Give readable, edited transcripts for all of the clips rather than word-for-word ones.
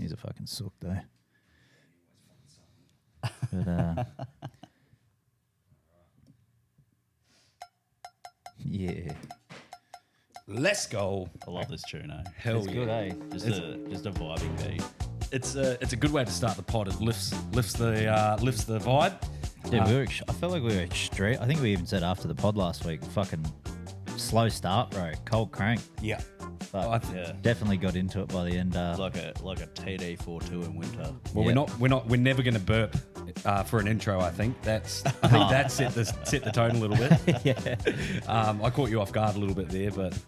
He's a fucking sook though. But yeah. Let's go. I love this tune, eh? Hell It's yeah. good, eh? Just a vibing beat. It's a good way to start the pod. It lifts the vibe. Yeah, I felt like we were straight. I think we even said after the pod last week, fucking slow start, bro. Cold crank. Yeah. But Yeah. definitly got into it by the end. Like a TD 4-2 in winter. Well, Yeah. we're never going to burp for an intro. I think that set the tone a little bit. Yeah. I caught you off guard a little bit there, but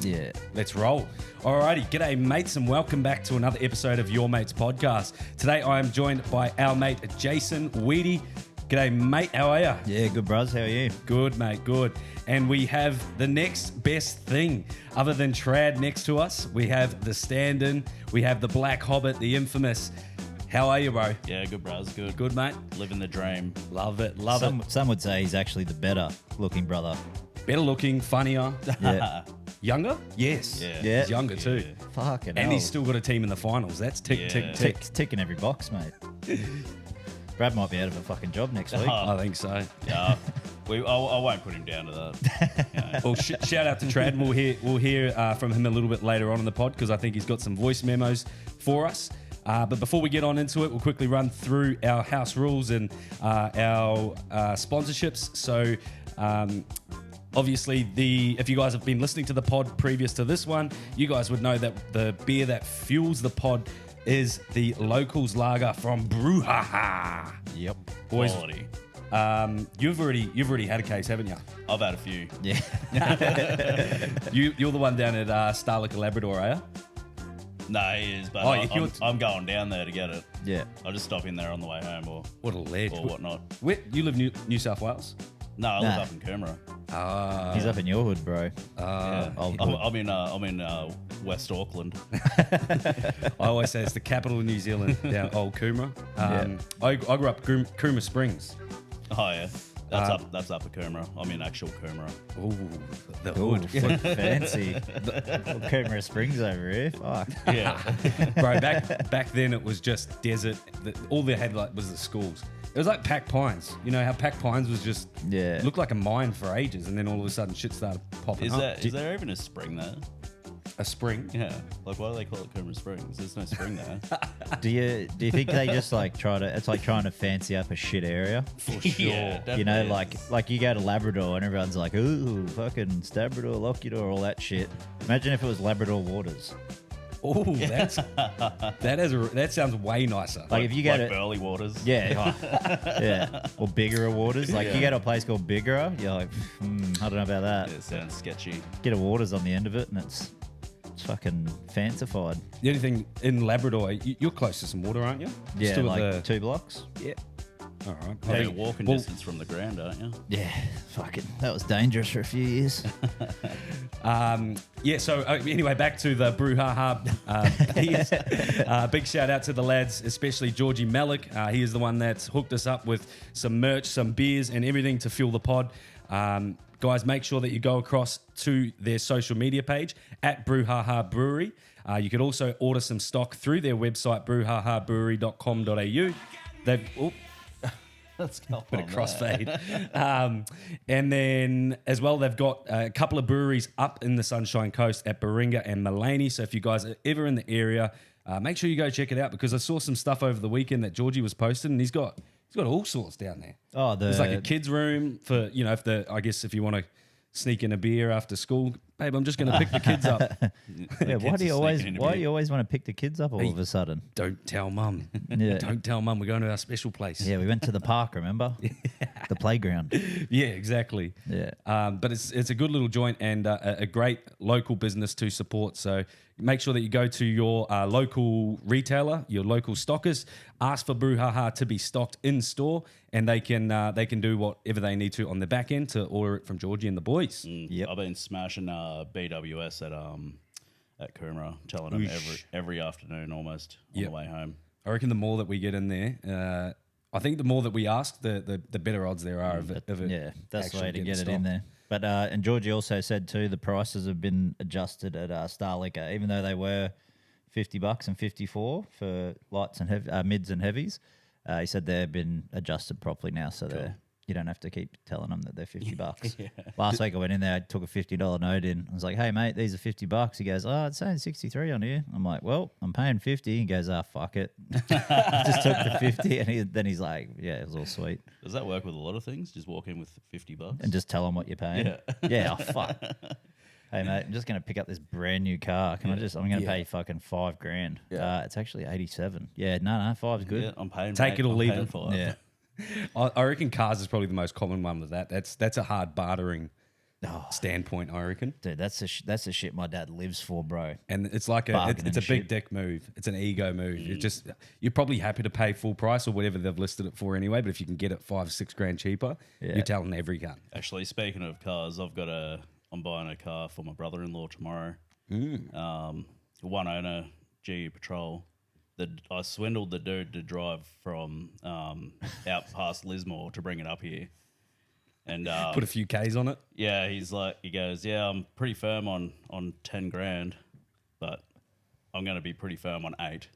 Yeah. let's roll. Alrighty, g'day mates, and welcome back to another episode of Your Mates Podcast. Today I am joined by our mate Jason Weedy. G'day mate, how are ya? Yeah, good bros. How are you? Good mate, good. And we have the next best thing other than Trad next to us. We have the stand-in, we have the Black Hobbit, the infamous. How are you, bro? Yeah, good, bros. Good. Good, mate. Living the dream. Love it, love it. Some would say he's actually the better looking brother. Better looking, funnier, Yeah. younger. Yes, Yeah. Yeah. he's younger too. Fucking And hell. he's still got a team in the finals. That's tick, Yeah. tick, tick. ticking every box, mate. Brad might be out of a fucking job next week. I think so. Yeah. I won't put him down to that. You know. Well, shout out to Trad. We'll hear from him a little bit later on in the pod because I think he's got some voice memos for us. But before we get on into it, we'll quickly run through our house rules and our sponsorships. So, obviously, if you guys have been listening to the pod previous to this one, you guys would know that the beer that fuels the pod is the Locals Lager from Brouhaha. Yep. Boys, Quality. you've already had a case, haven't you? I've had a few. Yeah. You're the one down at Starlick Labrador, are you? No, he is, but Oh, you're- I'm going down there to get it. Yeah. I'll just stop in there on the way home or What a ledge. whatnot. Where, you live New South Wales? No, I live Nah. up in Coomera. He's up in your hood, bro. Yeah. old I'm in West Auckland. I always say it's the capital of New Zealand, down old Coomera. I grew up Coomera Springs. Oh yeah, that's up at Coomera. I'm in actual Coomera. Ooh, the Ooh, hood. fancy. Coomera Springs over here. Fuck. Yeah. Bro, back then it was just desert. All they had was the schools. It was like Pack Pines. You know how Pack Pines was just Yeah. looked like a mine for ages, and then all of a sudden shit started popping up. Is there even a spring there? A spring? Yeah. Like why do they call it Coomera Springs? There's no spring there. Do you think they just like it's like trying to fancy up a shit area? For sure. Yeah, You know, definitely like you go to Labrador and everyone's like, ooh, fucking Stabrador, Lockador, all that shit. Imagine if it was Labrador waters. Oh, that sounds way nicer. Like if you go like to Burley Waters. yeah, yeah, or Bigara waters. Like you go to a place called Bigara, you're like, I don't know about that. It sounds sketchy. Get a waters on the end of it, and it's fucking fancified. The only thing in Labrador, you're close to some water, aren't you? Yeah, Still like the- 2 blocks. Yeah. All right. You're a walking distance from the ground, aren't you? Yeah, fucking. That was dangerous for a few years. Yeah, so anyway, back to the Brouhaha. Big shout out to the lads, especially Georgie Malik. He is the one that's hooked us up with some merch, some beers, and everything to fuel the pod. Guys, make sure that you go across to their social media page at Brouhaha Brewery. You could also order some stock through their website, brouhahabrewery.com.au. They've... Let's go. Bit of crossfade. And then as well, they've got a couple of breweries up in the Sunshine Coast at Baringa and Mullaney. So if you guys are ever in the area, make sure you go check it out because I saw some stuff over the weekend that Georgie was posting and he's got all sorts down there. Oh, There's like a kids room for, if you want to sneak in a beer after school. Babe, I'm just going to pick the kids up. yeah, why do you always want to pick the kids up all of a sudden? Don't tell mum. Yeah. Don't tell mum we're going to our special place. Yeah, we went to the park, remember? The playground. Yeah, exactly. Yeah. But it's a good little joint and a great local business to support. So make sure that you go to your local retailer, your local stockers, ask for Brouhaha to be stocked in store, and they can do whatever they need to on the back end to order it from Georgie and the boys. Yep. I've been smashing BWS at Coomera, telling them every afternoon almost on the way home. I reckon the more that we get in there, I think the more that we ask, the better odds there are of it. Yeah, that's the way to actually get it getting in there. But and Georgie also said too, the prices have been adjusted at Starlicker, even though they were $50 and 54 for lights and mids and heavies. He said they've been adjusted properly now, so you don't have to keep telling them that they're $50. Last week I went in there, I took a $50 note in. I was like, "Hey mate, these are $50." He goes, "Oh, it's saying 63 on here." I'm like, "Well, I'm paying 50." He goes, "Ah, fuck it." Just took the 50, and then he's like, "Yeah, it was all sweet." Does that work with a lot of things? Just walk in with $50 And just tell them what you're paying. Yeah. Oh fuck. Hey mate, I'm just gonna pick up this brand new car. I'm gonna pay you fucking $5,000. It's actually 87. Yeah, no, 5's good. Yeah, I'm paying. Take it or leave it. For Yeah. I reckon cars is probably the most common one with that. That's a hard bartering standpoint, I reckon. Dude, that's the shit my dad lives for, bro. And it's like it's a big dick move. It's an ego move. You're probably happy to pay full price or whatever they've listed it for anyway. But if you can get it $5-6 cheaper, you're telling every cunt. Actually, speaking of cars, I'm buying a car for my brother-in-law tomorrow. One owner GU Patrol. I swindled the dude to drive from out past Lismore to bring it up here. And Put a few Ks on it. yeah, he goes, "Yeah, I'm pretty firm on $10,000, but I'm going to be pretty firm on 8."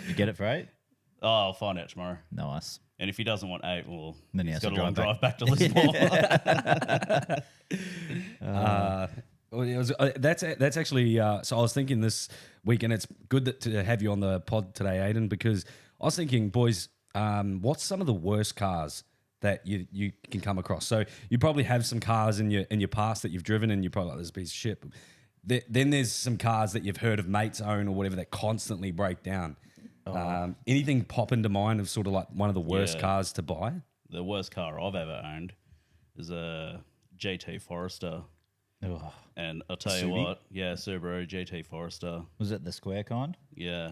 You get it for 8? Oh, I'll find out tomorrow. Nice. And if he doesn't want 8, well, Then he he's has got to a long drive drive back to Lismore. That's actually so I was thinking this week, and it's good to have you on the pod today, Aiden, because I was thinking, boys, what's some of the worst cars that you can come across? So you probably have some cars in your past that you've driven, and you're probably like, "This piece of shit." Then there's some cars that you've heard of mates own or whatever that constantly break down. Anything pop into mind of sort of like one of the worst cars to buy? The worst car I've ever owned is a GT Forester. Ugh. And I'll tell you what, Subaru GT Forester. Was it the square kind? Yeah.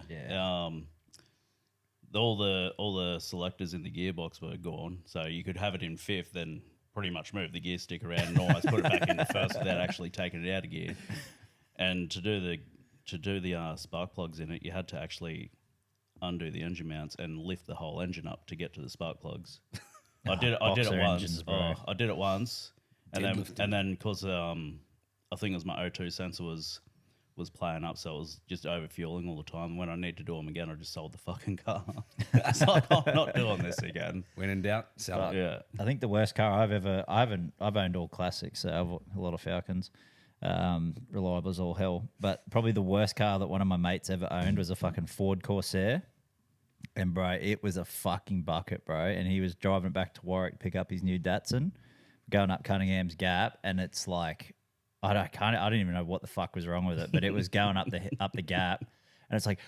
All the selectors in the gearbox were gone, so you could have it in fifth, then pretty much move the gear stick around and almost put it back into first without actually taking it out of gear. And to do the spark plugs in it, you had to actually undo the engine mounts and lift the whole engine up to get to the spark plugs. I did it once. Engines, I did it once, and then because I think it was my O2 sensor was playing up, so it was just over fueling all the time. When I need to do them again, I just sold the fucking car. It's like, I'm not doing this again. When in doubt, sell it. Yeah. I think the worst car I've owned all classics. So I've a lot of Falcons. Reliable as all hell. But probably the worst car that one of my mates ever owned was a fucking Ford Corsair. And bro, it was a fucking bucket, bro. And he was driving it back to Warwick to pick up his new Datsun, going up Cunningham's Gap, and it's like I don't even know what the fuck was wrong with it, but it was going up the gap, and it's like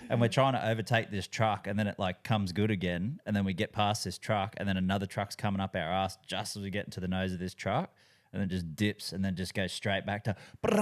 and we're trying to overtake this truck, and then it like comes good again, and then we get past this truck, and then another truck's coming up our ass just as we get into the nose of this truck, and then just dips, and then just goes straight back to. I'm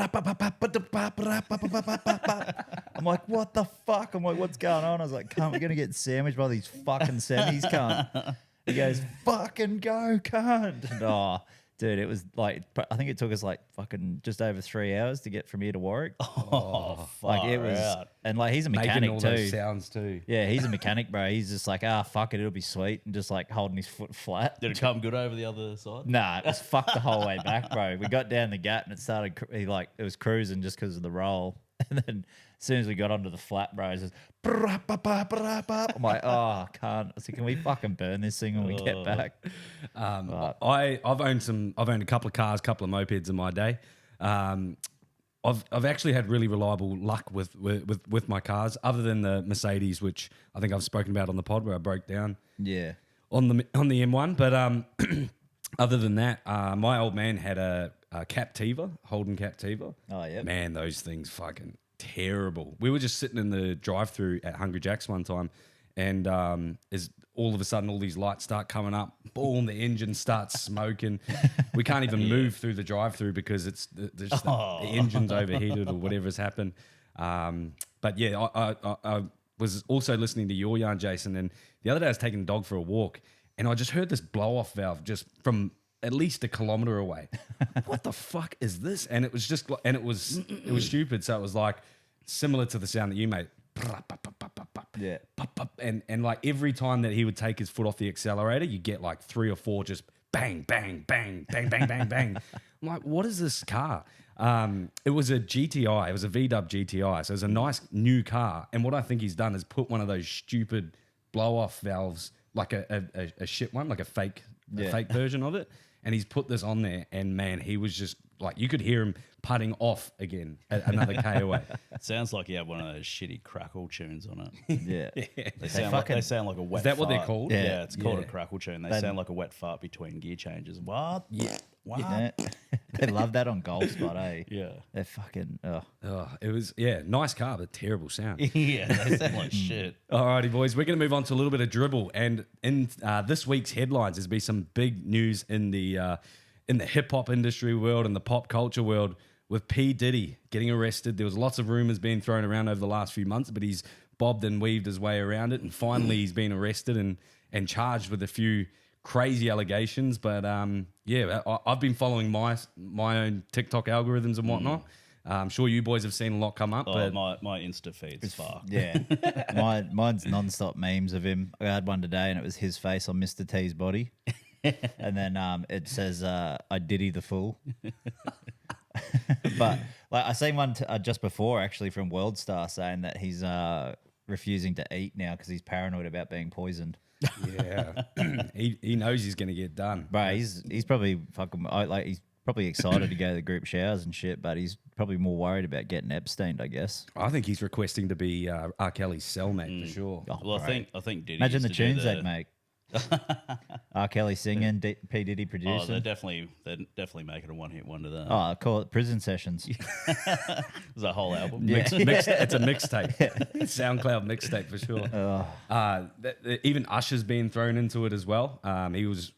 like, what the fuck? I'm like, what's going on? I was like, cunt, we're gonna get sandwiched by these fucking semis, cunt. He goes, fucking go, cunt. And, oh, dude, it was like, I think it took us like fucking just over 3 hours to get from here to Warwick. Oh, like it was, out. and like he's a Making mechanic all too. those sounds too. Yeah, he's a mechanic, bro. He's just like, fuck it, it'll be sweet, and just like holding his foot flat. Did it come good over the other side? Nah, it was fucked the whole way back, bro. We got down the gap and it started, it was cruising just because of the roll. And then as soon as we got onto the flat, bro, it's just, I'm like, oh, can't. I said, can we fucking burn this thing when we get back? I've owned a couple of cars, couple of mopeds in my day. I've actually had really reliable luck with my cars, other than the Mercedes, which I think I've spoken about on the pod where I broke down. Yeah. On the M1, but other than that, my old man had a Captiva, Holden Captiva. Oh yeah. Man, those things fucking terrible. We were just sitting in the drive-through at Hungry Jack's one time, and as all of a sudden all these lights start coming up, boom, the engine starts smoking. We can't even move through the drive-through because the engine's overheated or whatever's happened. But yeah, I was also listening to your yarn, Jason, and the other day I was taking the dog for a walk, and I just heard this blow-off valve just from at least a kilometre away. What the fuck is this? And it was just, and it was stupid. So it was like similar to the sound that you made. Yeah. And like every time that he would take his foot off the accelerator, you get like 3 or 4 just bang, bang, bang, bang, bang, bang, bang. I'm like, what is this car? It was a GTI. It was a VW GTI. So it was a nice new car. And what I think he's done is put one of those stupid blow-off valves, like a shit one, like a fake version of it. And he's put this on there. And, man, he was just like, you could hear him putting off again at another K away. It sounds like you have one of those shitty crackle tunes on it. Yeah. They sound like a wet Is that fart. what they're called? Yeah, it's called Yeah. a crackle tune. They sound like a wet fart between gear changes. What? Yeah. What? Yeah. They love that on Golf Spot, eh? Yeah. They're fucking. Oh, it was, nice car, but terrible sound. Yeah, they sound like shit. Alrighty, boys, we're going to move on to a little bit of dribble. And in this week's headlines, there's been some big news in the hip hop industry world and the pop culture world with P.Diddy getting arrested. There was lots of rumors being thrown around over the last few months, but he's bobbed and weaved his way around it. And finally, he's been arrested and charged with a few crazy allegations. But I've been following my own TikTok algorithms and whatnot. I'm sure you boys have seen a lot come up. Oh, but my Insta feed's fucked. Yeah. Mine's non-stop memes of him. I had one today and it was his face on Mr. T's body. And then it says, I Diddy the fool. But like I seen one just before actually from World Star saying that he's refusing to eat now because he's paranoid about being poisoned. yeah, he knows he's going to get done. Bro, he's probably fucking he's probably excited to go to the group showers and shit, but he's probably more worried about getting Epsteined, I guess. I think he's requesting to be R. Kelly's cellmate for sure. Oh, Well, great. I think Diddy Imagine the used to do tunes they'd make. R. Kelly singing, P. Diddy Oh, producing. they're definitely making a one-hit wonder there. Oh, call it Prison Sessions. There's a whole album. Yeah. It's a mixtape. SoundCloud mixtape for sure. Even Usher's been thrown into it as well. He was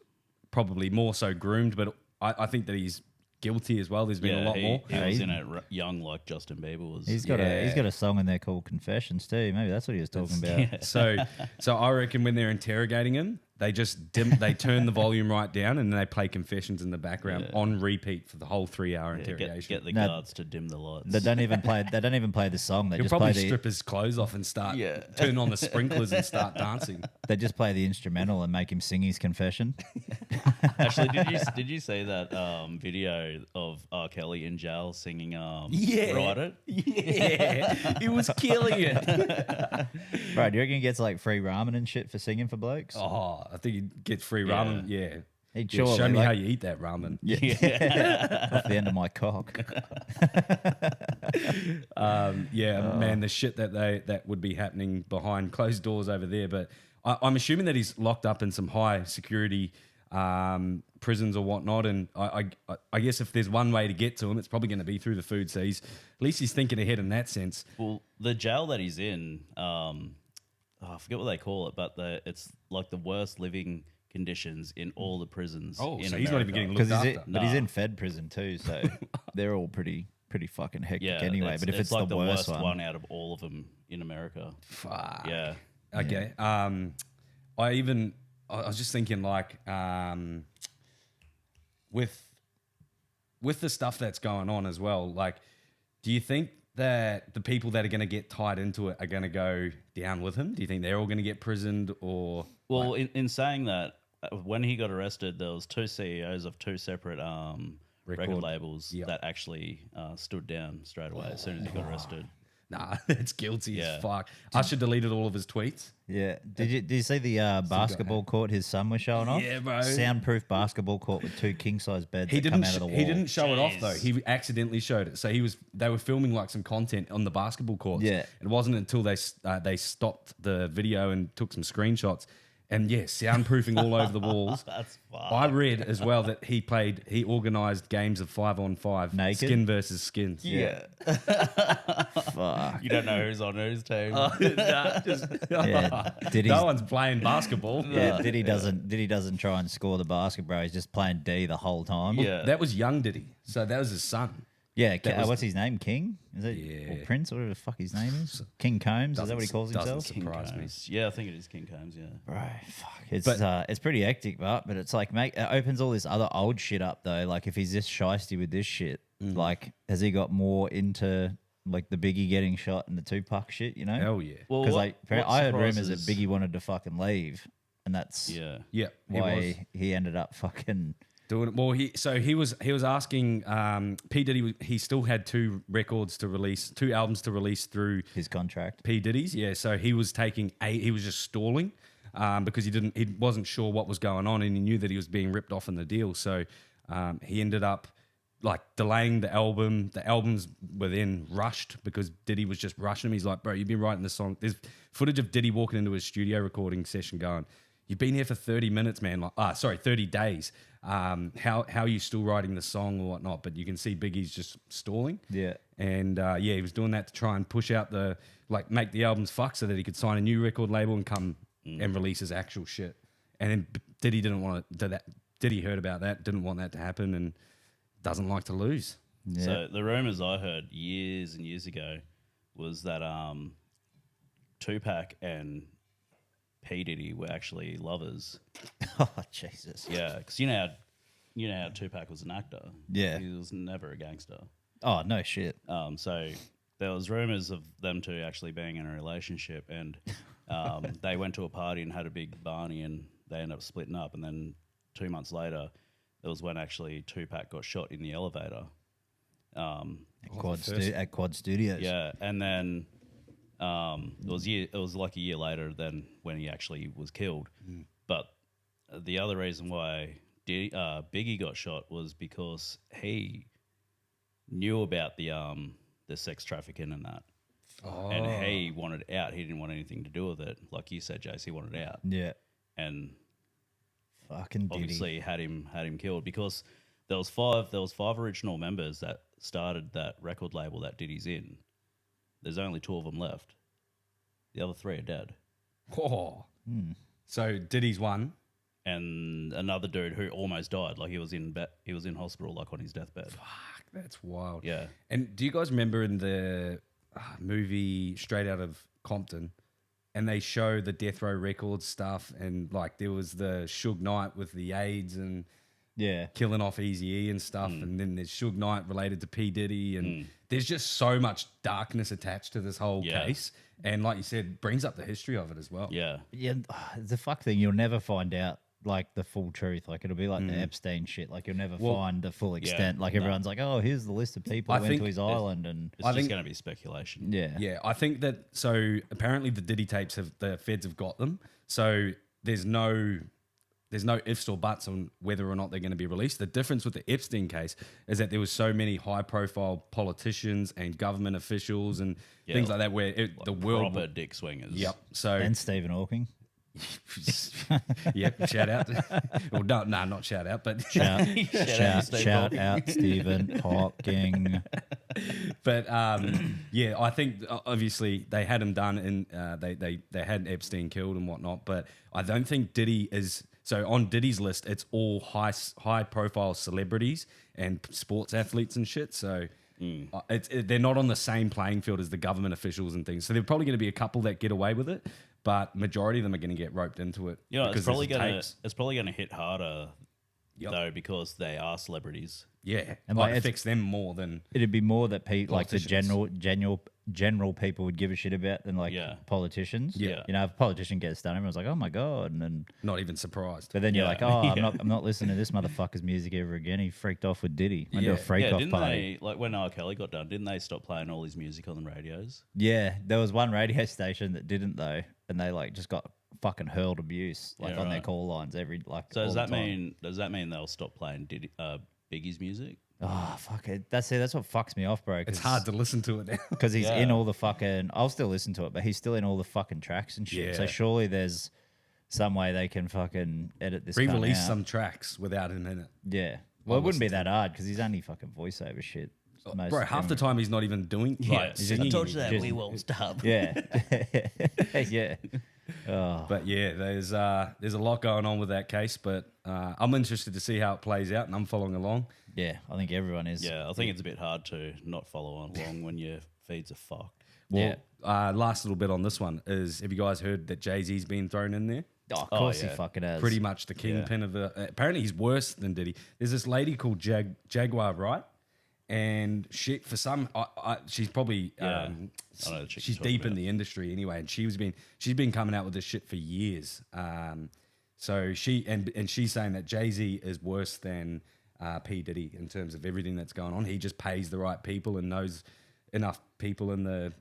probably more so groomed, but I think that he's guilty as well. There's been a lot more. He was in it young like Justin Bieber was. He's got a song in there called Confessions too. Maybe that's what he was talking about. So I reckon when they're interrogating him, they just they turn the volume right down and then they play Confessions in the background on repeat for the whole 3-hour interrogation. Get the No. guards to dim the lights. They don't even play the song. They He'll just probably play strip his clothes off and start Yeah. turn on the sprinklers and start dancing. they just play the instrumental and make him sing his confession. Actually, did you see that video of R. Kelly in jail singing Ride It? Yeah, he was killing it. Right, do you reckon he gets like free ramen and shit for singing for blokes? Oh, I think he gets free ramen. Yeah. He'd Yeah, surely, show me like- how you eat that ramen. Off the end of my cock. Man, the shit that would be happening behind closed doors over there. But I'm assuming that he's locked up in some high security prisons or whatnot. And I guess if there's one way to get to him, it's probably going to be through the food. So at least he's thinking ahead in that sense. Well, the jail that he's in, I forget what they call it, but it's like the worst living conditions in all the prisons. Oh, in so he's not even America. getting Because looked after. but he's in Fed prison too, so they're all pretty fucking hectic anyway. But if it's like the worst one, out of all of them in America, Fuck. yeah. Okay. I was just thinking like with the stuff that's going on as well, like do you think that the people that are going to get tied into it are going to go down with him? Do you think they're all going to get prisoned or? Well, in saying that, when he got arrested, there was two CEOs of two separate record labels that actually stood down straight away as soon as he got arrested. Nah, that's guilty as Yeah. fuck. Usher deleted all of his tweets. yeah. Did you see the basketball court his son was showing off? Yeah, bro. Soundproof basketball court with 2 king size beds He that come didn't. out of the wall. He didn't show it off Jeez. though. He accidentally showed it. So they were filming like some content on the basketball courts. Yeah. It wasn't until they stopped the video and took some screenshots. And yeah, soundproofing all over the walls. That's fun. I read as well that he organised games of 5-on-5, Naked? skin versus skins. Yeah. Fuck. You don't know who's on whose team. Yeah, Diddy's, no one's playing basketball. yeah, Diddy doesn't try and score the basketball. He's just playing D the whole time. Yeah. That was young Diddy. So that was his son. Yeah, was- what's his name? King? Is it? Yeah. Or Prince? Whatever the fuck his name is? King Combs? Is that what he calls doesn't himself? King surprise me. Combs. Yeah, I think it is King Combs, yeah. Right, fuck. It's pretty hectic, but it's like it opens all this other old shit up though. Like if he's this shisty with this shit, like has he got more into like the Biggie getting shot and the Tupac shit? You know? Hell yeah. Well, Because what I heard rumors that surprises- Biggie wanted to fucking leave, and that's Yeah. Yeah, why he ended up fucking. doing it. Well, he was asking P Diddy. He still had two albums to release through His contract. P Diddy's. Yeah, so he was taking he was just stalling because he wasn't sure what was going on, and he knew that he was being ripped off in the deal. So he ended up like delaying the album. The albums were then rushed because Diddy was just rushing him. He's like, bro, you've been writing this song. There's footage of Diddy walking into his studio recording session going, you've been here for 30 minutes, man. 30 days. How are you still writing the song or whatnot? But you can see Biggie's just stalling. Yeah. And he was doing that to try and push out make the albums fuck so that he could sign a new record label and come and release his actual shit. And then Diddy didn't want to do that. Diddy heard about that, didn't want that to happen, and doesn't like to lose. Yeah. So the rumors I heard years and years ago was that Tupac and P Diddy were actually lovers. Oh Jesus. Yeah, because you know how Tupac was an actor. Yeah. He was never a gangster. Oh no shit. So there was rumors of them two actually being in a relationship, and they went to a party and had a big Barney, and they ended up splitting up. And then 2 months later, it was when actually Tupac got shot in the elevator. At Quad Studios. Yeah, and then it was like a year later than when he actually was killed. But the other reason why Biggie got shot was because he knew about the sex trafficking and that. Oh. And he wanted out. He didn't want anything to do with it. Like you said, Jace, he wanted out. Yeah. And Fucking Diddy. obviously had him killed because there was five original members that started that record label that Diddy's in. There's only 2 of them left. The other 3 are dead. Oh. So Diddy's one. And another dude who almost died, like he was in hospital, like on his deathbed. Fuck, that's wild. Yeah. And do you guys remember in the movie Straight Out of Compton, and they show the Death Row Records stuff, and like there was the Suge Knight with the AIDS and Yeah. killing off Eazy-E and stuff, and then there's Suge Knight related to P Diddy, and there's just so much darkness attached to this whole case. And like you said, brings up the history of it as well. Yeah. Yeah. The fuck thing, you'll never find out like the full truth. Like it'll be like the Epstein shit. Like you'll never find the full extent. Like everyone's like, oh, here's the list of people who went to his island, and It's just going to be speculation. yeah. Yeah, I think that, so apparently the Diddy tapes the feds have got them. So there's no ifs or buts on whether or not they're going to be released. The difference with the Epstein case is that there was so many high profile politicians and government officials and things like that where the world... Proper dick swingers. Yep. So... And Stephen Hawking. Yep, shout out. Well, no, not shout out, but... Shout out Stephen Hawking. But I think obviously they had him done and they had Epstein killed and whatnot. But I don't think Diddy is. So on Diddy's list, it's all high profile celebrities and sports athletes and shit. So they're not on the same playing field as the government officials and things. So there's probably going to be a couple that get away with it, but majority of them are going to get roped into it. You know, it's probably tapes. going to hit harder though because they are celebrities. Yeah, And like like, it affects them more than... It'd be more that like the Politicians. general people would give a shit about than like politicians. Yeah. You know, if a politician gets done, everyone's like, oh my God. And Not even surprised. but then you're Yeah. like, oh, I'm not listening to this motherfucker's music ever again. He freaked off with Diddy. Went to a freak off didn't party. they, like when R. Kelly got done, didn't they stop playing all his music on the radios? Yeah, there was one radio station that didn't though, and they like just got fucking hurled abuse like on their call lines every like. So all does the that time. mean they'll stop playing Biggie's music? Oh fuck it! That's what fucks me off, bro. It's hard to listen to it now. because he's Yeah. in all the fucking. I'll still listen to it, but he's still in all the fucking tracks and shit. So Yeah. surely there's some way they can fucking edit this. cunt Re-release out. some tracks without him in it. Yeah. Well, it wouldn't be that hard because he's only fucking voiceover shit. Most Bro, half the time he's not even doing like singing. that we won't stop. Yeah. Yeah. Oh. But yeah, there's a lot going on with that case, but I'm interested to see how it plays out, and I'm following along. Yeah, I think everyone is. Yeah, I think it's a bit hard to not follow along when your feeds are fucked. Well, last little bit on this one is: have you guys heard that Jay-Z's been thrown in there? Oh, of course yeah. he fucking has. Pretty much the kingpin of the. Apparently, he's worse than Diddy. There's this lady called Jaguar Wright, and she for some, she's probably I know the chick she's you're talking deep in the industry anyway, and she's been coming out with this shit for years. So she's saying that Jay-Z is worse than P.Diddy in terms of everything that's going on. He just pays the right people and knows enough people in the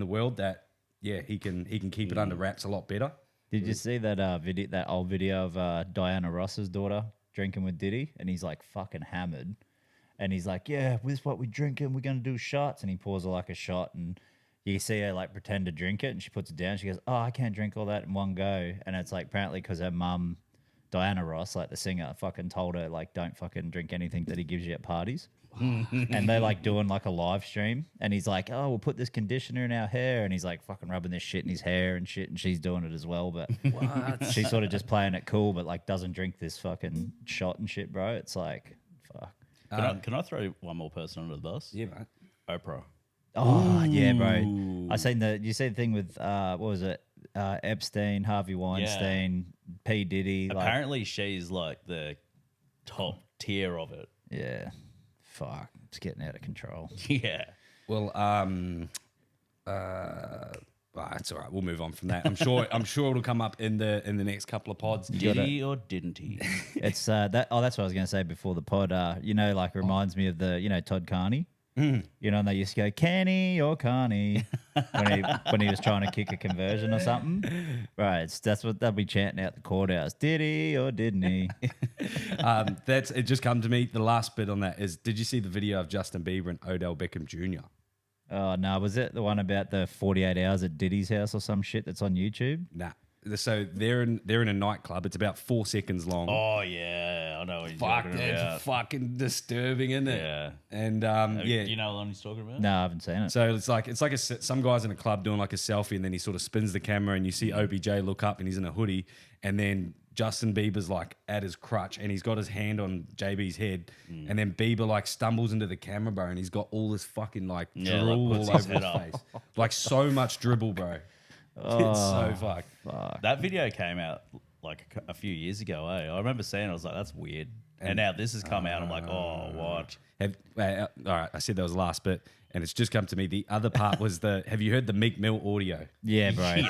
world that he can keep it under wraps a lot better. Did you see that video, that old video of Diana Ross's daughter drinking with Diddy, and he's like fucking hammered, and he's like, "Yeah, this is what we drinking. We're gonna do shots," and he pours her like a shot, and you see her like pretend to drink it, and she puts it down. She goes, "Oh, I can't drink all that in one go," and it's like apparently because her mum, Diana Ross, like the singer, fucking told her like, "Don't fucking drink anything that he gives you at parties." And they're like doing like a live stream, and he's like, "Oh, we'll put this conditioner in our hair," and he's like fucking rubbing this shit in his hair and shit, and she's doing it as well, but she's sort of just playing it cool, but like doesn't drink this fucking shot and shit, bro. It's like, fuck. Can I throw one more person under the bus? Yeah, mate. Oprah. Oh yeah, bro. I seen you see the thing with what was it? Epstein, Harvey Weinstein, P. Diddy. Apparently, she's like the top tier of it. Yeah. Fuck, it's getting out of control. Yeah. Well, it's all right. We'll move on from that. I'm sure it'll come up in the next couple of pods. Did he or didn't he? It's that. Oh, that's what I was going to say before the pod. Like reminds me of the Todd Carney. And they used to go Kenny or Carney when he was trying to kick a conversion or something. Right, that's what they'll be chanting out the courthouse. Did he or didn't he? It just come to me. The last bit on that is: did you see the video of Justin Bieber and Odell Beckham Jr.? Oh no, was it the one about the 48 hours at Diddy's house or some shit that's on YouTube? Nah. So they're in a nightclub. It's about 4 seconds long. Oh yeah, I know what you're Fuck, talking that's about. fucking disturbing, isn't it? Yeah. And Do you know what one he's talking about? No, I haven't seen it. So it's like some guy's in a club doing like a selfie, and then he sort of spins the camera, and you see OBJ look up, and he's in a hoodie, and then Justin Bieber's like at his crutch, and he's got his hand on JB's head, and then Bieber like stumbles into the camera, bro, and he's got all this fucking like drool all over his face, like so much dribble, bro. It's so fucked. Fuck. That video came out like a few years ago. I remember seeing it. I was like, that's weird. And now this has come out. I'm like, oh, what? All right, I said that was the last bit, and it's just come to me. The other part was have you heard the Meek Mill audio? Yeah, bro.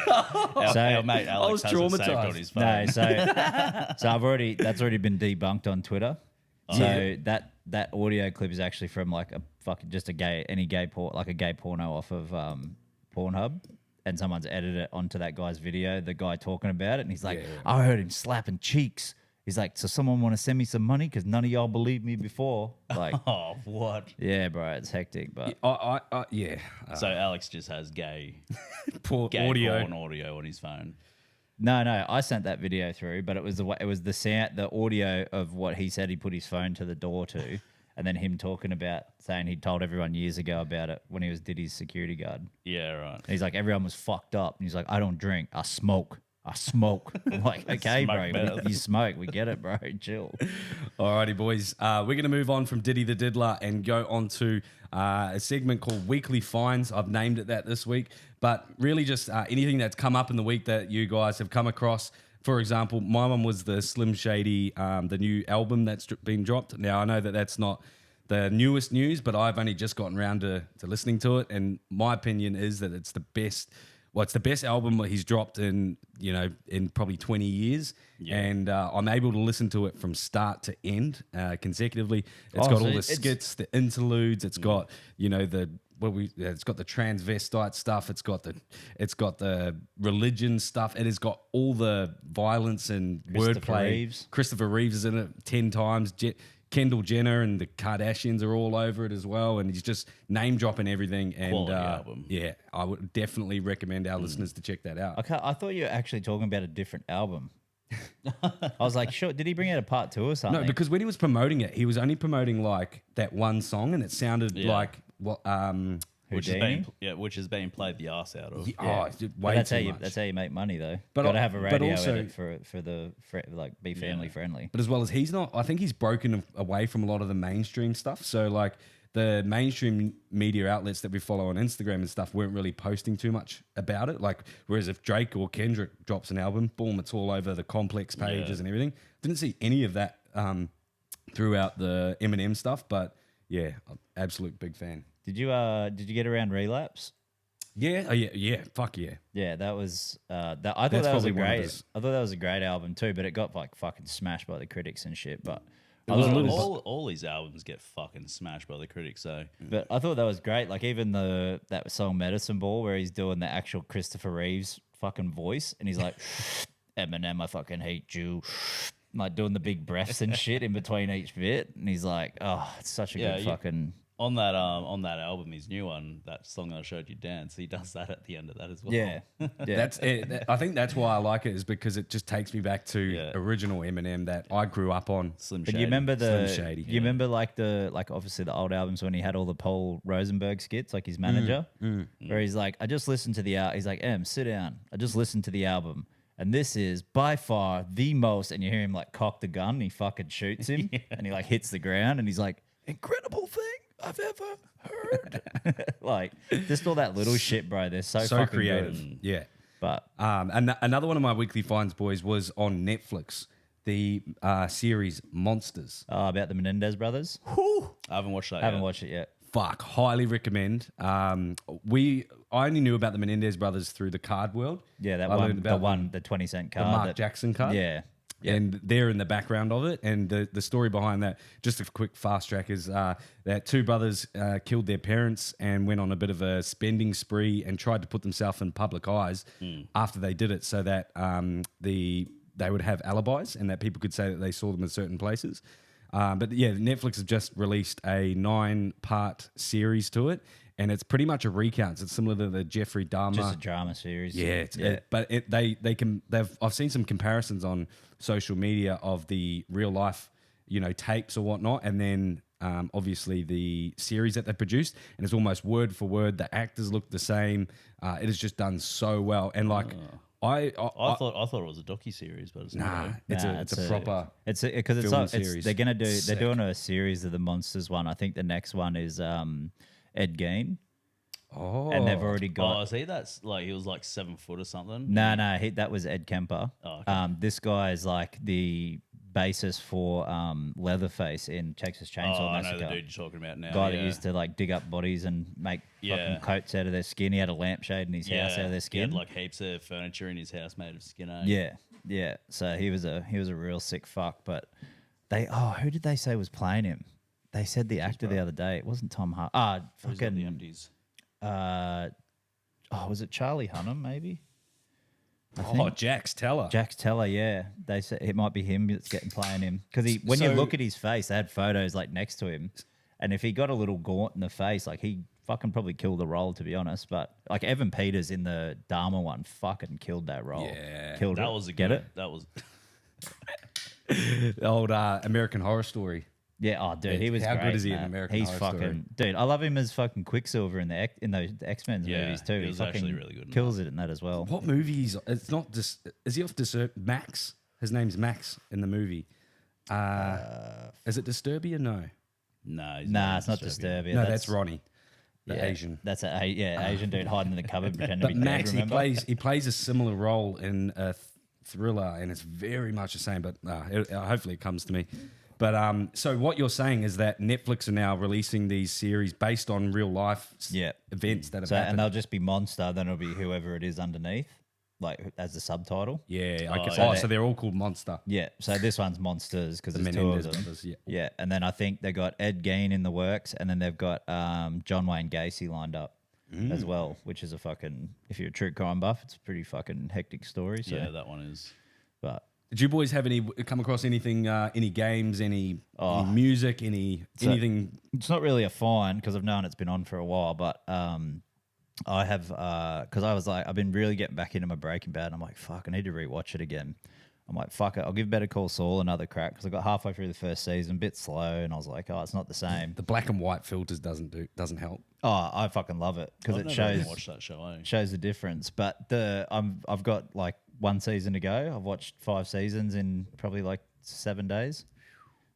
Our mate Alex has it saved on his phone. No, so that's already been debunked on Twitter. So that audio clip is actually from like a gay porno off of Pornhub. And someone's edited it onto that guy's video, the guy talking about it. And he's like, I heard him slapping cheeks. He's like, so someone want to send me some money? Because none of y'all believed me before. Like, oh, what? Yeah, bro, it's hectic. But yeah. So Alex just has gay audio on his phone. No, I sent that video through, but it was the sound, the audio of what he said he put his phone to the door to. And then him talking about saying he told everyone years ago about it when he was Diddy's security guard. Yeah, right. And he's like, everyone was fucked up. And he's like, I don't drink. I smoke. I'm like, okay, bro. You smoke. We get it, bro. Chill. Alrighty, boys. We're going to move on from Diddy the Diddler and go on to a segment called Weekly Finds. I've named it that this week. But really just anything that's come up in the week that you guys have come across. For example, my one was the Slim Shady, the new album that's been dropped. Now, I know that that's not the newest news, but I've only just gotten around to listening to it. And my opinion is that it's the best. Well, it's the best album that he's dropped in probably 20 years. Yeah. And I'm able to listen to it from start to end consecutively. It's got all the skits, the interludes. It's got, it's got the transvestite stuff. It's got the religion stuff. It has got all the violence and wordplay. Christopher Reeves is in it 10 times. Kendall Jenner and the Kardashians are all over it as well, and he's just name dropping everything. And quality album. Yeah, I would definitely recommend our listeners to check that out. Okay, I thought you were actually talking about a different album. I was like, sure. Did he bring out a part 2 or something? No, because when he was promoting it, he was only promoting like that one song, and it sounded like what which is being played the arse out of. That's how you make money, though. But got to have a radio edit for be family friendly. But as well as I think he's broken away from a lot of the mainstream stuff. So like the mainstream media outlets that we follow on Instagram and stuff weren't really posting too much about it. Like whereas if Drake or Kendrick drops an album, boom, it's all over the Complex pages and everything. Didn't see any of that throughout the Eminem stuff, but yeah, absolute big fan. Did you get around Relapse? Yeah, oh, yeah, fuck yeah. Yeah, that was that. I thought That's that was a probably one of great. his- I thought that was a great album too, but it got like fucking smashed by the critics and shit. But I was thought a it little- was, all these albums get fucking smashed by the critics. So but I thought that was great. Like even that song "Medicine Ball," where he's doing the actual Christopher Reeves fucking voice, and he's like, "Eminem, I fucking hate you," like doing the big breaths and shit in between each bit, and he's like, "Oh, it's such a Yeah, good you- fucking." on that album, his new one, that song that I showed you, Dance, he does that at the end of that as well. Yeah, yeah. That's it. I think that's why I like it, is because it just takes me back to Yeah. original Eminem that I grew up on. Slim But Shady. you remember Slim Shady, you remember like obviously the old albums when he had all the Paul Rosenberg skits, like his manager, where he's like, I just listened to the album. He's like, sit down. I just listened to the album, and this is by far the most. And you hear him like cock the gun, and he fucking shoots him, and he like hits the ground, and he's like, incredible thing I've ever heard. Like just all that little shit, bro. They're so fucking creative. good. Yeah. But And another one of my weekly finds, boys, was on Netflix, the series Monsters. about the Menendez brothers, I haven't watched that I haven't yet. watched it yet. Fuck, highly recommend. I only knew about the Menendez brothers through the card world. Yeah, that I one, learned about the 20-cent the card, Mark that- Jackson card. Yeah, And they're in the background of it. And the story behind that, just a quick fast track, is that two brothers killed their parents and went on a bit of a spending spree and tried to put themselves in public eyes after they did it, so that they would have alibis and that people could say that they saw them in certain places. But yeah, Netflix has just released a 9-part series to it. And it's pretty much a recount. It's similar to the Jeffrey Dahmer. just a drama series. Yeah, I've seen some comparisons on social media of the real life, tapes or whatnot, and then obviously the series that they produced, and it's almost word for word. The actors look the same. It is just done so well, and like I thought it was a docu-series, but it's nah, not. it's Nah, a proper. It's because it's film not. series. They're gonna do. Sick. They're doing a series of the Monsters one. I think the next one is Ed Gein, Oh, and they've already Oh, got. is he? That's like he was like 7 foot or something. No, that was Ed Kemper. Oh, okay. This guy is like the basis for Leatherface in Texas Chainsaw Oh, I know Massacre. the dude you're talking about now. Guy yeah. that used to like dig up bodies and make Yeah. fucking coats out of their skin. He had a lampshade in his house out of their He skin. had like heaps of furniture in his house made of skin. Eh? Yeah. So he was a real sick fuck. But who did they say was playing him? They said the actor the other day. It wasn't Tom Hart. Who's got the Fucking. MDs? Was it Charlie Hunnam? Maybe. Jax Teller. Jax Teller. Yeah, they said it might be him that's playing him because when you So- look at his face, they had photos like next to him, and if he got a little gaunt in the face, like he fucking probably killed the role, to be honest. But like Evan Peters in the Dharma one, fucking killed that role. Yeah. killed That it. was a Get good. it? That was. The old American Horror Story. Yeah, oh dude, he was How great. good is he in man. American He's Horror fucking Story? dude. I love him as fucking Quicksilver in the X-Men's Yeah, movies too. he was fucking actually really good in Kills it in that as well. What movie it's not just, is he off Max? His name's Max in the movie. Is it Disturbia? No. No, he's Nah, it's not Disturbia. Disturbia. No, that's Ronnie, the yeah, Asian. That's Asian dude hiding in the cupboard pretending to But be dead. Max, Remember? he plays a similar role in a thriller, and it's very much the same. But hopefully, it comes to me. But so what you're saying is that Netflix are now releasing these series based on real life events that have So, and happened. they'll just be Monster. Then it'll be whoever it is underneath, like as the subtitle. Yeah, Oh, guess. yeah. So they're all called Monster. Yeah. So this one's Monsters because there's two of Menendez them. brothers. Yeah. Yeah, and then I think they got Ed Gein in the works, and then they've got John Wayne Gacy lined up as well, which is a fucking. If you're a true crime buff, it's a pretty fucking hectic story. So, Yeah, that one is. but Did you boys have come across anything, any games, any music, anything? it's not really a fine because I've known it's been on for a while, but I have because I was like, I've been really getting back into my Breaking Bad. And I'm like, fuck, I need to rewatch it again. I'm like, fuck it, I'll give Better Call Saul another crack because I got halfway through the first season, a bit slow, and I was like, oh, it's not the same. The black and white filters doesn't help. Oh, I fucking love it because I've it never even shows watched that show. Eh? shows the difference. But I've got like one season to go. I've watched 5 seasons in probably like 7 days.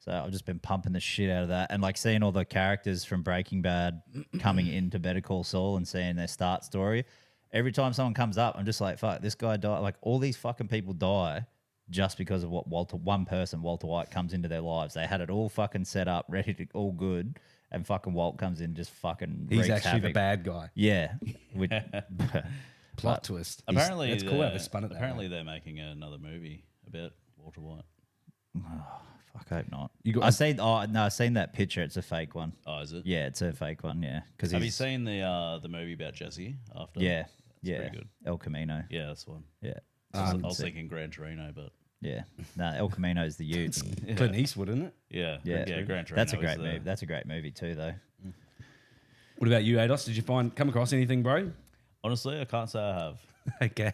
So I've just been pumping the shit out of that, and like seeing all the characters from Breaking Bad coming into Better Call Saul and seeing their start story. Every time someone comes up, I'm just like, fuck, this guy died. Like all these fucking people die just because of what Walter White comes into their lives. They had it all fucking set up, ready to all good, and fucking Walt comes in and just fucking He's wreaks actually the havoc. bad guy. Yeah. With, Plot twist. Apparently, It's cool how they spun it that apparently way. they're making another movie about Walter White. fuck, I hope not. I've seen that picture. It's a fake one. Oh, is it? Yeah, it's a fake one. Yeah, because Have you seen the movie about Jesse after? Yeah, It's pretty good. El Camino. Yeah, that's the one. Yeah, I was thinking Gran Torino, but yeah. No, El Camino is the youth. Clint Eastwood, isn't it? yeah, Yeah, Gran Torino. That's a is great the- movie. That's a great movie too, though. What about you, Ados? Did you come across anything, bro? Honestly, I can't say I have. Okay.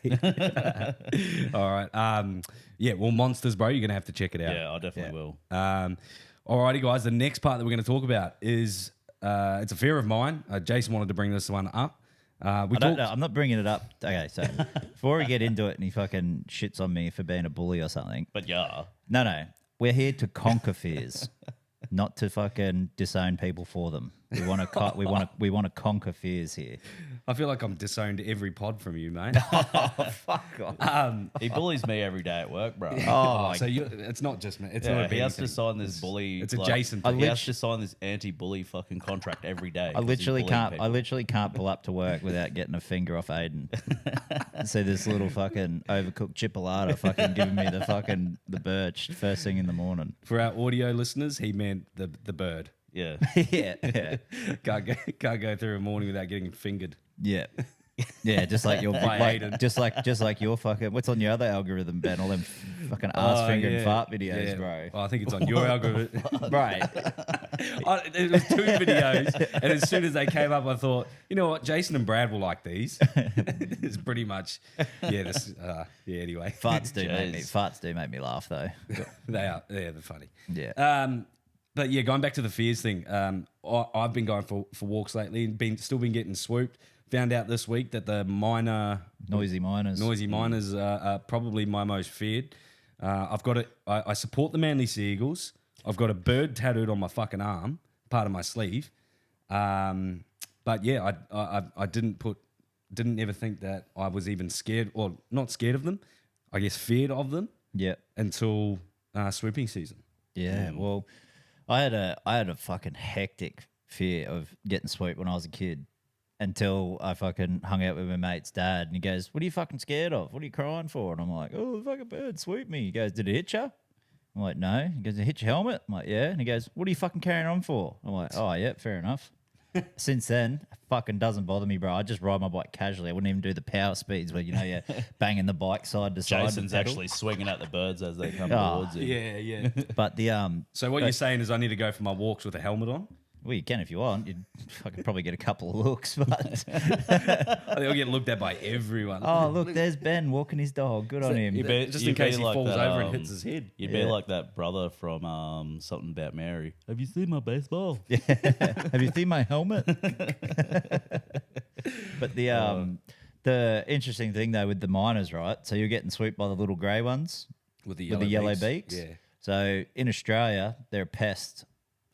All right. Yeah, well, Monsters, bro, you're going to have to check it out. Yeah, I definitely will. Alrighty, guys. The next part that we're going to talk about is it's a fear of mine. Jason wanted to bring this one up. I don't know. I'm not bringing it up. Okay, so before we get into it and he fucking shits on me for being a bully or something. But yeah, No. We're here to conquer fears, not to fucking disown people for them. We want to we want to conquer fears here. I feel like I'm disowned every pod from you, mate. Fuck off. he bullies me every day at work, bro. Oh, So it's not just me. It's not Yeah, a he has to thing. sign this bully. It's a Jason thing. He has to sign this anti-bully fucking contract every day. I 'cause he's literally bullying can't. I people. literally can't pull up to work without getting a finger off Aiden. See this little fucking overcooked chipolata fucking giving me the birch first thing in the morning. For our audio listeners, he meant the bird. Yeah. yeah. Can't go through a morning without getting fingered. Yeah. Yeah, just like your By Aiden. just like your fucking what's on your other algorithm, Ben? All them fucking ass finger and fart videos, Yeah. bro. Well, I think it's on your algorithm. Right. It was 2 videos, and as soon as they came up, I thought, you know what, Jason and Brad will like these. It's pretty much, anyway. Farts do make me laugh though. They're funny. Yeah. But yeah, going back to the fears thing, I've been going for walks lately and still been getting swooped. Found out this week that the Noisy miners. are probably my most feared. I've got I support the Manly Sea Eagles. I've got a bird tattooed on my fucking arm, part of my sleeve. But yeah, I didn't ever think that I was even scared, or not scared of them. I guess feared of them Yeah. until swooping season. Yeah. Well, I had a fucking hectic fear of getting swooped when I was a kid. Until I fucking hung out with my mate's dad, and he goes, "What are you fucking scared of? What are you crying for?" And I'm like, "Oh, the fucking bird swooped me." He goes, "Did it hit you?" I'm like, "No." He goes, "Did it hit your helmet?" I'm like, "Yeah." And he goes, "What are you fucking carrying on for?" I'm like, "Oh, yeah, fair enough." Since then, it fucking doesn't bother me, bro. I just ride my bike casually. I wouldn't even do the power speeds where you're banging the bike side to side. Jason's with pedal. actually swinging at the birds as they come Oh, towards him. Yeah. But the So what you're saying is I need to go for my walks with a helmet on? well, you can if you want. You'd fucking probably get a couple of looks, but I think I'll get looked at by everyone. oh look, there's Ben walking his dog. Good on him. Just in case he falls over and hits his head. You'd be like that brother from something about Mary. Have you seen my baseball? Have you seen my helmet? But the interesting thing though with the miners, right? So you're getting swooped by the little grey ones With the with yellow the yellow beaks. Yeah. So in Australia, they're a pest.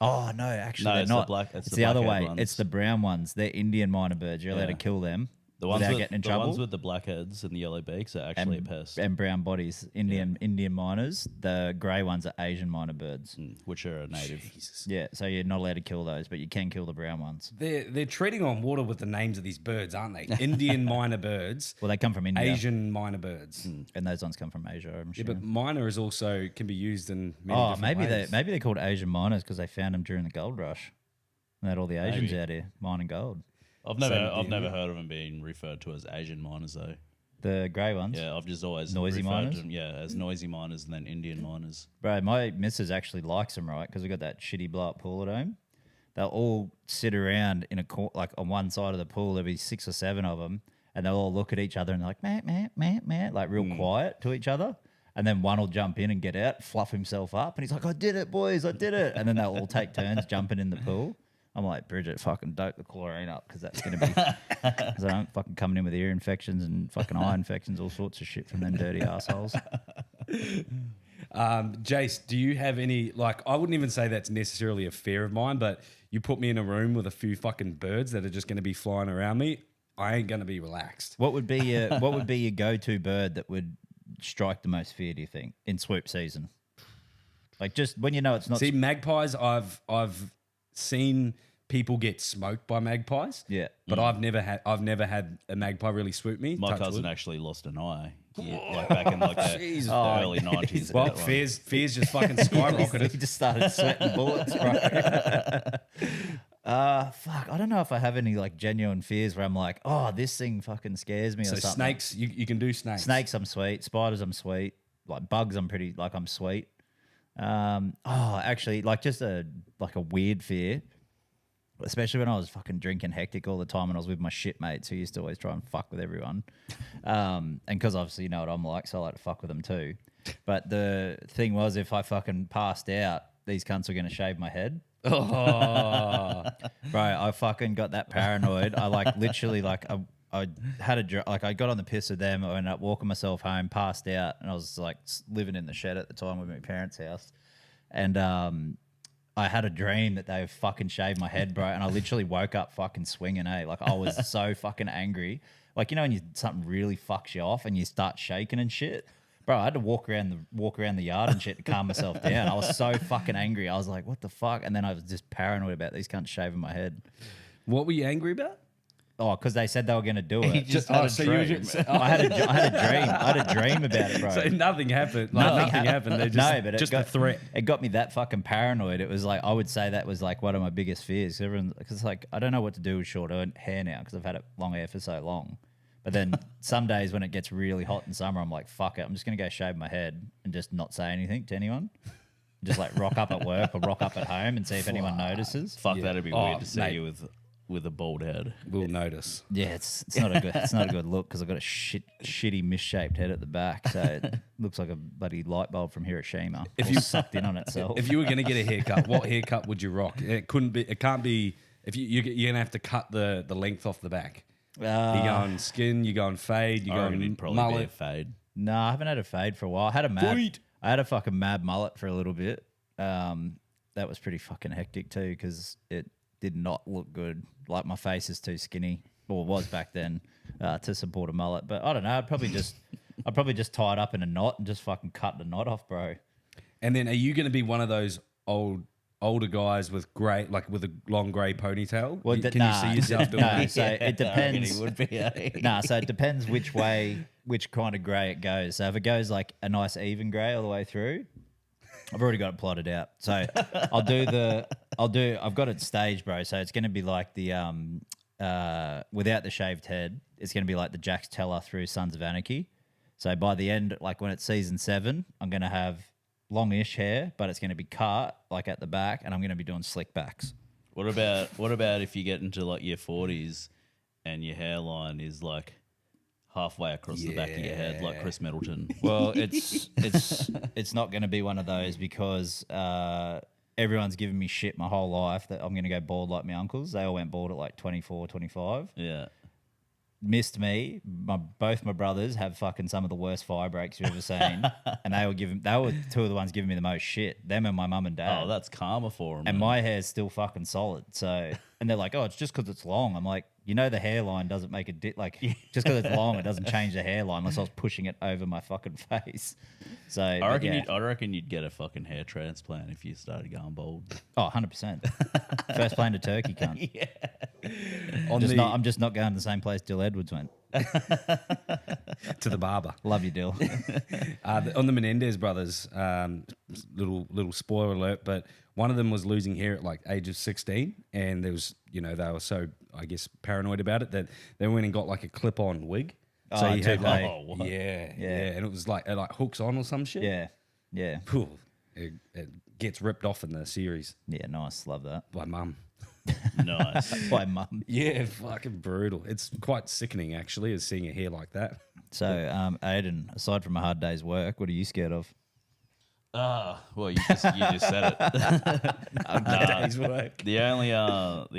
Oh no, actually No, they're it's the not. black- It's it's the the other way. blackhead ones. It's the brown ones. They're Indian miner birds. You're allowed to Yeah. kill them The ones without with getting in the trouble. ones with the blackheads and the yellow beaks are actually a pest, and brown bodies. Indian miners. The grey ones are Asian miner birds. which are a native. Jesus. Yeah, so you're not allowed to kill those, but you can kill the brown ones. They're treading on water with the names of these birds, aren't they? Indian minor birds, Well, they come from India, Asian minor birds. and those ones come from Asia. I'm Yeah, sure. but minor is also can be used in many Oh, different ways. maybe they're called Asian miners because they found them during the gold rush. And they had all the Asians Maybe. out here mining gold. I've Same never thing, yeah. heard of them being referred to as Asian miners though. The grey ones. Yeah, I've just always Noisy referred miners? to them, as noisy miners and then Indian miners. Bro, my missus actually likes them, right? Because we got that shitty blow up pool at home. They'll all sit around in a like on one side of the pool. There'll be 6 or 7 of them, and they'll all look at each other and they're like, meh, like real quiet to each other. And then one will jump in and get out, fluff himself up, and he's like, "I did it, boys, I did it." And then they'll all take turns jumping in the pool. I'm like, "Bridget, fucking dope the chlorine up because that's going to be, because I don't fucking coming in with ear infections and fucking eye infections, all sorts of shit from them dirty assholes." Jace, do you have any, like, I wouldn't even say that's necessarily a fear of mine, but you put me in a room with a few fucking birds that are just going to be flying around me, I ain't going to be relaxed. What would be your go-to bird that would strike the most fear, do you think, in swoop season? Like just when you know it's not... See, magpies, I've seen people get smoked by magpies. Yeah. But I've never had a magpie really swoop me. My touch cousin wood. actually lost an eye. Yeah, like back in like the early 90s. Well, that one. fears just fucking skyrocketed. He just started sweating bullets, bro. Fuck. I don't know if I have any like genuine fears where I'm like, oh, this thing fucking scares me So or something. snakes, you can do snakes. Snakes, I'm sweet. Spiders, I'm sweet. Like bugs, I'm sweet. Actually, like just a weird fear, especially when I was fucking drinking hectic all the time and I was with my shit mates who used to always try and fuck with everyone. And because obviously you know what I'm like, so I like to fuck with them too. But the thing was, if I fucking passed out, these cunts were going to shave my head. Oh, Bro, I fucking got that paranoid. I like literally like I had I got on the piss with them. I ended up walking myself home, passed out, and I was like living in the shed at the time with my parents' house. And I had a dream that they fucking shaved my head, bro. And I literally woke up fucking swinging, Like I was so fucking angry. Like, you know, when something really fucks you off and you start shaking and shit. Bro, I had to walk around the yard and shit to calm myself down. I was so fucking angry. I was like, what the fuck? And then I was just paranoid about these cunts shaving my head. what were you angry about? Oh, because they said they were going to do it. He just had a dream. I had a dream. I had a dream about it, bro. So nothing happened. Like, nothing happened. They just, No, but just a threat. It got me that fucking paranoid. It was like, I would say that was like one of my biggest fears. Because like, I don't know what to do with short hair now because I've had it long hair for so long. But then some days when it gets really hot in summer, I'm like, fuck it. I'm just going to go shave my head and just not say anything to anyone. Just like rock up at work or rock up at home and see if anyone notices. Fuck, that'd be weird to see mate. you with a bald head. We'll notice. Yeah, it's not a good look because I've got a shitty misshaped head at the back, so it looks like a bloody light bulb from Hiroshima. If you sucked in on itself. If you were going to get a haircut, what haircut would you rock? It can't be. If you're going to have to cut the length off the back. You going skin, you going fade, you I reckon going it'd probably mullet. be a fade. No, I haven't had a fade for a while. I had a fucking mad mullet for a little bit. That was pretty fucking hectic too because it did not look good. Like my face is too skinny, or was back then, to support a mullet. But I don't know. I'd probably just tie it up in a knot and just fucking cut the knot off, bro. And then, are you going to be one of those older guys with with a long grey ponytail? Well, Can you see yourself doing no, that? so it depends. He would be. Nah, so it depends which kind of grey it goes. So if it goes like a nice even grey all the way through, I've already got it plotted out. So I've got it staged, bro. So it's going to be like the without the shaved head, it's going to be like the Jax Teller through Sons of Anarchy. So by the end, like when it's season 7, I'm going to have longish hair, but it's going to be cut like at the back, and I'm going to be doing slick backs. What about if you get into like your 40s and your hairline is like halfway across the back of your head, like Chris Middleton? Well, it's not going to be one of those because everyone's given me shit my whole life that I'm going to go bald like my uncles. They all went bald at like 24, 25. Yeah. Missed me. Both my brothers have fucking some of the worst fire breaks you've ever seen, and they were two of the ones giving me the most shit. Them and my mum and dad. Oh, that's karma for them. And my hair's still fucking solid. So, and they're like, "Oh, it's just because it's long." I'm like, you know, the hairline doesn't make a like just because it's long, it doesn't change the hairline unless I was pushing it over my fucking face. So I reckon you'd get a fucking hair transplant if you started going bald. Oh, 100%. First plane to Turkey, cunt. Yeah. I'm just not going to the same place Dill Edwards went. To the barber. Love you, Dill. On the Hernendez brothers, little spoiler alert, but one of them was losing hair at like age of 16, and there was, they were so, I guess, paranoid about it that they went and got like a clip-on wig. So he had like, and it was like hooks on or some shit. Yeah. It gets ripped off in the series. Yeah, nice. Love that. By mum. Nice. By mum. Yeah, fucking brutal. It's quite sickening, actually, as seeing a hair like that. So, Aiden, aside from a hard day's work, what are you scared of? Well, you just said it. Day's work. The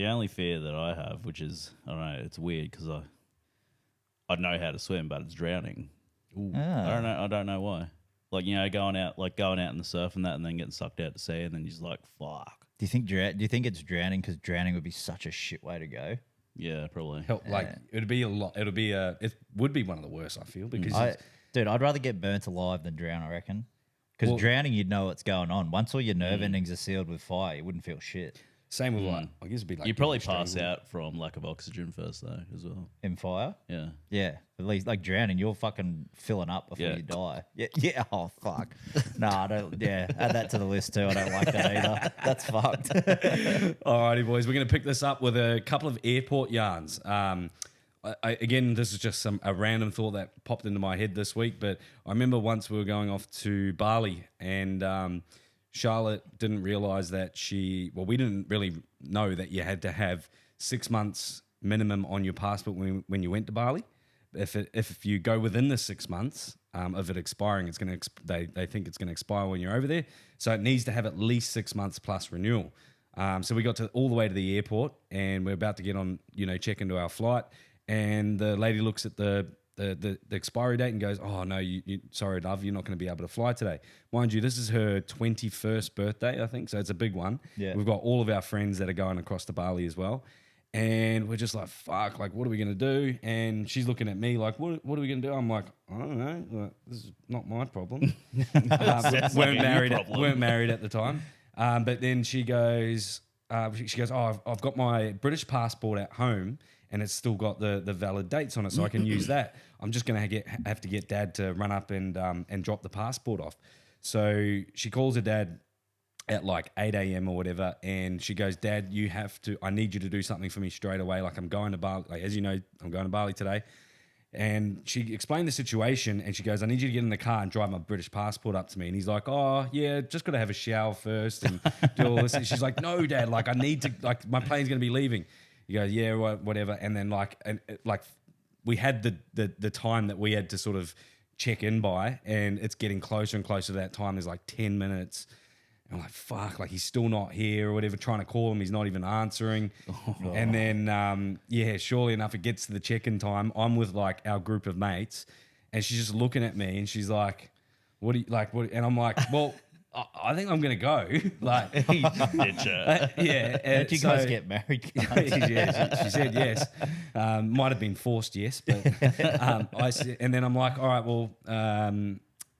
only fear that I have, which is, I don't know, it's weird because I know how to swim, but it's drowning. Oh. I don't know why. Like, going out in the surf and that, and then getting sucked out to sea, and then you're just like, fuck. Do you think it's drowning? Because drowning would be such a shit way to go. Yeah, probably. It'd be a lot. It would be one of the worst, I feel, because I'd rather get burnt alive than drown, I reckon. Because drowning, you'd know what's going on. Once all your nerve endings are sealed with fire, you wouldn't feel shit. Same with like, I guess it'd be like You probably getting pass strangled. out from lack of oxygen first, though, as well. In fire? Yeah. Yeah, at least like drowning, you're fucking filling up before Yeah. you die. Yeah, yeah. Oh fuck. Nah, I don't. Yeah, add that to the list too. I don't like that either. That's fucked. Alrighty, boys, we're going to pick this up with a couple of airport yarns. Again, this is just a random thought that popped into my head this week, but I remember once we were going off to Bali and Charlotte didn't realize that we didn't really know that you had to have 6 months minimum on your passport when you went to Bali. If you go within the 6 months of it expiring, it's going to they think it's going to expire when you're over there. So it needs to have at least 6 months plus renewal. So we got all the way to the airport and we're about to get on, check into our flight. And the lady looks at the expiry date and goes, "Oh no, sorry, love, you're not going to be able to fly today." Mind you, this is her 21st birthday, I think, so it's a big one. Yeah. We've got all of our friends that are going across to Bali as well, and we're just like, "Fuck, like, what are we going to do?" And she's looking at me like, "What are we going to do?" I'm like, "I don't know. Like, this is not my problem." Weren't married at the time, but then she goes, "Oh, I've got my British passport at home." And it's still got the valid dates on it, so I can use that. I'm just going to have to get Dad to run up and drop the passport off. So she calls her dad at like 8 a.m. or whatever, and she goes, "Dad, I need you to do something for me straight away. Like, I'm going to Bali. Like, as you know, I'm going to Bali today." And she explained the situation, and she goes, "I need you to get in the car and drive my British passport up to me." And he's like, "Oh, yeah, just got to have a shower first and do all this." And she's like, "No, Dad, like, I need to, like, my plane's going to be leaving." You go, "Yeah, whatever." And then like we had the time that we had to sort of check in by, and it's getting closer and closer to that time. There's like 10 minutes. And I'm like, fuck, like he's still not here or whatever, trying to call him. He's not even answering. Oh. And then, surely enough, it gets to the check-in time. I'm with like our group of mates, and she's just looking at me and she's like, "What do you like?" And I'm like, "Well, I think I'm going to go." Like, yeah. Did you guys get married? Yeah, she said yes. Might have been forced yes, but I said, and then I'm like, all right, well.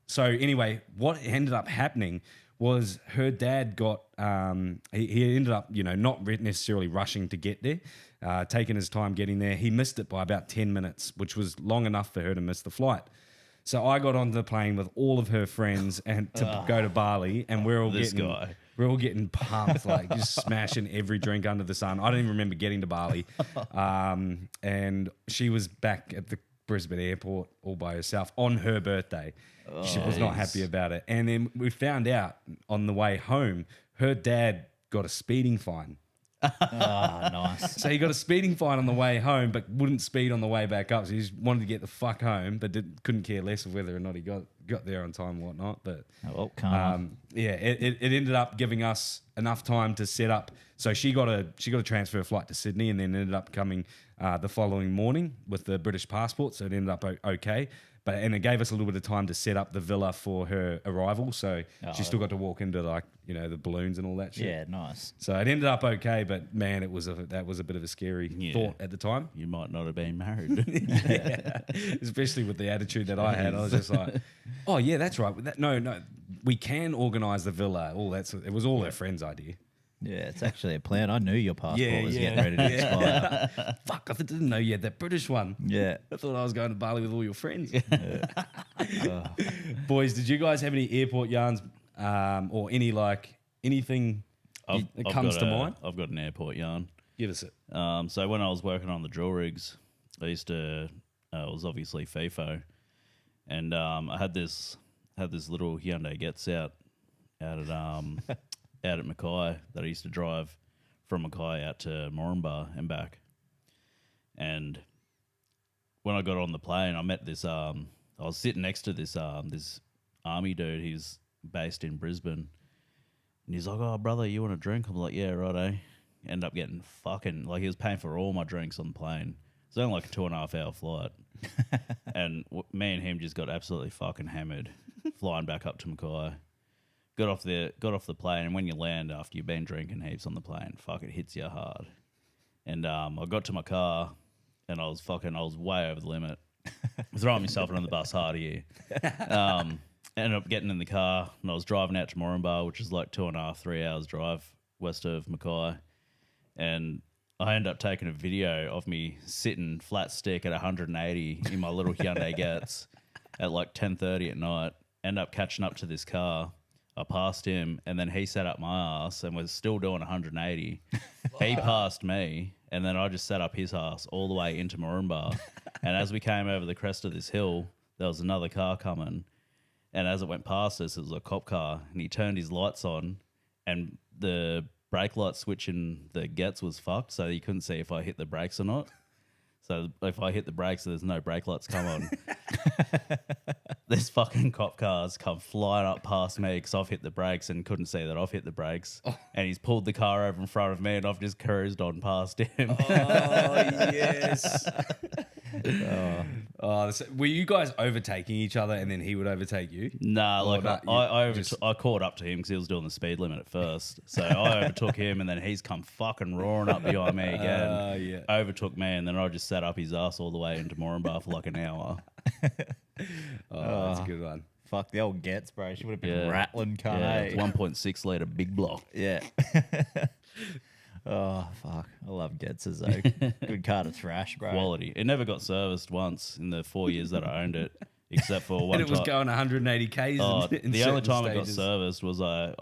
So anyway, what ended up happening was her dad got. He ended up, not necessarily rushing to get there, taking his time getting there. He missed it by about 10 minutes, which was long enough for her to miss the flight. So I got onto the plane with all of her friends and to go to Bali, and we're all getting pumped, like just smashing every drink under the sun. I don't even remember getting to Bali, and she was back at the Brisbane airport all by herself on her birthday. She was not happy about it, and then we found out on the way home, her dad got a speeding fine. Oh, nice. So he got a speeding fine on the way home, but wouldn't speed on the way back up. So he just wanted to get the fuck home, but couldn't care less of whether or not he got there on time or whatnot. But it ended up giving us enough time to set up. So she got a transfer flight to Sydney, and then ended up coming the following morning with the British passport. So it ended up okay. And it gave us a little bit of time to set up the villa for her arrival. So she still got to walk into the balloons and all that shit. Yeah, nice. So it ended up okay, but man, that was a bit of a scary thought at the time. You might not have been married. Yeah. Especially with the attitude that I had. I was just like, "Oh yeah, that's right. No, we can organise the villa." It was all her friend's idea. Yeah, it's actually a plan. I knew your passport was getting ready to expire. Fuck, I didn't know you had that British one. Yeah. I thought I was going to Bali with all your friends. Boys, did you guys have any airport yarns or anything that comes to mind? I've got an airport yarn. Give us it. So when I was working on the drill rigs, I used to, it was obviously FIFO, and I had this little Hyundai Gets out at Mackay that I used to drive from Mackay out to Moranbah and back. And when I got on the plane, I met this. I was sitting next to this army dude. He's based in Brisbane, and he's like, "Oh, brother, you want a drink?" I'm like, "Yeah, righto." End up getting fucking he was paying for all my drinks on the plane. It's only like a 2.5 hour flight, and me and him just got absolutely fucking hammered flying back up to Mackay. Got off the plane, and when you land after you've been drinking heaps on the plane, fuck, it hits you hard. And I got to my car, and I was way over the limit. Throwing myself under the bus hard here. Ended up getting in the car, and I was driving out to Moranbah, which is like 2.5, 3 hours drive west of Mackay. and I end up taking a video of me sitting flat stick at 180 in my little Hyundai Getz at like 10:30 at night. End up catching up to this car. I passed him, and then he set up my ass and was still doing 180. He passed me, and then I just set up his ass all the way into Moranbah. And as we came over the crest of this hill, there was another car coming. And as it went past us, it was a cop car, and he turned his lights on, and the brake light switch in the Getz was fucked, so you couldn't see if I hit the brakes or not. So if I hit the brakes, there's no brake lights come on. This fucking cop car's come flying up past me because I've hit the brakes and couldn't see that I've hit the brakes. Oh. And he's pulled the car over in front of me, and I've just cruised on past him. Oh, yes. Were you guys overtaking each other and then he would overtake you? Nah, like I caught up to him because he was doing the speed limit at first. So I overtook him, and then he's come fucking roaring up behind me again. Overtook me, and then I just sat up his ass all the way into Moranbah for like an hour. That's a good one. Fuck the old Getz, bro. She would have been rattling, can't It's 1.6 litre big block. Yeah. Oh, fuck. I love Getz's, though. Good car to thrash, bro. Quality. It never got serviced once in the 4 years that I owned it, except for one time. And it was going 180 Ks in the only time stages. it got serviced was I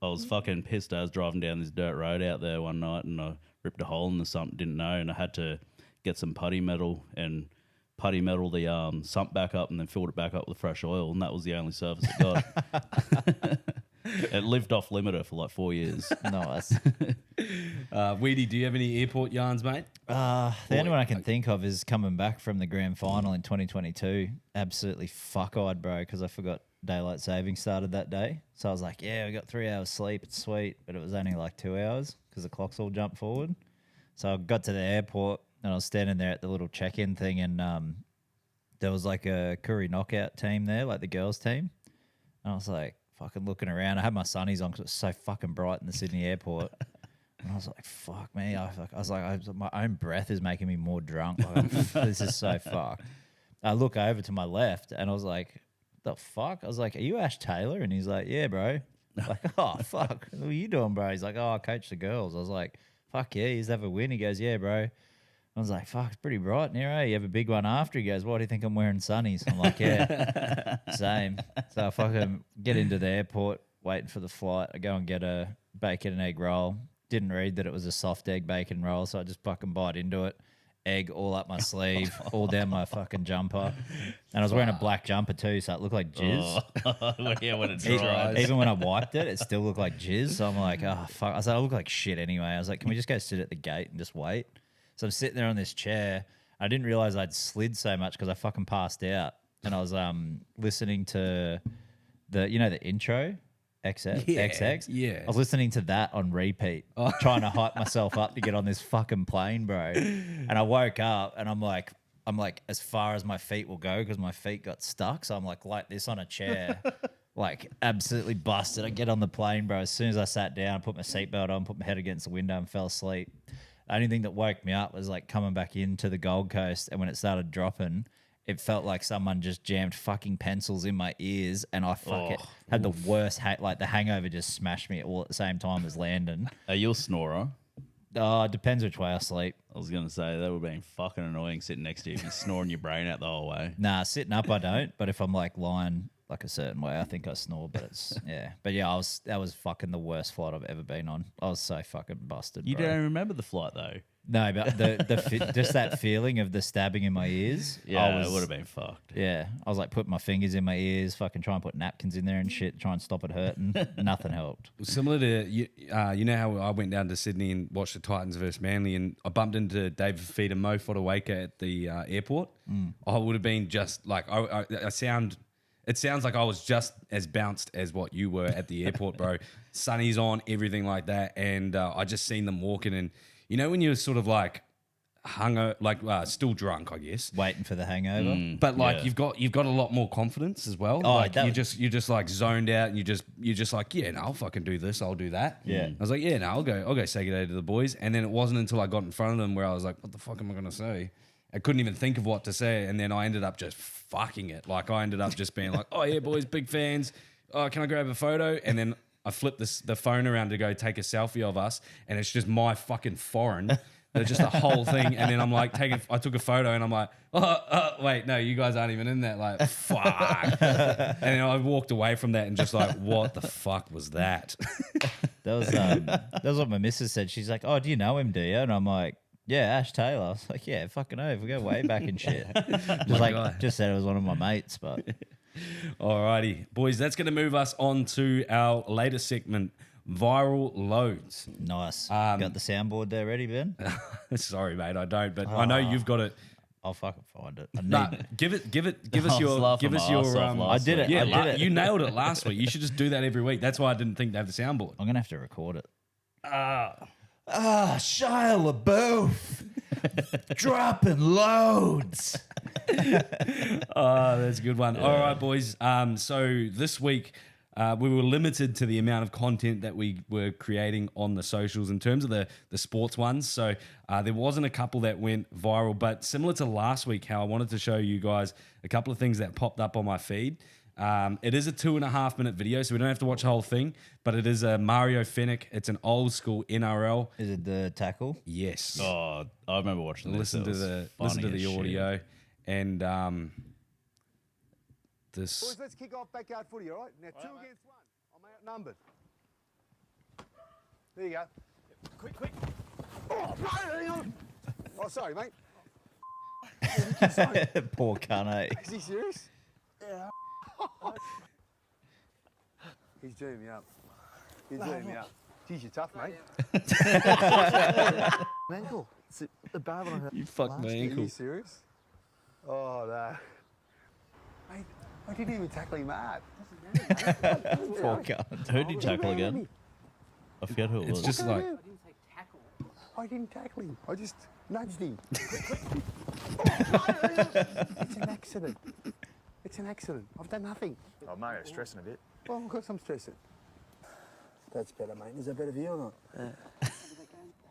was fucking pissed. I was driving down this dirt road out there one night, and I ripped a hole in the sump, didn't know, and I had to get some putty metal and putty metal the sump back up and then filled it back up with fresh oil, and that was the only service it got. It lived off limiter for like 4 years. Nice. Weedy, do you have any airport yarns, mate? The only one I can think of is coming back from the grand final in 2022. Absolutely fuck-eyed, bro, because I forgot daylight saving started that day. So I was like, yeah, we got 3 hours sleep. It's sweet. But it was only like 2 hours because the clocks all jumped forward. So I got to the airport, and I was standing there at the little check-in thing, and there was like a Curry knockout team there, like the girls' team. And I was like, fucking looking around. I had my sunnies on because it was so fucking bright in the Sydney airport. And I was like, fuck me. I was like, my own breath is making me more drunk. Like, this is so fucked. I look over to my left, and I was like, the fuck? I was like, are you Ash Taylor? And he's like, yeah, bro. I'm like, oh, fuck. What are you doing, bro? He's like, oh, I coach the girls. I was like, fuck yeah, he's have a win. He goes, yeah, bro. I was like, fuck, it's pretty bright in here, eh? You have a big one after. He goes, why do you think I'm wearing sunnies? I'm like, yeah, same. So I fucking get into the airport, waiting for the flight. I go and get a bacon and egg roll. Didn't read that it was a soft egg bacon roll, so I just fucking bite into it. Egg all up my sleeve, all down my fucking jumper. And I was wearing a black jumper too, so it looked like jizz. Oh, yeah, when it dries. Even when I wiped it, it still looked like jizz. So I'm like, oh, fuck. I said, I look like shit anyway. I was like, can we just go sit at the gate and just wait? So I'm sitting there on this chair. I didn't realize I'd slid so much because I fucking passed out. And I was listening to the intro, XX. Yeah. I was listening to that on repeat, trying to hype myself up to get on this fucking plane, bro. And I woke up, and I'm like as far as my feet will go because my feet got stuck. So I'm like this on a chair, like absolutely busted. I get on the plane, bro. As soon as I sat down, I put my seatbelt on, put my head against the window, and fell asleep. The only thing that woke me up was like coming back into the Gold Coast, and when it started dropping, it felt like someone just jammed fucking pencils in my ears, and I had the worst like the hangover just smashed me all at the same time as landing. Are you a snorer? Oh, it depends which way I sleep. I was going to say, that would have been fucking annoying sitting next to you if you're snoring your brain out the whole way. Nah, sitting up I don't, but if I'm like lying like a certain way, I think I snore, but it's, yeah. But yeah, that was fucking the worst flight I've ever been on. I was so fucking busted, You bro. don't remember the flight though? No, but just that feeling of the stabbing in my ears. Yeah, it would have been fucked. Yeah, I was like putting my fingers in my ears, fucking trying to put napkins in there and shit, try and stop it hurting. Nothing helped. Similar to you know how I went down to Sydney and watched the Titans versus Manly, and I bumped into David Feed and Mo Fodawaker at the airport. I would have been just like It sounds like I was just as bounced as what you were at the airport, bro. Sunny's on, everything like that, and I just seen them walking, and you know when you're sort of like still drunk, I guess, Waiting for the hangover. but like you've got a lot more confidence as well. Oh, like you're just like zoned out, and you're just like, yeah, no, I'll fucking do this, I'll do that. Yeah. I was like, yeah, no, I'll go say good day to the boys, and then it wasn't until I got in front of them where I was like, what the fuck am I gonna say? I couldn't even think of what to say, and then I ended up just fucking it. Like I ended up just being like, oh yeah, boys, big fans. Oh, can I grab a photo? And then I flip the phone around to go take a selfie of us, and it's just my fucking foreign. They're just a whole thing, and then I'm like I took a photo, and I'm like, wait, no, you guys aren't even in that. Like, fuck. And then I walked away from that and just like, what the fuck was that? That was what my missus said. She's like, "Oh, do you know him? Do you?" And I'm like, "Yeah, Ash Taylor." I was like, "Yeah, fucking know. We go way back and shit." Just said it was one of my mates, but Alrighty, boys, that's going to move us on to our latest segment, Viral Loads. nice. Got the soundboard there ready, Ben? Sorry, mate, I don't, but I know you've got it. I'll fucking find it. Nah, give us I was your laughing give us my your. arse off last I did week. it. Yeah, I did it. you nailed it last week. You should just do that every week. That's why I didn't think to have the soundboard. I'm gonna have to record it. Shia LaBeouf dropping loads. Oh, that's a good one. All right, boys. So this week we were limited to the amount of content that we were creating on the socials in terms of the sports ones. So there wasn't a couple that went viral, but similar to last week, how I wanted to show you guys a couple of things that popped up on my feed. It is a 2.5 minute video, so we don't have to watch the whole thing, but it is a Mario Fenech. It's an old school NRL. Is it the tackle? Yes. Oh, I remember watching this. Listen It to was the funny as shit. audio and this. Boys, let's kick off backyard footy, all right? Now, two against one. I'm outnumbered. There you go. Quick. Oh, hang on. Oh, sorry, mate. Poor cunt, eh? Is he serious? Yeah. He's doing me up. He's doing me up. Geez, you're tough, mate. Ankle. It's the bad one I heard. You fucked my Are ankle. you serious? Oh, no. Mate, I didn't even tackle him hard. Poor cunt. Who did you tackle again? I forget who it It's was. just like I didn't tackle him. I just nudged him. It's an accident. It's an accident. I've done nothing. Oh, Mario's stressing a bit. Well, of course I'm stressing. That's better, mate. Is that better for you or not?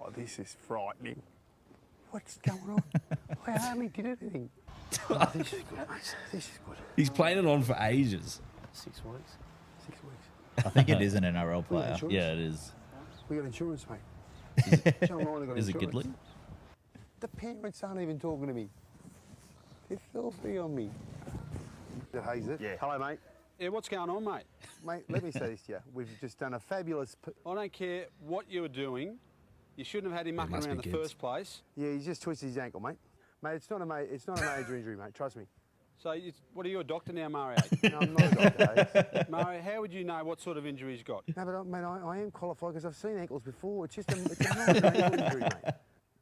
Oh, this is frightening. What's going on? I hardly did anything. Oh, this is good, mate. This is good. he's playing it on for ages. 6 weeks. 6 weeks. I think it is an NRL We got player. insurance. Yeah, it is. We got insurance, mate. Channel 9 got Is it insurance. Gidley? The parents aren't even talking to me. They're filthy on me. Hazer. Yeah. Hello, mate. Yeah, what's going on, mate? Mate, let me say this to you. We've just done a fabulous... I don't care what you were doing. You shouldn't have had him mucking must around be in the kids. first place. Yeah, he just twisted his ankle, mate. Mate, it's not a major injury, mate. Trust me. So, what are you, a doctor now, Mario? No, I'm not a doctor. eh? Mario, how would you know what sort of injury he's got? No, but mate, I am qualified because I've seen ankles before. It's a minor ankle injury, mate.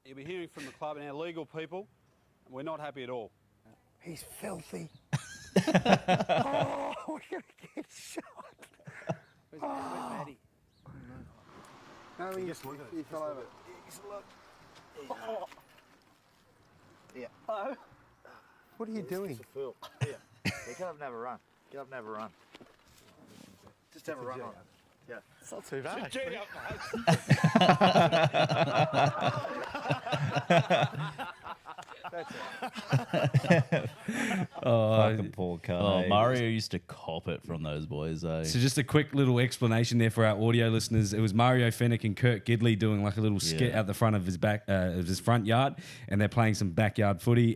You'll be hearing from the club and our legal people. We're not happy at all. He's filthy. Oh, we're going to get shot. Where's Maddie? No, he fell over. Yeah. Hello? What are you doing? It's a fool. Yeah. Yeah, get up and have a run. Get up and have a run. Just have a run on it. Yeah. It's not too bad. Fucking poor cunt. Oh, eh? Mario used to cop it from those boys, eh? So just a quick little explanation there for our audio listeners. It was Mario Fenech and Kurt Gidley doing like a little skit Yeah. out the front of his front yard, and they're playing some backyard footy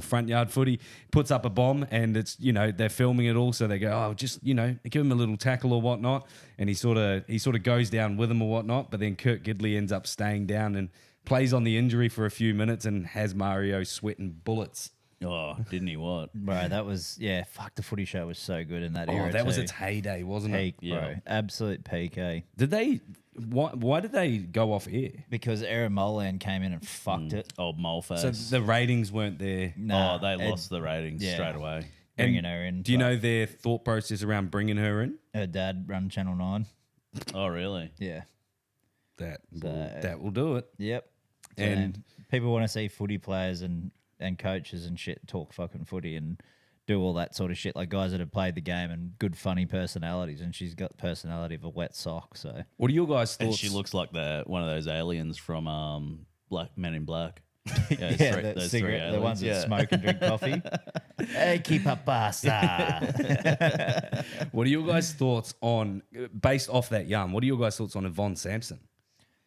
front yard footy. Puts up a bomb, and it's they're filming it all, so they go, oh, just give him a little tackle or whatnot, and he sort of goes down with him or whatnot, but then Kurt Gidley ends up staying down and plays on the injury for a few minutes and has Mario sweating bullets. Oh, didn't he what? Bro, that was, fuck, the footy show was so good in that era. Oh, that was too. its heyday, wasn't Peak, it? bro. Yeah. Absolute peak, eh? Did they? Why did they go off air? Because Aaron Molan came in and fucked it. Old moleface. So the ratings weren't there. Nah, they Ed- lost the ratings yeah. straight away. Bringing And her in. Do you but know their thought process around bringing her in? her dad run Channel 9? Oh, really? Yeah. That So- that will do it. Yep. And- And people want to see footy players and coaches and shit talk fucking footy and do all that sort of shit, like guys that have played the game and good funny personalities, and she's got the personality of a wet sock. So What are your guys' And thoughts? she looks like one of those aliens from Men in Black. Yeah, those three cigarette, the ones aliens, that smoke and drink coffee. Hey, keep up, pasta. What are your guys' thoughts on, based off that yarn, what are your guys' thoughts on Yvonne Sampson?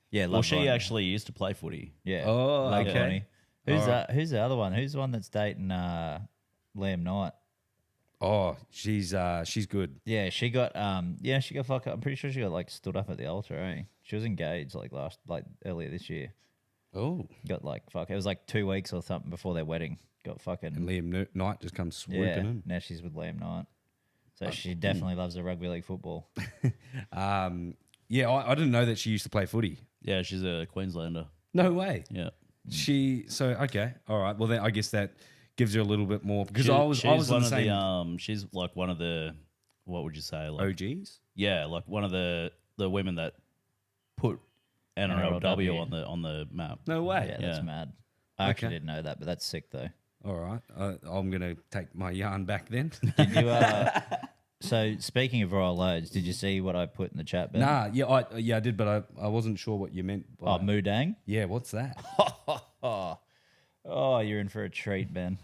Yeah, Well, love she Bonnie. actually used to play footy. Yeah. Oh, love okay. Bonnie. Who's the other one? Who's the one that's dating Liam Knight? Oh, she's good. Yeah, she got fuck. I'm pretty sure she got like stood up at the altar. Eh? She was engaged like earlier this year. Oh, Got like fuck. It was like 2 weeks or something before their wedding. Got fucking and Liam Knight just comes swooping yeah. in. Now she's with Liam Knight. So she definitely loves the rugby league football. Yeah, I didn't know that she used to play footy. Yeah, she's a Queenslander. No way. Yeah. Okay, all right. Well, then I guess that gives you a little bit more because I was she's in one the of same the she's like one of the, what would you say, like OGs. yeah, like one of the women that put NRLW on the map. No way. Yeah, that's Yeah. mad. I actually Okay. didn't know that, but that's sick though. All right, I'm gonna take my yarn back then. Did you? So speaking of royal loads, did you see what I put in the chat? Ben? Nah, I did, but I wasn't sure what you meant. By, Oh, Moodang. yeah, what's that? Oh, you're in for a treat, Ben.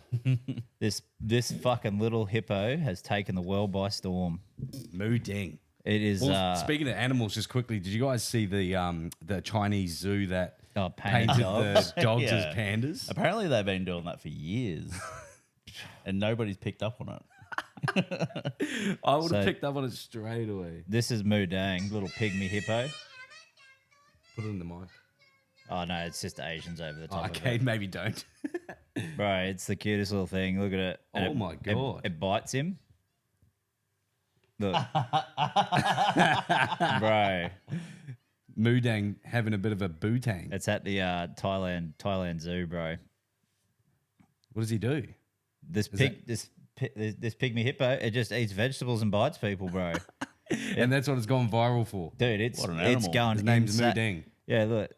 This fucking little hippo has taken the world by storm. Moo ding. It is. Well, speaking of animals, just quickly, did you guys see the Chinese zoo that painted painted dogs. the dogs Yeah. as pandas? Apparently they've been doing that for years, and nobody's picked up on it. I would have So- picked up on it straight away. This is Moodang, little pygmy hippo. Put it in the mic. Oh no, it's just Asians over the top of Okay, it. maybe don't. Bro, it's the cutest little thing. Look at it. And Oh my God. It bites him. Look. Bro, Moodang having a bit of a bootang. it's at the Thailand zoo, bro. What does he do? This pygmy hippo, it just eats vegetables and bites people, bro. And that's what it's gone viral for. Dude, it's What an it's animal. going. His name's insane. Moodang. Yeah, look.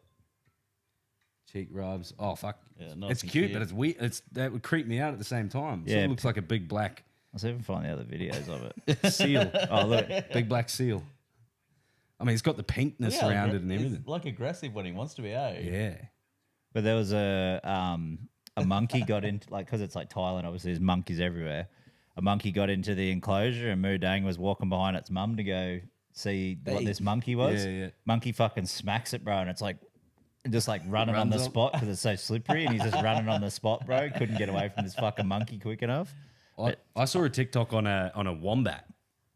Cheek rubs. Oh fuck. Yeah, nice It's and cute, cute. but it's weird. That would creep me out at the same time. Yeah. It looks like a big black I'll see if I can find the other videos of it. seal. Oh, look. Big black seal. I mean, it's got the pinkness around it and everything. Like aggressive when he wants to be, eh? Yeah. But there was a monkey got into, like, because it's like Thailand, obviously there's monkeys everywhere. A monkey got into the enclosure and Moodang was walking behind its mum to go see what this monkey was. Yeah, yeah. Monkey fucking smacks it, bro, and it's like just like running on the Runs on. spot because it's so slippery, and he's just running on the spot, bro. Couldn't get away from this fucking monkey quick enough. I saw a TikTok on a wombat,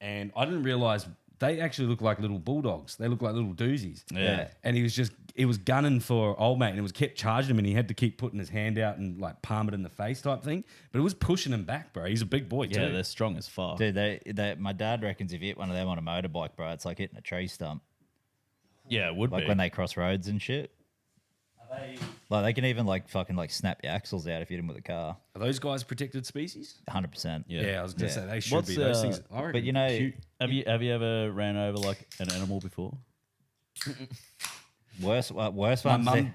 and I didn't realize they actually look like little bulldogs. They look like little doozies. Yeah. And he was gunning for old mate, and it was kept charging him, and he had to keep putting his hand out and like palm it in the face type thing. But it was pushing him back, bro. He's a big boy Yeah, too. they're strong as fuck. Dude, my dad reckons if you hit one of them on a motorbike, bro, it's like hitting a tree stump. Yeah, it would Like be. when they cross roads and shit. Like they can even like fucking like snap your axles out if you hit them with a car. Are those guys protected species? 100%. Yeah, I was gonna Yeah. say they should What's, be. Those things. I reckon But you know, cute. Have you ever ran over like an animal before? worse My ones.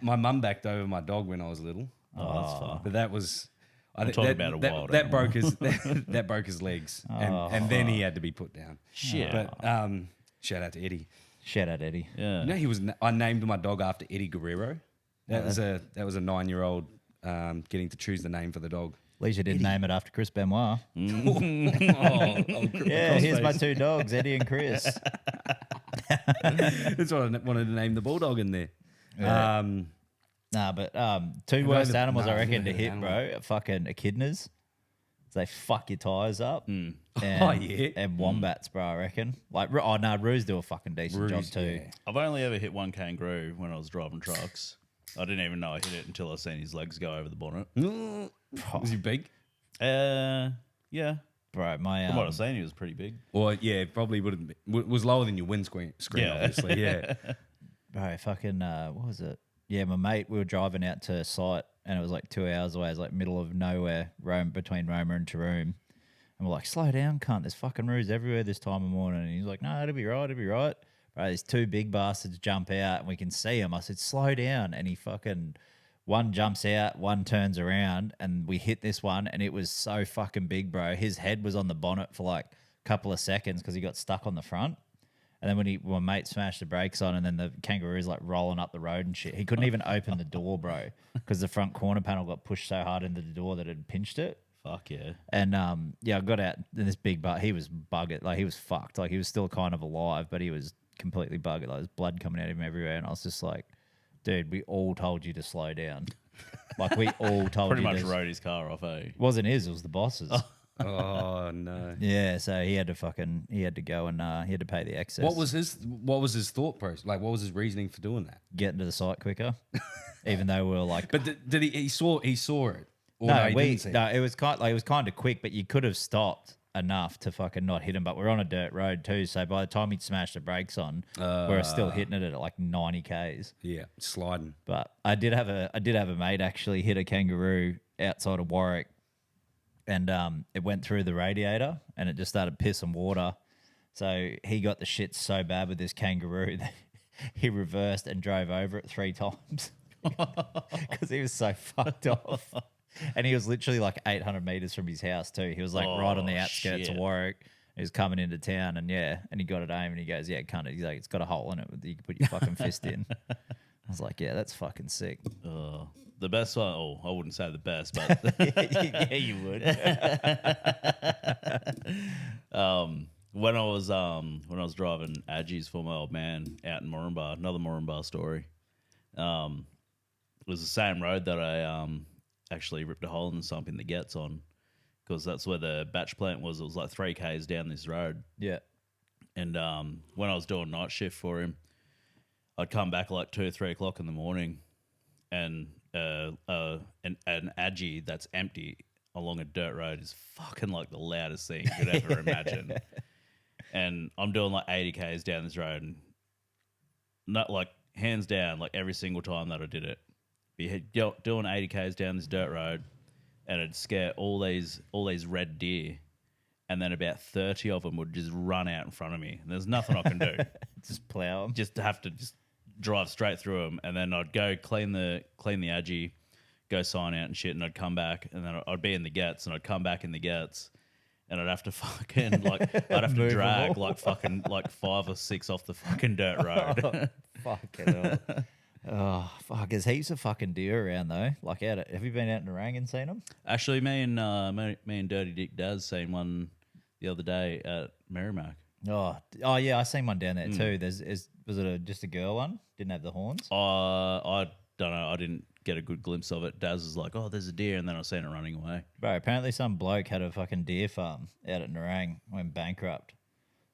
my mum backed over my dog when I was little, Oh, that's far. but that was. I think talking that, about a that, wild that animal. broke his that broke his legs, and then he had to be put down. Shit. But shout out to Eddie. Shout out Eddie. Yeah. You know, he was. I named my dog after Eddie Guerrero. That was a 9-year-old getting to choose the name for the dog. At least you didn't name it after Chris Benoit. Oh, Yeah, here's my two dogs, Eddie and Chris. that's what I wanted to name the bulldog in there. Yeah. Nah, but two worst never- animals nah, I I've reckon never to had hit, an bro, are fucking echidnas. They fuck your tires up. And, Oh, yeah. And wombats, bro, I reckon. Like, oh no, roos do a fucking decent job Roos, too. yeah. I've only ever hit one kangaroo when I was driving trucks. I didn't even know I hit it until I seen his legs go over the bonnet. Was he big? Yeah. Bro, my From what I've seen, he was pretty big. Or yeah, probably would have been, was lower than your windscreen. Yeah. Obviously, yeah. bro, fucking what was it? Yeah, my mate, we were driving out to site and it was like 2 hours away. It was like middle of nowhere, between Roma and Taroom. And we're like, slow down, cunt. There's fucking roos everywhere this time of morning. And he's like, no, it'll be right, it'll be right. Bro, these two big bastards jump out and we can see them. I said, slow down. And he fucking, one jumps out, one turns around, and we hit this one and it was so fucking big, bro. His head was on the bonnet for like a couple of seconds because he got stuck on the front. And then when my mate smashed the brakes on, and then the kangaroo's like rolling up the road and shit, he couldn't even open the door, bro, because the front corner panel got pushed so hard into the door that it had pinched it. Fuck yeah. And I got out in this big butt. He was buggered, like he was fucked. Like he was still kind of alive, but he was completely buggered. Like there's blood coming out of him everywhere. And I was just like, dude, we all told you to slow down. Like we all told Pretty you. much rode his car off, eh? It wasn't his, it was the boss's. Oh no. Yeah, so he had to go and he had to pay the excess. What was his thought process? Like, what was his reasoning for doing that? Get into the site quicker, even though we were like. But did he saw it? Or No, he didn't see it? it was kind of quick, but you could have stopped enough to fucking not hit him. But we're on a dirt road too, so by the time he'd smashed the brakes on, we were still hitting it at like 90 k's. Yeah, sliding. But I did have a mate actually hit a kangaroo outside of Warwick, and it went through the radiator and it just started pissing water. So he got the shit so bad with this kangaroo that he reversed and drove over it 3 times because he was so fucked off. And he was literally like 800 meters from his house too. He was like right on the outskirts of Warwick. He was coming into town, and he got it home, and he goes, "Yeah, cunt it." He's like, "It's got a hole in it. You can put your fucking fist in." I was like, "Yeah, that's fucking sick." The best one, I wouldn't say the best, but Yeah, you would. when I was driving Aggies for my old man out in Moranbah, another Moranbah story. It was the same road that I actually ripped a hole in the sump in the Gets on, because that's where the batch plant was. It was like 3 k's down this road. Yeah. And when I was doing night shift for him, I'd come back like 2 or 3 o'clock in the morning, and an Aggie that's empty along a dirt road is fucking like the loudest thing you could ever imagine. And I'm doing like 80 k's down this road, and not like hands down, like every single time that I did it, be doing 80 k's down this dirt road, and it'd scare all these red deer, and then about 30 of them would just run out in front of me. And there's nothing I can do. Just plow them. Just have to just drive straight through them, and then I'd go clean the Aggie, go sign out and shit, and I'd come back, and then I'd be in the Gets, and I'd come back in the Gets, and I'd have to fucking like I'd have to drag like fucking like 5 or 6 off the fucking dirt road. Fucking hell. Oh, fuck. There's heaps of fucking deer around, though. Like, have you been out in Orang and seen them? Actually, me and Dirty Dick Daz seen one the other day at Merrimack. Oh, yeah, I seen one down there too. Was it just a girl one? Didn't have the horns? I don't know. I didn't get a good glimpse of it. Daz was like, "Oh, there's a deer," and then I seen it running away. Bro, apparently some bloke had a fucking deer farm out at Nerang, went bankrupt.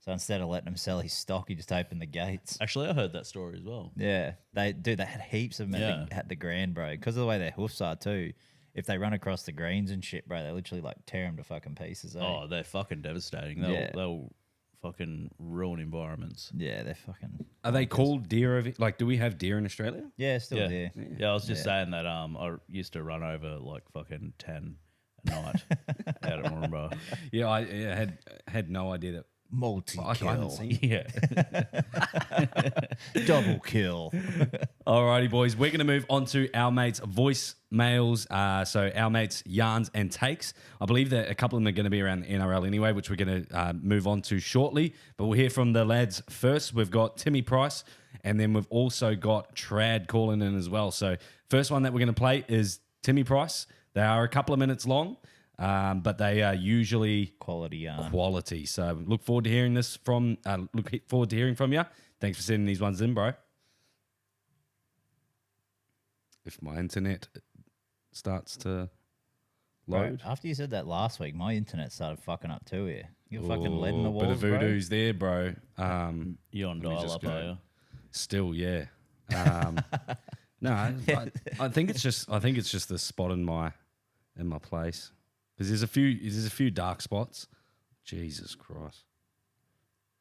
So instead of letting him sell his stock, he just opened the gates. Actually, I heard that story as well. Yeah, they had heaps of them at the Grand, bro. Because of the way their hoofs are too. If they run across the greens and shit, bro, they literally like tear them to fucking pieces. Eh? Oh, they're fucking devastating. They'll fucking ruin environments. Yeah, they're fucking. Are they called deer? Like, do we have deer in Australia? Yeah, still deer. Yeah, I was just saying that. I used to run over like fucking 10 a night out at Moranbah. Yeah, I had no idea that. I haven't seen it. Yeah. Double kill. Alrighty, boys. We're going to move on to our mates' voicemails. So our mates' yarns and takes. I believe that a couple of them are going to be around the NRL anyway, which we're going to move on to shortly. But we'll hear from the lads first. We've got Timmy Price, and then we've also got Trad calling in as well. So first one that we're going to play is Timmy Price. They are a couple of minutes long. But they are usually Quality. So look forward to hearing this from. Look forward to hearing from you. Thanks for sending these ones in, bro. If my internet starts to load, Bro, after you said that last week, my internet started fucking up too. Here, you're fucking lead in the walls, bit of voodoo's there, bro. You on dial up, are you? Still, yeah. No, I think it's just the spot in my place. Because there's a few dark spots. Jesus Christ.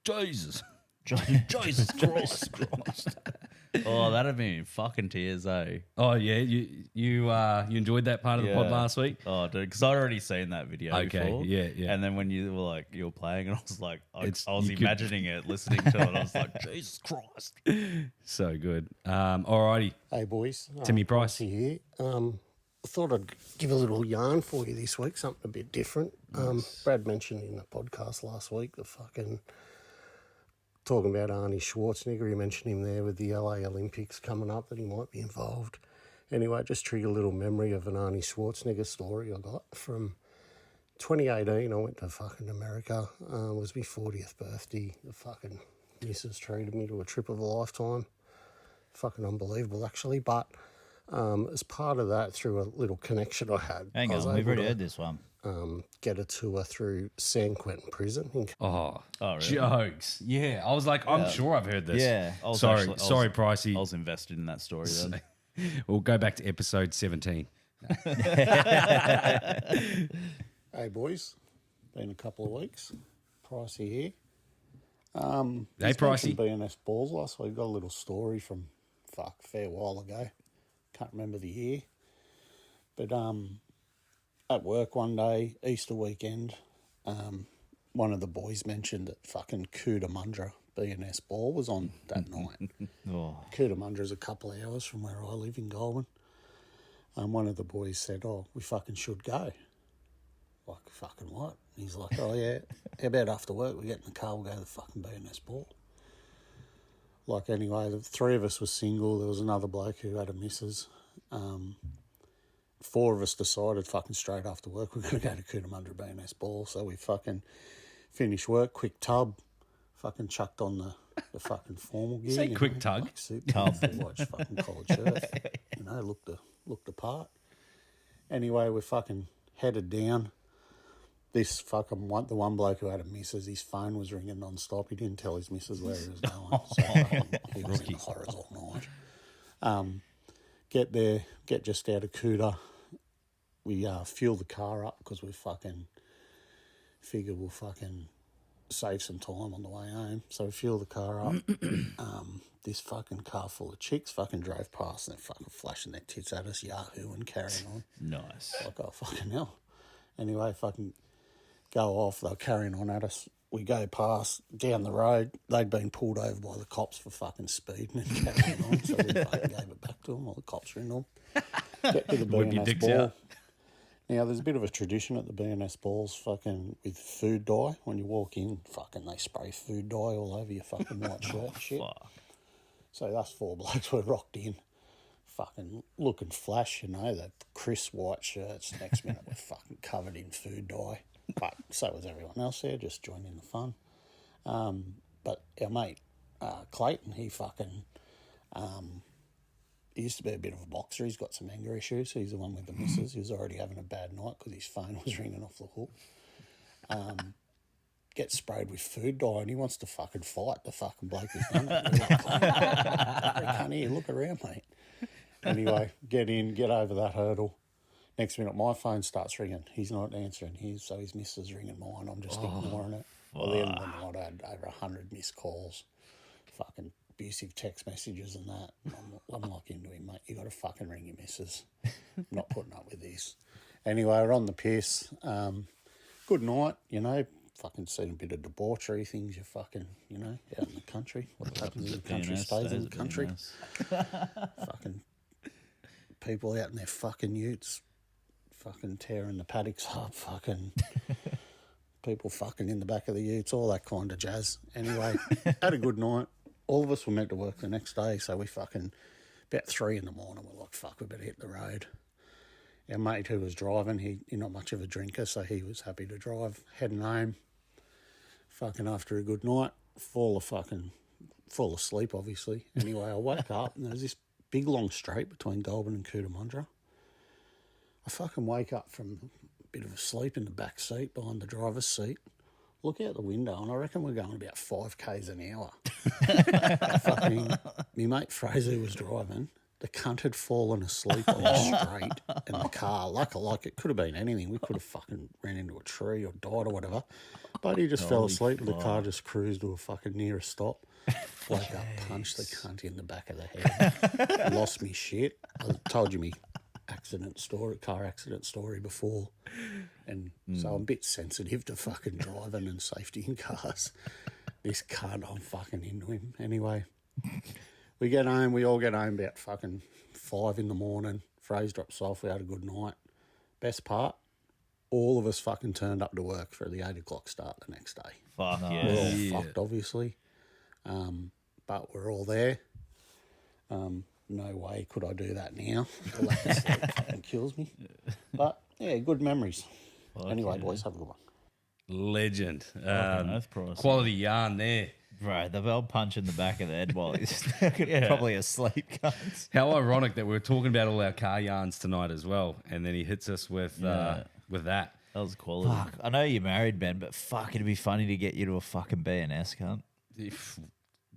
Jesus Christ. Oh, that'd have been fucking tears, eh? Oh yeah, you enjoyed that part of the pod last week? Oh, dude, because I'd already seen that video before. Yeah. And then when you were playing, and I was like, I was imagining it, listening to it. I was like, Jesus Christ. So good. Alrighty. Hey, boys. Timmy Price. Here. I thought I'd give a little yarn for you this week, something a bit different. Brad mentioned in the podcast last week the fucking talking about Arnie Schwarzenegger. You mentioned him there with the LA Olympics coming up, that he might be involved. Anyway, just triggered a little memory of an Arnie Schwarzenegger story I got from 2018. I went to fucking America. It was my 40th birthday. The fucking missus treated me to a trip of a lifetime. Fucking unbelievable, actually. But as part of that, through a little connection I had, Hang I was on, we've able already to, heard this one. get a tour through San Quentin Prison. Oh, really? jokes. Yeah, I was like, I'm sure I've heard this. Yeah. Sorry, Pricey. I was invested in that story then. We'll go back to episode 17. Hey, boys. Been a couple of weeks. Pricey here. Hey, Pricey. BNS balls last week. Got a little story from a fair while ago. Can't remember the year. But at work one day, Easter weekend, one of the boys mentioned that fucking Cootamundra BNS ball was on that night. Cootamundra's a couple of hours from where I live in Goulburn. One of the boys said, "Oh, we fucking should go." Like, fucking what? And he's like, "Oh, yeah, how about after work we get in the car, we'll go to the fucking BNS ball." Like, anyway, the three of us were single. There was another bloke who had a missus. Four of us decided fucking straight after work we're going to go to Cootamundra BNS ball. So we fucking finished work, quick tub, fucking chucked on the fucking formal gear. Say quick tug. Like suit, tub. Watch fucking collared shirt. You know, looked apart. Anyway, we fucking headed down. This fucking the one bloke who had a missus, his phone was ringing non-stop. He didn't tell his missus where he was going. So he was in the horrors all night. Get there, get just out of Cooter. We fuel the car up because we fucking figure we'll fucking save some time on the way home. So we fuel the car up. This fucking car full of chicks fucking drove past and they're fucking flashing their tits at us, Yahoo, and carrying on. Nice. Like, oh, fucking hell. Anyway, fucking go off. They were carrying on at us. We go past, down the road. They'd been pulled over by the cops for fucking speeding and carrying on. So we fucking gave it back to them. All the cops were in them. Get to the BNS ball. Out. Now, there's a bit of a tradition at the BNS balls fucking with food dye. When you walk in, fucking they spray food dye all over your fucking white shirt and shit. Fuck. So us four blokes were rocked in. Fucking looking flash, you know, the crisp white shirts. Next minute we're fucking covered in food dye. But so was everyone else there, just joining the fun. But our mate, Clayton, he fucking, he used to be a bit of a boxer. He's got some anger issues. He's the one with the missus. He was already having a bad night because his phone was ringing off the hook. Gets sprayed with food dye and he wants to fucking fight the fucking bloke who's done it. We're like, can't hear, look around, mate. Anyway, get in, get over that hurdle. Next minute, my phone starts ringing. He's not answering his, so his missus is ringing mine. I'm just ignoring it. By the end of the night, I had over 100 missed calls, fucking abusive text messages and that. I'm like into him, mate. You got to fucking ring your missus. I'm not putting up with this. Anyway, we're on the piss. Good night, you know. Fucking seen a bit of debauchery things. You fucking, you know, out in the country. What happens in the country stays in the country. Fucking people out in their fucking utes, fucking tearing the paddocks up, fucking people fucking in the back of the utes, all that kind of jazz. Anyway, had a good night. All of us were meant to work the next day, so we fucking, about 3 a.m, we're like, fuck, we better hit the road. Our mate who was driving, he's not much of a drinker, so he was happy to drive, heading home. Fucking after a good night, fall asleep, obviously. Anyway, I woke up and there's this big long straight between Goulburn and Cootamundra. I fucking wake up from a bit of a sleep in the back seat behind the driver's seat. Look out the window and I reckon we're going about 5 k's an hour. Fucking, my mate Fraser was driving. The cunt had fallen asleep on the straight in the car. Like it could have been anything. We could have fucking ran into a tree or died or whatever. But he just fell asleep and the car just cruised to a fucking nearest stop. Woke up, punched the cunt in the back of the head. Lost me shit. I told you me car accident story before. And so I'm a bit sensitive to fucking driving and safety in cars. This cunt, I'm fucking into him. Anyway. We get home, we all get home about fucking 5 a.m. Fraser drops off, we had a good night. Best part, all of us fucking turned up to work for the 8 o'clock start the next day. Fuck We're yeah. all fucked, obviously. But we're all there. No way could I do that now. The lack of sleep fucking kills me. But, yeah, good memories. Anyway, boys, have a good one. Legend. oath price. Quality yarn there. Right, the old punch in the back of the head while he's probably asleep. Cunts. How ironic that we're talking about all our car yarns tonight as well, and then he hits us with that. That was quality. Fuck, I know you're married, Ben, but fuck, it'd be funny to get you to a fucking B&S, cunt.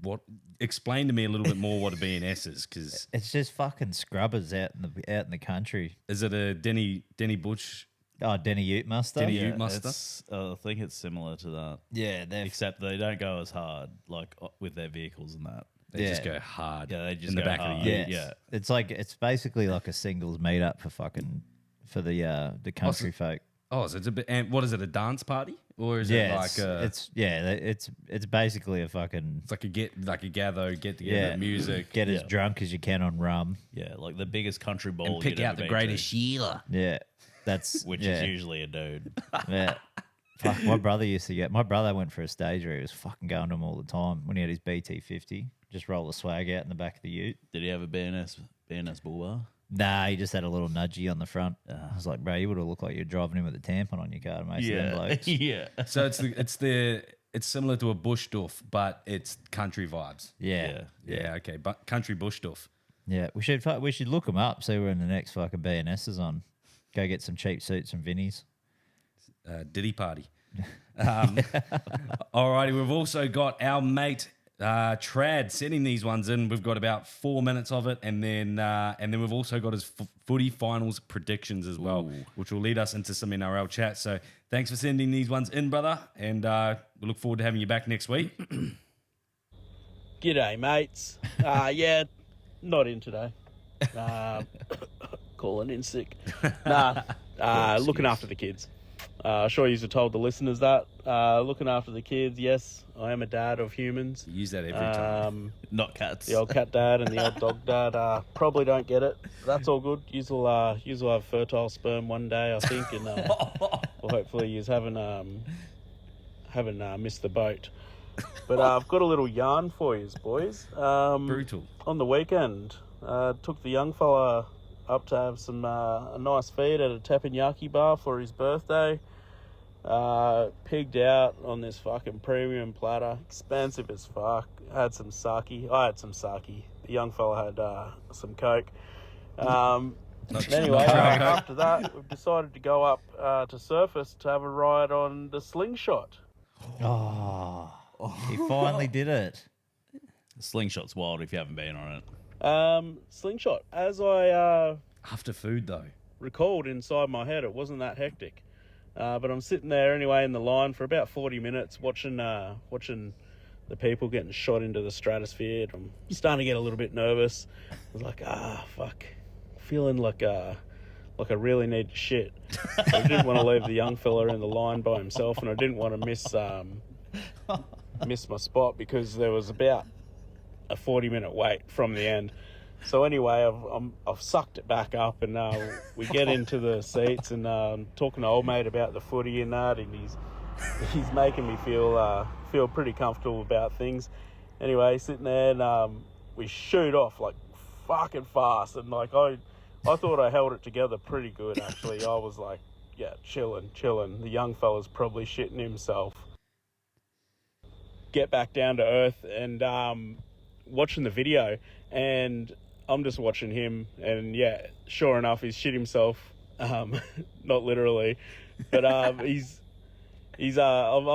What? Explain to me a little bit more what a B&S is, because It's just fucking scrubbers out in the country. is it a Denny Butch? Oh, Denny Ute Muster? Denny Yeah. Ute Muster? I think it's similar to that, Yeah, they're except they don't go as hard like with their vehicles and that. They just Yeah. go hard. Yeah, they just in the go back hard. of the yeah. ute. Yeah. It's basically like a singles meetup for the country folk. Oh, so it's a bit. And what is it? A dance party, or is it Yeah, like it's basically a fucking it's like a get together music, get as Yeah. drunk as you can on rum. Yeah, like the biggest country bowl and pick you'd out ever the been greatest to, Sheila. Yeah, that's which yeah, is usually a dude. yeah. Fuck, my brother used to get. My brother went for a stage where he was fucking going to them all the time when he had his BT50. Just roll the swag out in the back of the ute. Did he have a B&S bull bar? Nah, he just had a little nudgy on the front. I was like, bro, you would have looked like you're driving him with a tampon on your car, most of them blokes. yeah. So it's similar to a bush doof, but it's country vibes. Yeah, Yeah, okay, but country bush doof. yeah. We should look them up. See when the next fucking B&S is on. Go get some cheap suits from Vinnie's. Diddy party. Alrighty, we've also got our mate Trad sending these ones in. We've got about 4 minutes of it, and then we've also got his footy finals predictions as well, which will lead us into some NRL chat. So thanks for sending these ones in, brother, and we look forward to having you back next week. G'day, mates. Yeah, not in today. Calling in sick. Looking after the kids. Sure you were told the listeners that. Looking after the kids, yes, I am a dad of humans. You use that every time. Not cats. The old cat dad and the old dog dad probably don't get it. That's all good. You'll have fertile sperm one day, I think, and well, hopefully you haven't missed the boat. But I've got a little yarn for you, boys. Brutal. On the weekend, took the young fella up to have some a nice feed at a teppanyaki bar for his birthday. Pigged out on this fucking premium platter, expensive as fuck. Had some sake. I had some sake. The young fella had some coke. Anyway, after that, we've decided to go up to Surface to have a ride on the slingshot. Oh, he finally did it. Slingshot's wild if you haven't been on it. Slingshot, as I After food, though. recalled inside my head, it wasn't that hectic. But I'm sitting there anyway in the line for about 40 minutes watching the people getting shot into the stratosphere. I'm starting to get a little bit nervous. I was like, fuck. Feeling like I really need to shit. I didn't want to leave the young fella in the line by himself, and I didn't want to miss my spot because there was about a 40-minute wait from the end. So anyway, I've sucked it back up, and we get into the seats, and talking to old mate about the footy and that, and he's making me feel pretty comfortable about things. Anyway, sitting there, and we shoot off like fucking fast, and like I thought I held it together pretty good actually. I was like, yeah, chilling. The young fella's probably shitting himself. Get back down to earth and watching the video, and I'm just watching him, and yeah, sure enough, he's shit himself. Not literally, but I'm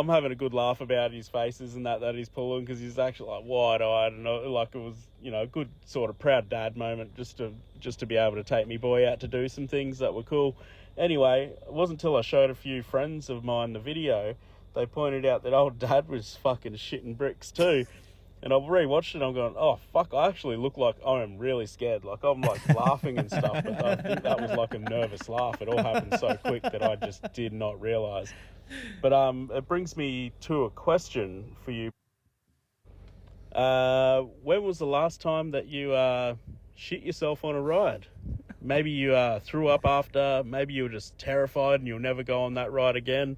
having a good laugh about his faces and that he's pulling, because he's actually like wide-eyed, and like it was, a good sort of proud dad moment just to be able to take me boy out to do some things that were cool. Anyway, it wasn't until I showed a few friends of mine the video, they pointed out that old dad was fucking shitting bricks too. And I've rewatched it, I'm going, oh, fuck, I actually look like I'm really scared. Like, I'm, like, laughing and stuff, but I think that was, like, a nervous laugh. It all happened so quick that I just did not realise. But it brings me to a question for you. When was the last time that you shit yourself on a ride? Maybe you threw up after, maybe you were just terrified and you'll never go on that ride again.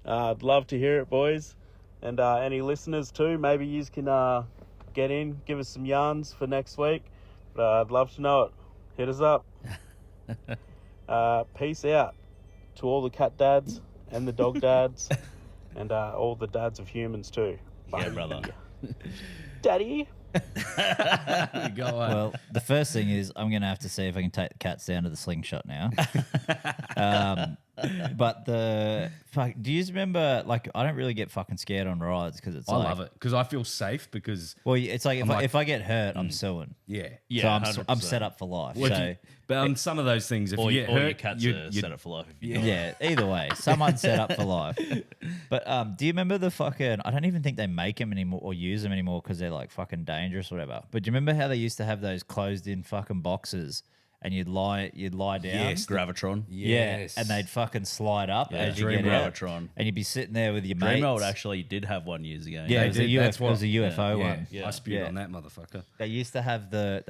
I'd love to hear it, boys. And any listeners too, maybe you can get in, give us some yarns for next week. But I'd love to know it. Hit us up. Peace out to all the cat dads and the dog dads and all the dads of humans too. Bye. Yeah, brother. Daddy. Go on. Well, the first thing is I'm going to have to see if I can take the cats down to the slingshot now. But do you remember, like, I don't really get fucking scared on rides because it's I like, love it because I feel safe because well, it's like I'm like, if I get hurt, I'm suing. yeah. Yeah, So I'm 100%. set up for life. Well, So but on some of those things, if Or you get your hurt, cats you are set up for life. If you yeah, either way, someone's set up for life. But do you remember the fucking? I don't even think they make them anymore or use them anymore because they're like fucking dangerous or whatever. But do you remember how they used to have those closed-in fucking boxes and you'd lie down? Yes. Gravitron. Yeah, and they'd fucking slide up Yeah, as you Dream get out, Gravitron. and you'd be sitting there with your mates. Dreamworld actually did have one years ago. Yeah, it was, did, that's it was a what- UFO one. Yeah. I spewed Yeah. on that motherfucker. They used to have they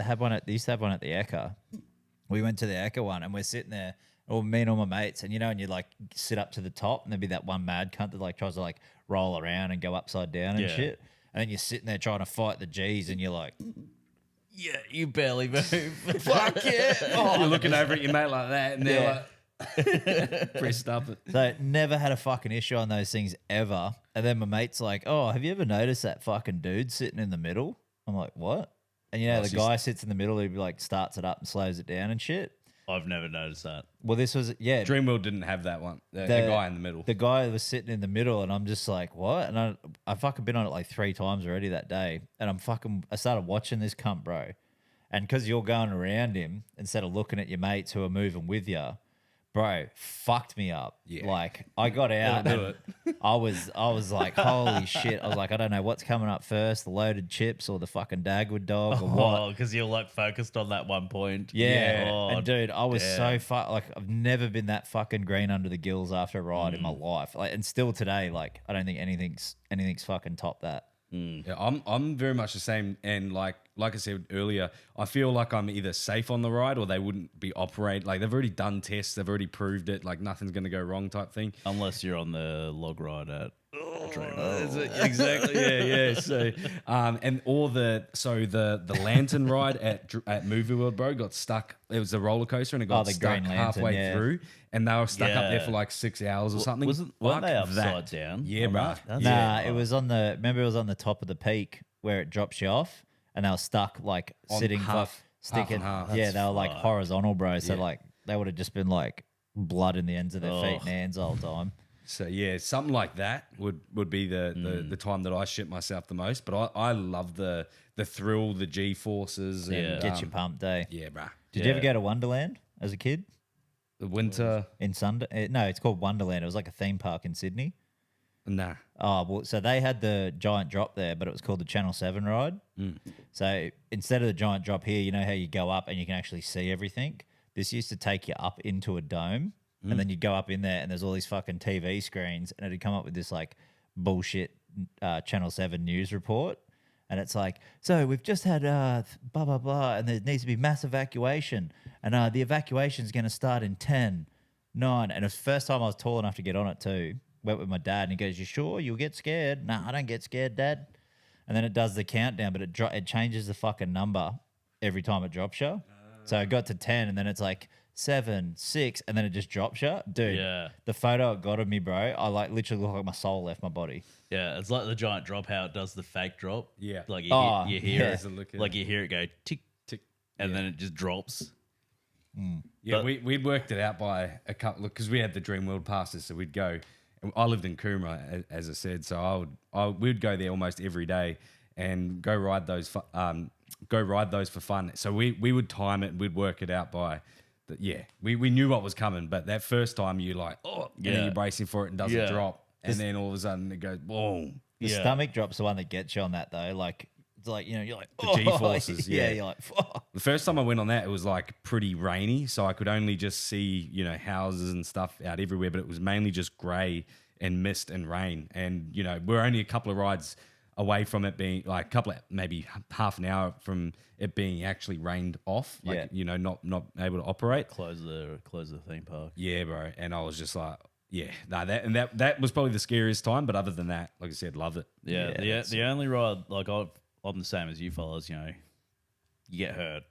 used to have one at the Ekka. We went to the Ekka one and we're sitting there, or me and all my mates, and and you like sit up to the top and there'd be that one mad cunt that like tries to like roll around and go upside down and Yeah. shit. And then you're sitting there trying to fight the G's and you're like, Yeah, you barely move. fuck yeah. Oh. You're looking over at your mate like that, and they're Yeah. like pressed up. So never had a fucking issue on those things ever. And then my mate's like, oh, have you ever noticed that fucking dude sitting in the middle? I'm like, what? And the guy sits in the middle, he like starts it up and slows it down and shit. I've never noticed that. Well, this was, Dreamworld didn't have that one. The guy in the middle. The guy was sitting in the middle, and I'm just like, what? And I fucking been on it like 3 times already that day. And I started watching this cunt, bro. And because you're going around him instead of looking at your mates who are moving with you, bro, fucked me up. Yeah. Like, I got out do and I was like, holy shit. I was like, I don't know what's coming up first, the loaded chips or the fucking Dagwood dog or what. Oh, because you're like focused on that one point. Yeah. Oh, And dude, I was damn. like, I've never been that fucking green under the gills after a ride in my life. Like, and still today, like, I don't think anything's fucking topped that. Yeah, I'm very much the same, and like I said earlier, I feel like I'm either safe on the ride or they wouldn't be operate. Like they've already done tests, they've already proved it. Like nothing's going to go wrong, type thing. Unless you're on the log ride at Exactly. Yeah. So, and the lantern ride at Movie World, bro, got stuck. It was a roller coaster and it got the stuck green lantern, halfway yeah. through, and they were stuck up there Yeah. for like 6 hours or something. Weren't Fuck they upside that. down? Yeah, on bro. that? That's Nah, it. it was on the. Remember, it was on the top of the peak where it drops you off, and they were stuck like On sitting, half sticking. and half. Yeah, That's they were like fucked. horizontal, bro. So Yeah. like they would have just been like blood in the ends of their feet and hands the whole time. So yeah, something like that would be the time that I shit myself the most. But I love the thrill, the G forces, and Yeah. Get you pumped, eh? yeah, bruh. Did you ever Yeah. go to Wonderland as a kid? The winter, In Sunday? No, it's called Wonderland. It was like a theme park in Sydney. nah. Oh, well, so they had the giant drop there, but it was called the Channel 7 ride. So instead of the giant drop here, you know how you go up and you can actually see everything? This used to take you up into a dome, and then you'd go up in there and there's all these fucking TV screens, and it'd come up with this like bullshit Channel 7 news report. And it's like, so we've just had blah, blah, blah, and there needs to be mass evacuation. And the evacuation is going to start in 10, 9. And it was the first time I was tall enough to get on it too. Went with my dad, and he goes, you sure? You'll get scared. Nah, I don't get scared, Dad. And then it does the countdown, but it changes the fucking number every time it drops you. So it got to 10, and then it's like 7, 6, and then it just drops you. Dude, Yeah. the photo it got of me, bro, I like literally look like my soul left my body. Yeah, it's like the giant drop, how it does the fake drop. Yeah. Like Oh, you hear yeah. it, like you hear it go tick, Tick. and then it just drops. Yeah, But- we'd worked it out by a couple because we had the Dream World passes, so we'd go. And I lived in Coomera, as I said, so we'd go there almost every day and go ride those for fun. So we would time it and we'd work it out by. We knew what was coming, but that first time you like, and then Yeah. you're bracing for it and doesn't Yeah. drop, and then all of a sudden it goes boom. The Yeah. stomach drop's the one that gets you on that, though. Like, it's like, you're like, The G-forces, yeah. You're like, fuck. The first time I went on that, it was like pretty rainy, so I could only just see, houses and stuff out everywhere, but it was mainly just grey and mist and rain. And, we're only a couple of rides away from it being like maybe half an hour from it being actually rained off, like, Yeah. not able to operate. Close the theme park. Yeah, bro. And I was just like, Yeah, no, that was probably the scariest time. But other than that, like I said, loved it. Yeah, the only ride, like I'm the same as you fellas, you get hurt.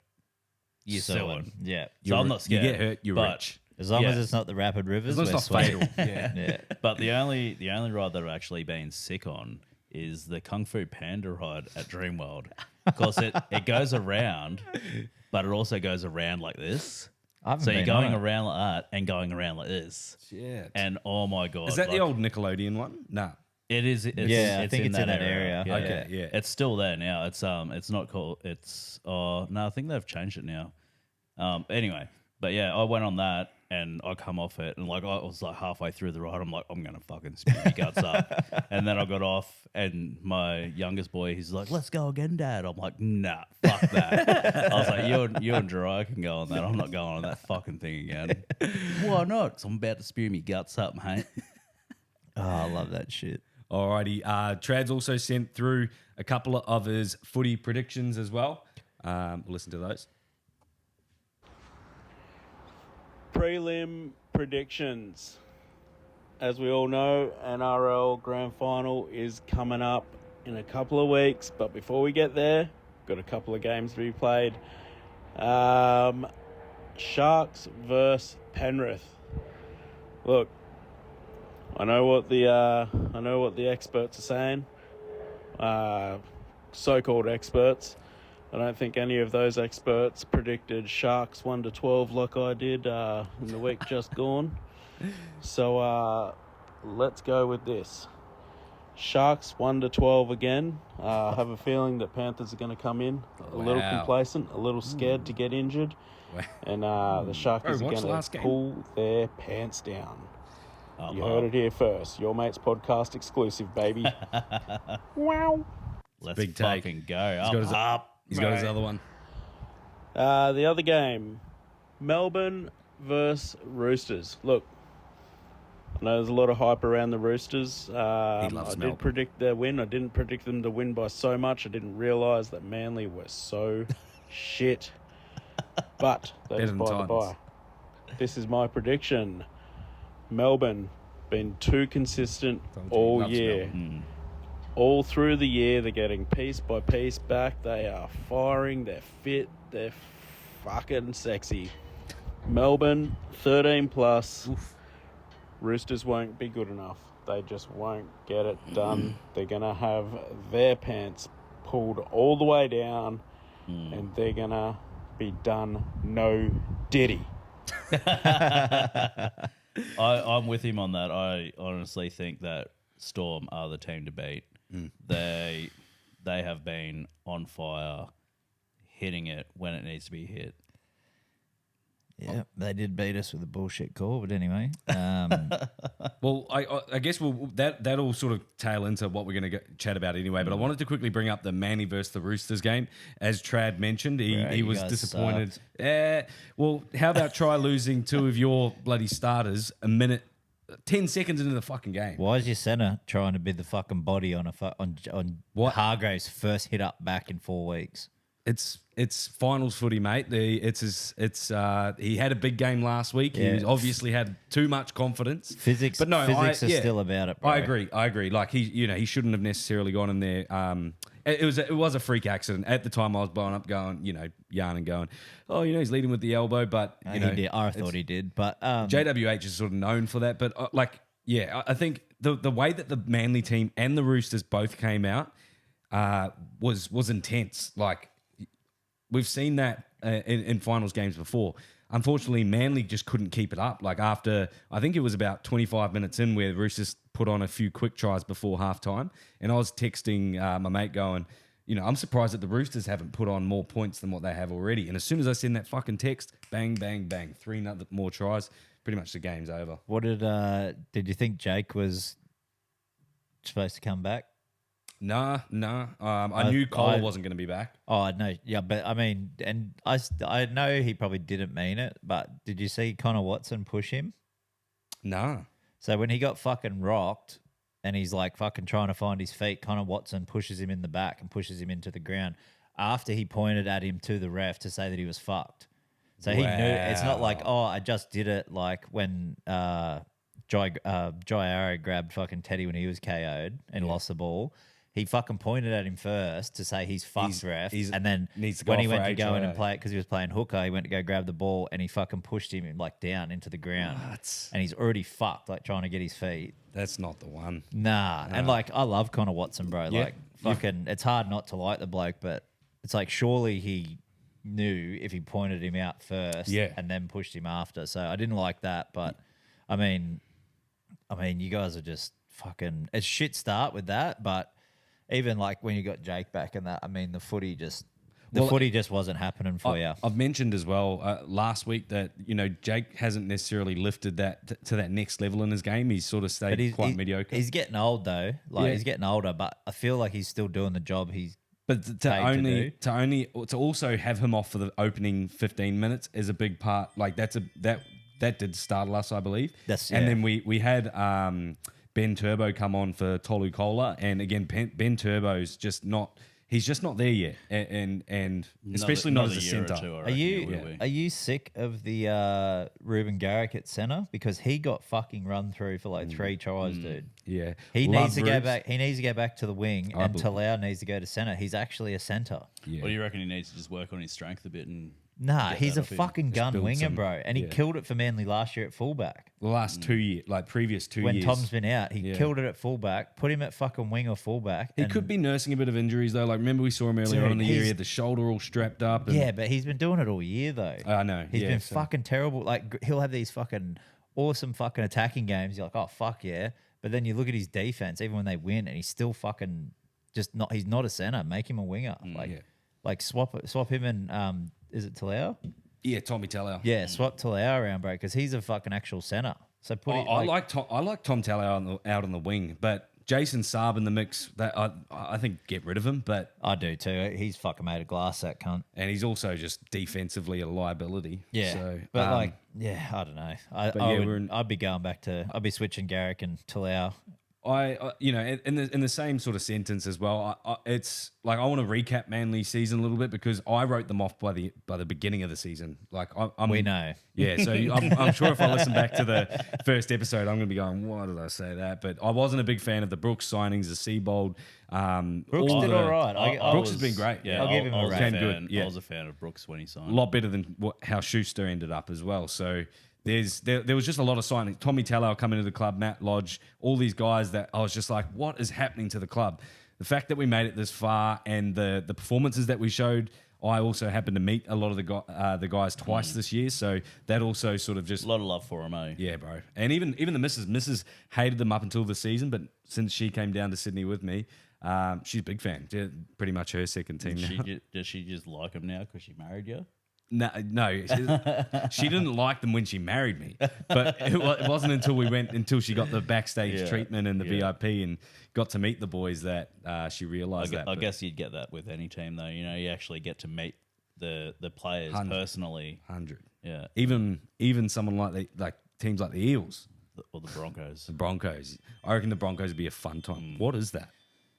You're suing. Yeah. So I'm not scared. You get hurt, you're but rich. As long as it's not the Rapid Rivers, As long as we're it's not sweet. fatal. Yeah. But the only ride that I've actually been sick on is the Kung Fu Panda ride at Dreamworld. Because it goes around, but it also goes around like this. So you're going around like that and going around like this. Shit. And oh my God. Is that the old Nickelodeon one? No. It is. It's, I think it's in that area. Yeah, Okay, yeah. It's still there now. It's not called. It's no, I think they've changed it now. Anyway, but yeah, I went on that and I come off it and like I was like halfway through the ride, I'm like, I'm gonna fucking spin my guts up. And then I got off and my youngest boy, he's like, let's go again, Dad. I'm like, nah, fuck that. I was like, you and Gerard can go on that. I'm not going on that fucking thing again. Why not? 'Cause I'm about to spew my guts up, mate. Oh, I love that shit. Alrighty. Trad's also sent through a couple of his footy predictions as well. We'll listen to those. Prelim predictions. As we all know, NRL Grand Final is coming up in a couple of weeks. But before we get there, got a couple of games to be played. Sharks versus Penrith. Look, I know what the experts are saying. So-called experts. I don't think any of those experts predicted Sharks 1-12 like I did in the week just gone. So let's go with this. Sharks 1-12 again. I have a feeling that Panthers are going to come in a little complacent, a little scared to get injured. And the Sharks are going to pull their pants down. You heard it here first. Your Mate's Podcast exclusive, baby. Wow. Let's big take. fucking go. He's got his other one. The other game, Melbourne versus Roosters. Look, I know there's a lot of hype around the Roosters. I did predict their win. I didn't predict them to win by so much. I didn't realise that Manly were so shit. But that is by the by. This is my prediction. Melbourne been too consistent all year. All through the year, they're getting piece by piece back. They are firing. They're fit. They're fucking sexy. Melbourne, 13 plus. Oof. Roosters won't be good enough. They just won't get it done. They're going to have their pants pulled all the way down, and they're going to be done no Diddy. I'm with him on that. I honestly think that Storm are the team to beat. They have been on fire, hitting it when it needs to be hit. Yeah, they did beat us with a bullshit call, but anyway. Well, I guess that'll sort of tail into what we're going to chat about anyway. But I wanted to quickly bring up the Manly versus the Roosters game. As Trad mentioned, he was disappointed. Well, how about try losing two of your bloody starters a minute, 10 seconds into the fucking game? Why is your centre trying to be the fucking body on what Hargrave's first hit up back in 4 weeks? It's finals footy, mate. He had a big game last week. Yeah. He obviously had too much confidence. Physics are still about it, bro. I agree. Like he shouldn't have necessarily gone in there. It was a freak accident. At the time I was blowing up going, yarning going, oh, he's leading with the elbow, but he did. I thought he did, but JWH is sort of known for that. But I think the way that the Manly team and the Roosters both came out was intense. Like, we've seen that in finals games before. Unfortunately, Manly just couldn't keep it up. Like, after, I think it was about 25 minutes in where the Roosters put on a few quick tries before halftime, and I was texting my mate going, I'm surprised that the Roosters haven't put on more points than what they have already. And as soon as I send that fucking text, bang, bang, bang, 3 more tries, pretty much the game's over. What did you think Jake was supposed to come back? Nah. I knew Cole wasn't going to be back. Oh, no. Yeah, but I mean, and I know he probably didn't mean it, but did you see Connor Watson push him? Nah. So when he got fucking rocked and he's like fucking trying to find his feet, Connor Watson pushes him in the back and pushes him into the ground after he pointed at him to the ref to say that he was fucked. So he knew. It's not like, I just did it like when Jai Arrow grabbed fucking Teddy when he was KO'd and lost the ball. He fucking pointed at him first to say he's fucked, ref. And then needs to go when he off went for to go in HIA. and play it because he was playing hooker, he went to go grab the ball and he fucking pushed him like down into the ground. And he's already fucked, like trying to get his feet. That's not the one. Nah. And like, I love Connor Watson, bro. Yeah. Like, fucking, it's hard not to like the bloke, but it's like, surely he knew if he pointed him out first and then pushed him after. So I didn't like that. But I mean, you guys are just fucking, it's shit start with that. But even like when you got Jake back and that, I mean, the footy just wasn't happening for you. I've mentioned as well last week that, you know, Jake hasn't necessarily lifted that to that next level in his game. He's sort of stayed quite mediocre. He's getting old though. Like he's getting older, but I feel like he's still doing the job he's But to also have him off for the opening 15 minutes is a big part. Like that did startle us, I believe. And then we had Ben Turbo come on for Tolu Kola, and again Ben Turbo's just not. He's just not there yet, and especially not as a centre. Are you sick of the Ruben Garrick at centre because he got fucking run through for like 3 tries, dude? Yeah, he needs to go back. He needs to go back to the wing, and Talau needs to go to centre. He's actually a centre. Yeah. What do you reckon he needs to just work on his strength a bit and? Nah, he's a fucking gun winger, bro, and he yeah. killed it for Manly last year at fullback. The last 2 years, like previous 2 years. When Tom's been out, he killed it at fullback, put him at fucking wing or fullback. He could be nursing a bit of injuries though. Like remember we saw him earlier on in the year, he had the shoulder all strapped up. And yeah, but he's been doing it all year though. I know. He's been fucking terrible. Like he'll have these fucking awesome fucking attacking games. You're like, oh fuck yeah. But then you look at his defense, even when they win, and he's still fucking just not. He's not a center. Make him a winger. Like swap him and is it Talau? Yeah, Tommy Talau. Yeah, swap Talau around, bro, because he's a fucking actual center. So put it. I like Tom Talau out on the wing, but Jason Saab in the mix. That I think get rid of him, but I do too. He's fucking made of glass, that cunt. And he's also just defensively a liability. Yeah, so, but I don't know. I'd be going back to. I'd be switching Garrick and Talau. You know, in the same sort of sentence as well. It's like I want to recap Manly's season a little bit because I wrote them off by the beginning of the season. Like we know, yeah. So I'm sure if I listen back to the first episode, I'm going to be going, "Why did I say that?" But I wasn't a big fan of the Brooks signings, the Seabold. Brooks did all right. Brooks has been great. Yeah, I'll give him a rating. Good. Yeah. I was a fan of Brooks when he signed. A lot better than how Schuster ended up as well. So. There was just a lot of signings. Tommy Talau coming to the club, Matt Lodge, all these guys that I was just like, what is happening to the club? The fact that we made it this far and the performances that we showed, I also happened to meet a lot of the guys twice this year, so that also sort of just a lot of love for them, eh? Yeah, bro. And even the missus hated them up until the season, but since she came down to Sydney with me, she's a big fan. Pretty much her second team now. Does she just like them now because she married you? No, she didn't like them when she married me. But it wasn't until she got the backstage treatment and the VIP and got to meet the boys that she realised that. I guess you'd get that with any team, though. You know, you actually get to meet the players 100, personally. 100. Yeah. Even someone like teams like the Eels or the Broncos. The Broncos. I reckon the Broncos would be a fun time. What is that?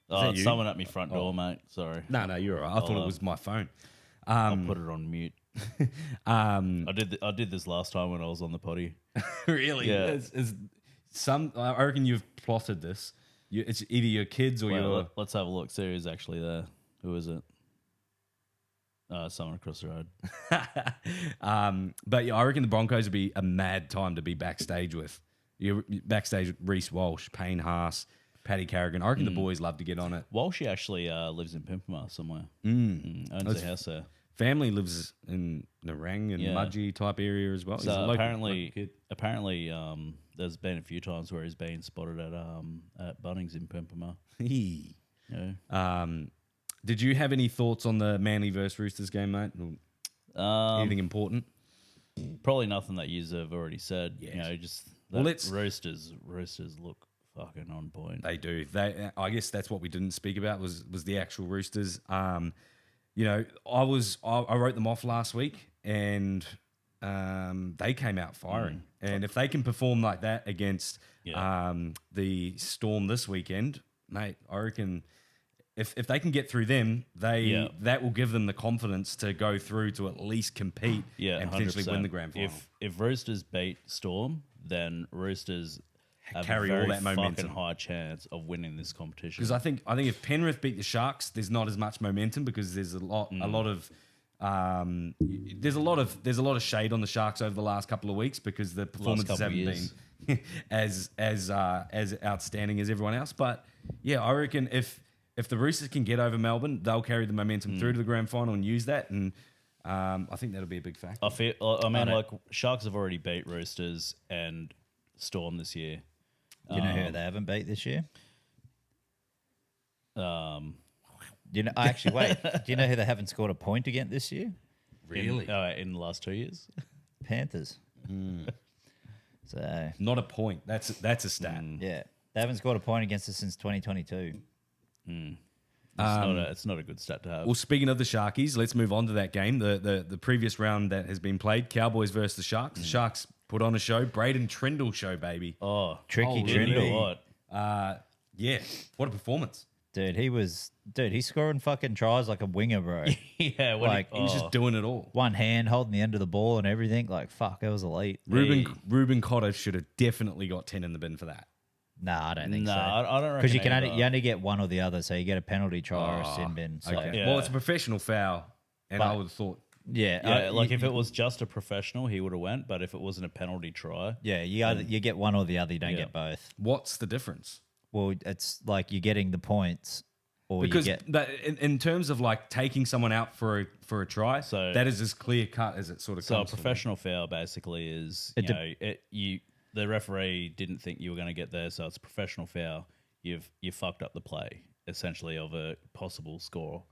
It's someone at my front door, mate. Sorry. No, you're all right. I thought it was my phone. I'll put it on mute. I did this last time when I was on the potty. Really? Yeah. I reckon you've plotted this. It's either your kids or your. Let's have a look. See who's actually there. Who is it? Someone across the road. But yeah, I reckon the Broncos would be a mad time to be backstage with. You're backstage with Reece Walsh, Payne Haas, Paddy Carrigan. I reckon the boys love to get on it. Walsh actually lives in Pimpama somewhere. Owns a house there. Family lives in Narang and Mudgee type area as well. So apparently, there's been a few times where he's been spotted at Bunnings in Pimpama. Yeah. Did you have any thoughts on the Manly versus Roosters game, mate? Anything important? Probably nothing that you have already said. Yes. You know, just Roosters look fucking on point. They do. I guess that's what we didn't speak about was the actual Roosters. You know, I wrote them off last week, and they came out firing. And if they can perform like that against the Storm this weekend, mate, I reckon if they can get through them, that will give them the confidence to go through to at least compete and potentially 100%. win the grand final. If Roosters beat Storm, then Roosters have carry a all very that momentum. fucking high chance of winning this competition. Because I think if Penrith beat the Sharks, there's not as much momentum because there's a lot of there's a lot of shade on the Sharks over the last couple of weeks because the performances couple of haven't years. been as outstanding as everyone else. But yeah, I reckon if the Roosters can get over Melbourne, they'll carry the momentum through to the grand final and use that, and I think that'll be a big factor. I mean, like Sharks have already beat Roosters and Storm this year. Do you know who they haven't beat this year? Do you know? Actually, wait. Do you know who they haven't scored a point against this year? In the last 2 years. Panthers. So Not a point. That's a stat. yeah, they haven't scored a point against us since 2022. It's not a good stat to have. Well, speaking of the Sharkies, let's move on to that game. The previous round that has been played, Cowboys versus the Sharks. The Sharks put on a show. Braden Trindle show, baby. Oh, Tricky you know Trindle. what? Yeah, what a performance. Dude, he's scoring fucking tries like a winger, bro. Yeah, Like, He was just doing it all. One hand holding the end of the ball and everything. Like, fuck, it was elite. Ruben Cotter should have definitely got 10 in the bin for that. Nah, I don't think No, so. I don't Because reckon you only get one or the other, so you get a penalty try or a sin bin. So Okay. Yeah. Well, it's a professional foul, and But- I would have thought Yeah, like if it was just a professional, he would have went. But if it wasn't a penalty try, you get one or the other. You don't Yeah. get both. what's the difference? Well, it's like you're getting the points, or Because you get. that, in terms of like taking someone out for a try, So- that is as clear cut as it sort of so a comes. for me. professional foul basically is the referee didn't think you were going to get there, so it's a professional foul. You fucked up the play essentially of a possible score,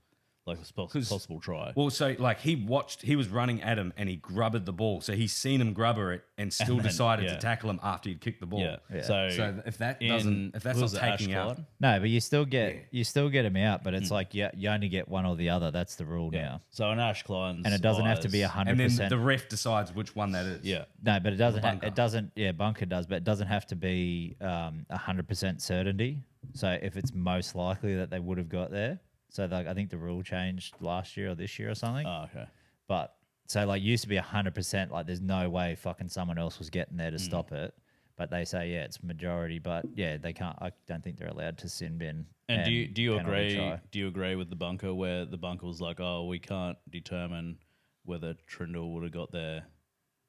like a possible try. Well, so like he was running at him and he grubbed the ball. So he's seen him grubber it and still then, decided yeah. to tackle him after he'd kicked the ball. Yeah. So if that's not taking out, No, but you still get him out. But it's like you only get one or the other. That's the rule now, So in Ash Klein's and it doesn't have to be eyes- 100%. and then the ref decides which one that is. Yeah. No, but it doesn't. bunker. It doesn't. Yeah, bunker does, but it doesn't have to be 100% certainty. So if it's most likely that they would have got there, so like I think the rule changed last year or this year or something. Oh, okay. But so like used to be 100%. Like there's no way fucking someone else was getting there to stop it. But they say it's majority. But yeah, they can't. I don't think they're allowed to sin bin. And do you penalty agree? try. Do you agree with the bunker where the bunker was like, "Oh, we can't determine whether Trindle would have got there,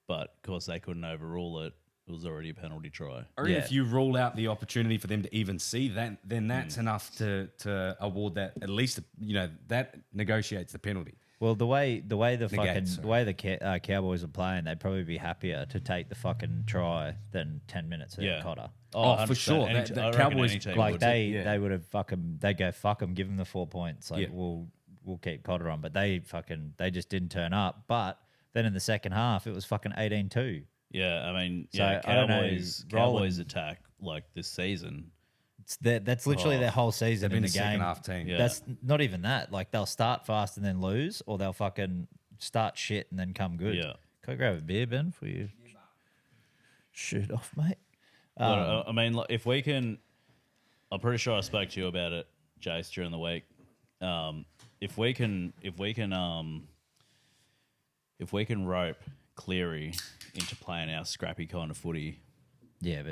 but of course they couldn't overrule it. It was already a penalty try." Or Yeah. if you rule out the opportunity for them to even see that, then that's enough to award that. At least that negotiates the penalty. Well, the way the sorry. way the Cowboys are playing, they'd probably be happier to take the fucking try than 10 minutes of Yeah. Cotter. Oh, for 100%. sure. Any The I reckon Cowboys- any team Like would. they would have they go fuck them, give them the 4 points. Like Yeah. we'll keep Cotter on, but they just didn't turn up. But then in the second half, it was fucking 18-2. Yeah, I mean, So, yeah, I don't know, Cowboys Roland- attack like this season. That's literally their whole season They've been in a the second game. half team. Yeah. That's not even that. Like they'll start fast and then lose, or they'll fucking start shit and then come good. Yeah. Can I grab a beer, Ben, for you? Shoot off, mate. I mean, like, if we can, I'm pretty sure I spoke to you about it, Jace, during the week. If we can rope Cleary into playing our scrappy kind of footy, Yeah,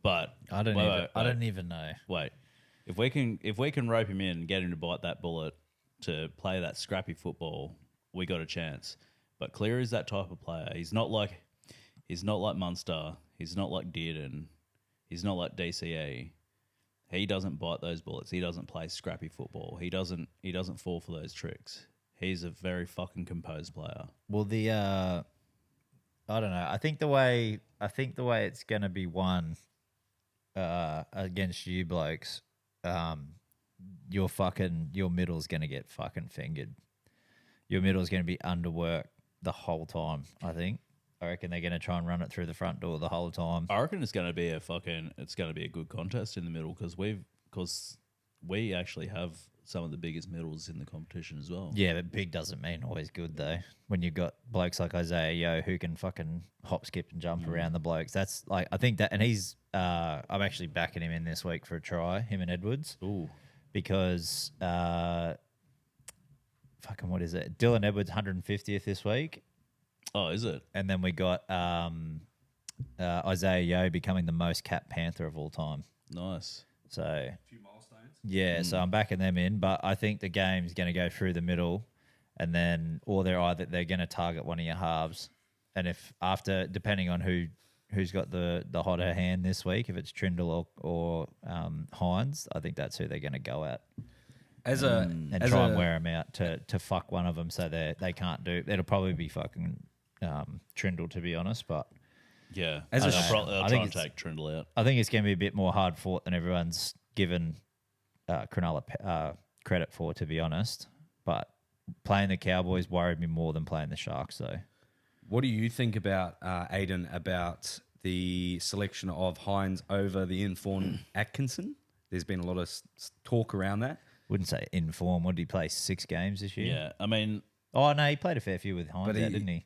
but I don't wait, even. wait, I wait. don't even know. Wait, if we can rope him in and get him to bite that bullet to play that scrappy football, we got a chance. But Cleary's that type of player. He's not like Munster. He's not like Dearden. He's not like DCE. He doesn't bite those bullets. He doesn't play scrappy football. He doesn't fall for those tricks. He's a very fucking composed player. Well, I don't know. I think the way it's gonna be won against you blokes, your middle's gonna get fucking fingered. Your middle's gonna be underworked the whole time. I reckon they're gonna try and run it through the front door the whole time. I reckon it's going to be a good contest in the middle because we actually have some of the biggest middles in the competition as well. Yeah, but big doesn't mean always good though. When you've got blokes like Isaiah Yo who can fucking hop, skip, and jump around the blokes, that's like I think that, and he's I'm actually backing him in this week for a try, him and Edwards. Ooh. Because fucking what is it? Dylan Edwards 150th this week, Oh, is it? and then we got Isaiah Yeo becoming the most capped Panther of all time. Nice. So A few milestones. yeah, so I'm backing them in, but I think the game's going to go through the middle, and then or they're going to target one of your halves, and if after depending on who's got the hotter hand this week, if it's Trindle or Hines, I think that's who they're going to go at. And try and wear them out to fuck one of them so they can't do. It'll probably be fucking Trindle, to be honest, but Yeah. As a I'll try and take Trindle out. I think it's going to be a bit more hard fought than everyone's given Cronulla credit for, to be honest. But playing the Cowboys worried me more than playing the Sharks, though. What do you think about Aiden about the selection of Hines over the informed Atkinson? There's been a lot of talk around that. Wouldn't say in form. What did he play? 6 games this year? Yeah. I mean, Oh, no, he played a fair few with Hines, But didn't he?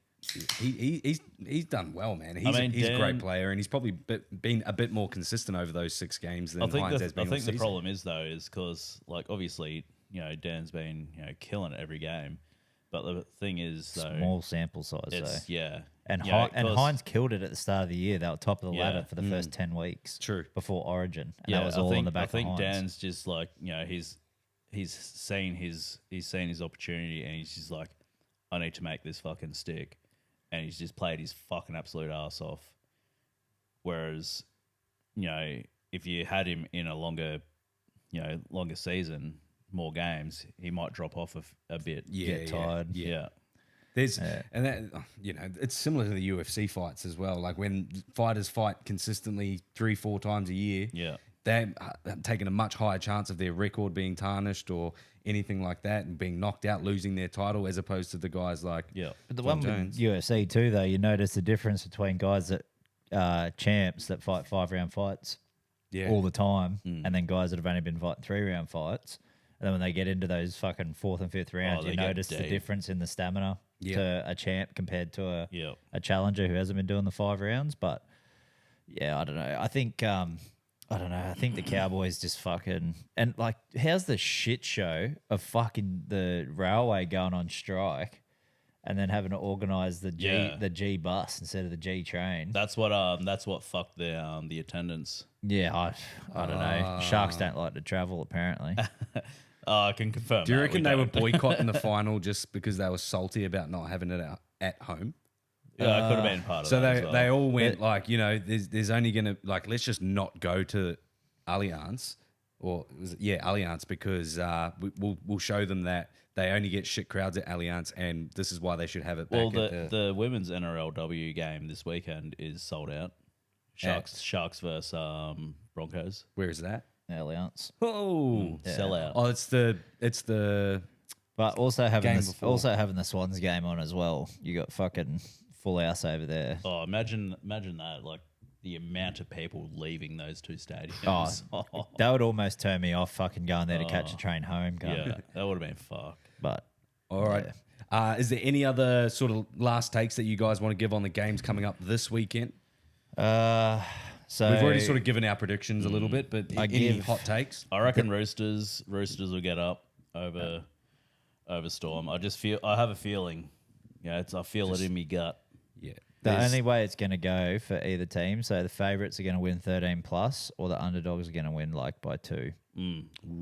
He's done well, man. He's I mean, a great Dan- player, and he's probably been a bit more consistent over those 6 games than I think Hines has been. I think all the season. problem is though is because like obviously Dan's been killing it every game, but the thing is though Small sample size, it's though. yeah And, you know, and 'cause- Hines killed it at the start of the year. They were top of the Yeah. ladder for the first 10 weeks. True. Before Origin. And yeah that was I all think, on the back I think of Hines. Dan's just like he's seen his opportunity and he's just like I need to make this fucking stick, and he's just played his fucking absolute ass off. Whereas, if you had him in a longer season, more games, he might drop off a bit. Get tired. Yeah. There's and that it's similar to the UFC fights as well. Like when fighters fight consistently 3-4 times a year, Yeah. they're taking a much higher chance of their record being tarnished or anything like that and being knocked out, losing their title, as opposed to the guys like Yeah. But the John one Jones. with UFC too, though, you notice the difference between guys that champs that fight 5-round fights all the time, and then guys that have only been fighting 3-round fights. And then when they get into those fucking 4th and 5th rounds, they you get notice the deep. difference in the stamina to a champ compared to Yeah. a challenger who hasn't been doing the 5 rounds. But yeah, I don't know. I think I think the Cowboys just fucking and like, how's the shit show of fucking the railway going on strike, and then having to organise the G bus instead of the G train? That's what fucked the attendance. Yeah, I don't know. Sharks don't like to travel, apparently. I can confirm. Do you that. reckon We they were don't. boycotting the final just because they were salty about not having it at home? Yeah, it could have been part of So that. as well. they all went like, there's only gonna let's just not go to Allianz Allianz because we'll show them that they only get shit crowds at Allianz and this is why they should have it back. Well, at the women's NRLW game this weekend is sold out. Sharks versus Broncos. where is that? Alliance. Oh, Sell out. oh, it's the But also having Game the, before. also having the Swans game on as well. You got fucking full house over there. Oh, imagine that, like the amount of people leaving those two stadiums. Oh, That would almost turn me off fucking going there to catch a train home. yeah, that would have been fucked. But all right. Is there any other sort of last takes that you guys want to give on the games coming up this weekend? so We've already sort of given our predictions a little bit, but any hot takes? I reckon Roosters will get up over Storm. I have a feeling. Yeah, I feel it in me gut. Yeah. the only way it's going to go for either team. So the favourites are going to win 13 plus, or the underdogs are going to win like by 2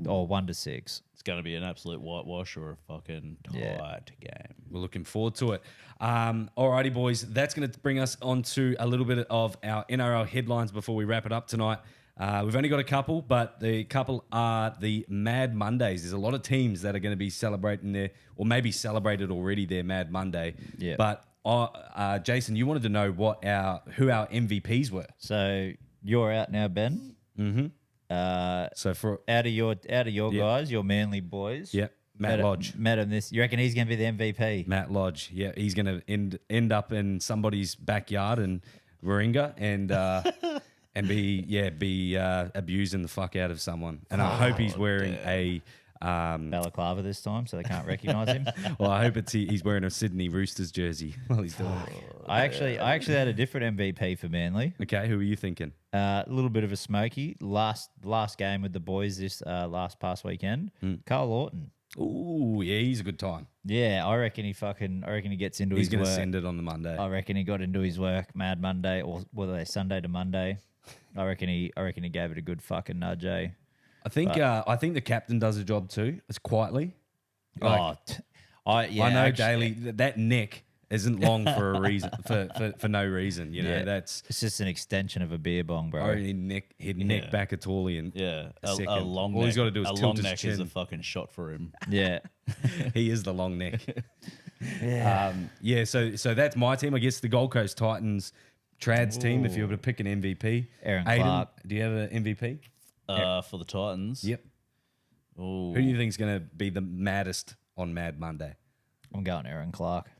or 1-6. It's going to be an absolute whitewash or a fucking tight game. We're looking forward to it. Alrighty, boys. That's going to bring us on to a little bit of our NRL headlines before we wrap it up tonight. We've only got a couple, but the couple are the Mad Mondays. There's a lot of teams that are going to be celebrating their, or maybe celebrated already their Mad Monday. Yeah. But Jason, you wanted to know who our MVPs were. So you're out now, Ben. So for Out of your guys, your Manly boys. Matt Lodge. Met him this. You reckon he's going to be the MVP? Matt Lodge. Yeah, he's going to end up in somebody's backyard in Warringah and be abusing the fuck out of someone. And I hope he's wearing a Balaclava this time, so they can't recognise him. well, I hope he's wearing a Sydney Roosters jersey while he's doing it. I actually had a different MVP for Manly. Okay, who are you thinking? A little bit of a smoky last game with the boys this past weekend. Carl Lawton. Ooh, yeah, he's a good time. Yeah, I reckon he gets into He's his going work. to send it on the Monday. I reckon he got into his work Mad Monday, or were they Sunday to Monday? I reckon he gave it a good fucking nudge, eh? I think the captain does a job too. It's quietly. I know actually, Daly that neck isn't long for a reason for no reason. You know Yeah. that's. It's just an extension of a beer bong, bro. I reckon he'd neck back a Tally and Yeah, a second. a long All neck. he's got to do is a tilt long his neck chin. is a fucking shot for him. Yeah, He is the long neck. yeah. So that's my team. I guess the Gold Coast Titans Trads team. If you were to pick an MVP, Aaron Aiden, Clark. do you have an MVP? For the Titans. Yep. Ooh. Who do you think is going to be the maddest on Mad Monday? I'm going Aaron Clark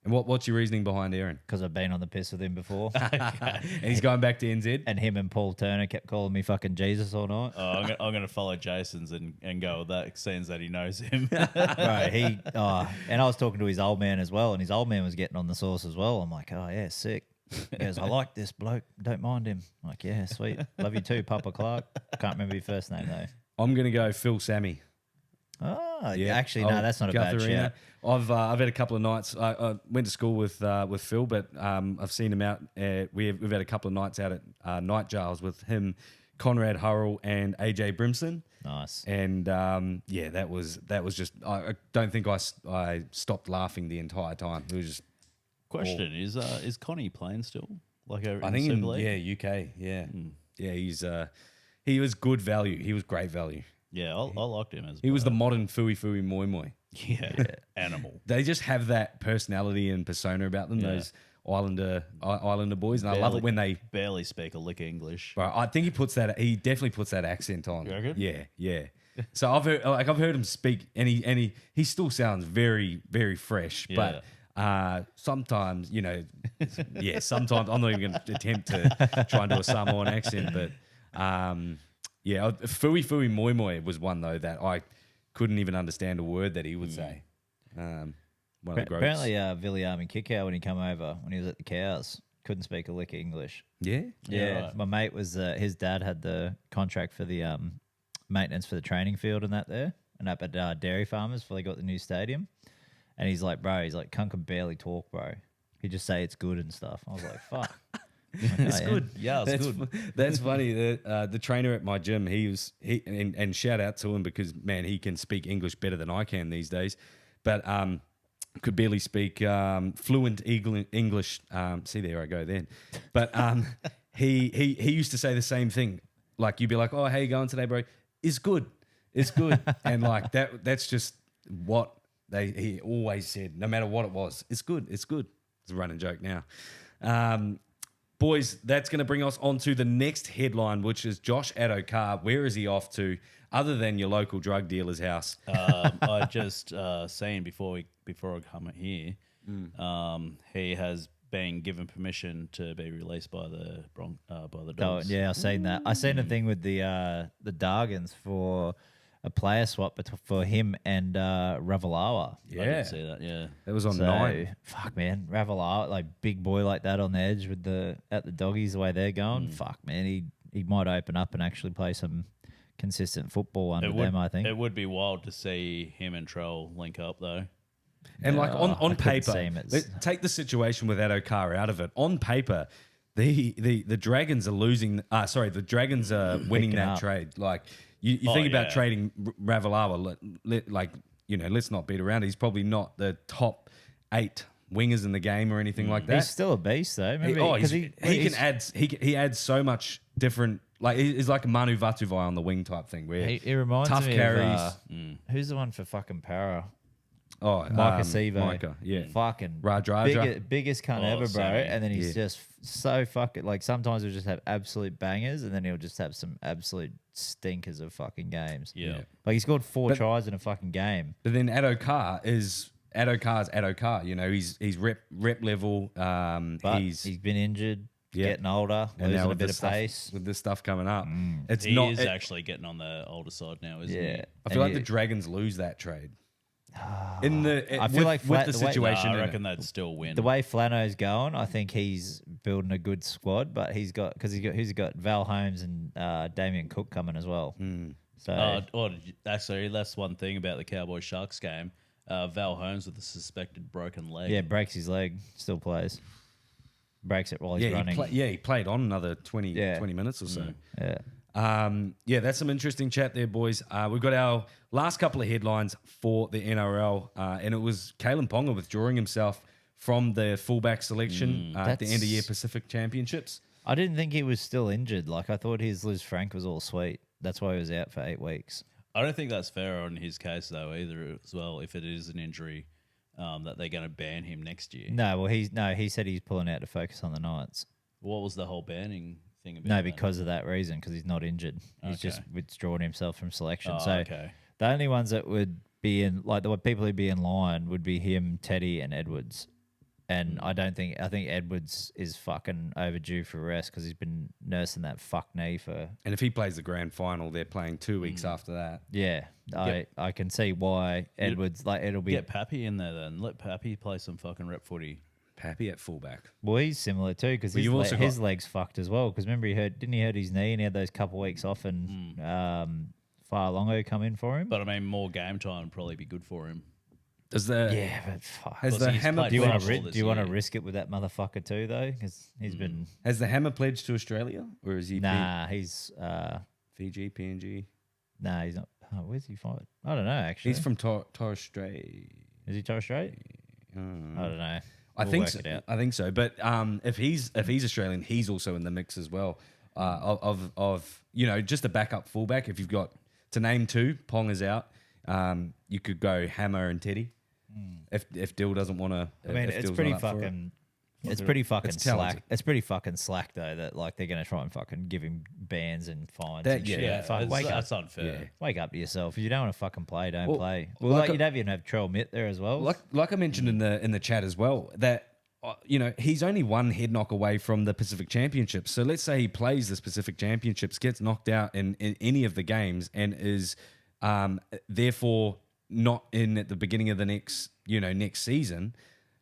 And what's your reasoning behind Aaron? because I've been on the piss with him before, And he's going back to NZ. and him and Paul Turner kept calling me fucking Jesus all night. I'm going to follow Jason's and go with that, seeing that he knows him. Bro, and I was talking to his old man as well, and his old man was getting on the sauce as well. I'm like, oh yeah, sick. He goes, I like this bloke. Don't mind him. I'm like, yeah, sweet. Love you too, Papa Clark. Can't remember your first name though. I'm going to go Phil Sammy. Oh, yeah. Actually, no, that's not a bad Gutherina. shout. I've had a couple of nights. I went to school with Phil, but I've seen him out. We've had a couple of nights out at Night Jails with him, Conrad Hurrell, and AJ Brimson. Nice. And that was just. I don't think I stopped laughing the entire time. It was just. Question is Connie playing still? Like over I in think Super League? UK. Yeah, yeah. He was good value. He was great value. Yeah, I liked him as. He was the modern Fui Moi Moi. yeah animal. They just have that personality and persona about them. Yeah. Those Islander boys, and I love it when they. barely speak a lick of English. Bro, I think he definitely puts that accent on. You reckon? Yeah. So I've heard him speak, and he still sounds very, very fresh. Yeah. But sometimes, sometimes I'm not even going to attempt to try and do a Samoan accent. But Fui Moi Moi was one though that I couldn't even understand a word that he would say. One of the growths. Apparently, Viliami Kickow, when he came over, when he was at the Cows, couldn't speak a lick of English. Yeah. Yeah, right. my mate was his dad had the contract for the maintenance for the training field and that there, and up at Dairy Farmers before they got the new stadium. And he's like, Cunt can barely talk, bro. He just say it's good and stuff. I was like, fuck. It's good. Yeah, it's That's good. That's funny. The trainer at my gym, and shout out to him because man, he can speak English better than I can these days. But could barely speak fluent English. See, there I go then. But he used to say the same thing. Like you'd be like, "Oh, how you going today, bro? It's good. It's good." And like that's just what he always said, no matter what it was. It's good. It's good. It's a running joke now. Boys, that's going to bring us on to the next headline, which is Josh Addo-Carr. Where is he off to, other than your local drug dealer's house? I just seen before I come here, he has been given permission to be released by the Dogs. Yeah, I seen that. I seen a thing with the Dargans for a player swap for him and Ravalawa. I did see that. Yeah, That was on 9. Fuck, man, Ravalawa, like big boy like that on the edge with at the Doggies the way they're going. Fuck, man, he might open up and actually play some consistent football under them. I think it would be wild to see him and Troll link up though. And like on I couldn't paper, see him. take the situation with Addo-Carr out of it. On paper, the Dragons are losing. The Dragons are winning Picking that up. trade. Like you think about yeah. trading Ravalawa. Let's not beat around. He's probably not the top 8 wingers in the game or anything like that. he's still a beast though. Maybe, He adds so much different. Like he's like a Manu Vatuvai on the wing type thing. Where He reminds tough me carries. of who's the one for fucking Para? Oh, Micah Sevo. Micah, yeah. Fucking Raja. biggest cunt ever, bro. Sammy. And then he's just so fucking, like, sometimes he'll just have absolute bangers and then he'll just have some absolute stinkers of fucking games. Yeah. Like, he scored 4 tries in a fucking game. But then Addo-Carr's Addo-Carr. You know, he's rep level. But he's been injured, getting older, losing a bit of pace. With this stuff coming up. It's He not. is actually getting on the older side now, isn't he? Yeah. I feel like the Dragons lose that trade. I feel like with Flat- the the way- situation. I in it. reckon they'd still win. The way Flano's going, I think he's building a good squad, but he's got Val Holmes and Damien Cook coming as well. So Actually, that's one thing about the Cowboys Sharks game. Val Holmes with a suspected broken leg. yeah, breaks his leg, still plays. Breaks it while he's running. He played on another 20 minutes or so. Yeah. That's some interesting chat there, boys. We've got our last couple of headlines for the NRL, and it was Kalen Ponga withdrawing himself from the fullback selection at the end of year Pacific Championships. I didn't think he was still injured. Like, I thought his Liz Frank was all sweet. That's why he was out for 8 weeks. I don't think that's fair on his case, though, either, as well, if it is an injury that they're going to ban him next year. No, well, he said he's pulling out to focus on the Knights. What was the whole banning thing about No, that? because of that reason, because he's not injured. He's just withdrawn himself from selection. Oh, so okay. the only ones that would be in, like the people who'd be in line would be him, Teddy, and Edwards. And I think Edwards is fucking overdue for rest because he's been nursing that fuck knee for. And if he plays the grand final, they're playing 2 weeks after that. Yeah, I can see why Edwards it'll be. Get Pappy in there then. Let Pappy play some fucking rep footy. Pappy at fullback. Well, he's similar too because his legs fucked as well. Because remember didn't he hurt his knee and he had those couple weeks off and Farlongo come in for him. But I mean, more game time would probably be good for him. Does the but fuck. has the he's hammer played Do you want football to this do you want to year. risk it with that motherfucker too though? Because he's been has the hammer pledged to Australia or is he he's Fiji, PNG? he's not. Oh, where's he fight? I don't know actually. He's from Torres Strait. Is he Torres Strait? I don't know. I We'll think work so. it out. I think so. But if he's Australian, he's also in the mix as well. Of just a backup fullback. If you've got to name 2, Pong is out. You could go Hammer and Teddy. If Dill doesn't want to, I mean, it's pretty fucking. It's pretty fucking It's slack. talented. It's pretty fucking slack though that like they're gonna try and fucking give him bans and fines. That- and shit. yeah, Fuck, wake up, That's unfair. wake up to yourself. If you don't want to fucking play, don't Well, play. like Well, like a- you'd have even have Trell Mitt there as well. like I mentioned in the chat as well that he's only one head knock away from the Pacific Championships. So let's say he plays this Pacific Championships, gets knocked out in any of the games, and is therefore not in at the beginning of the next season.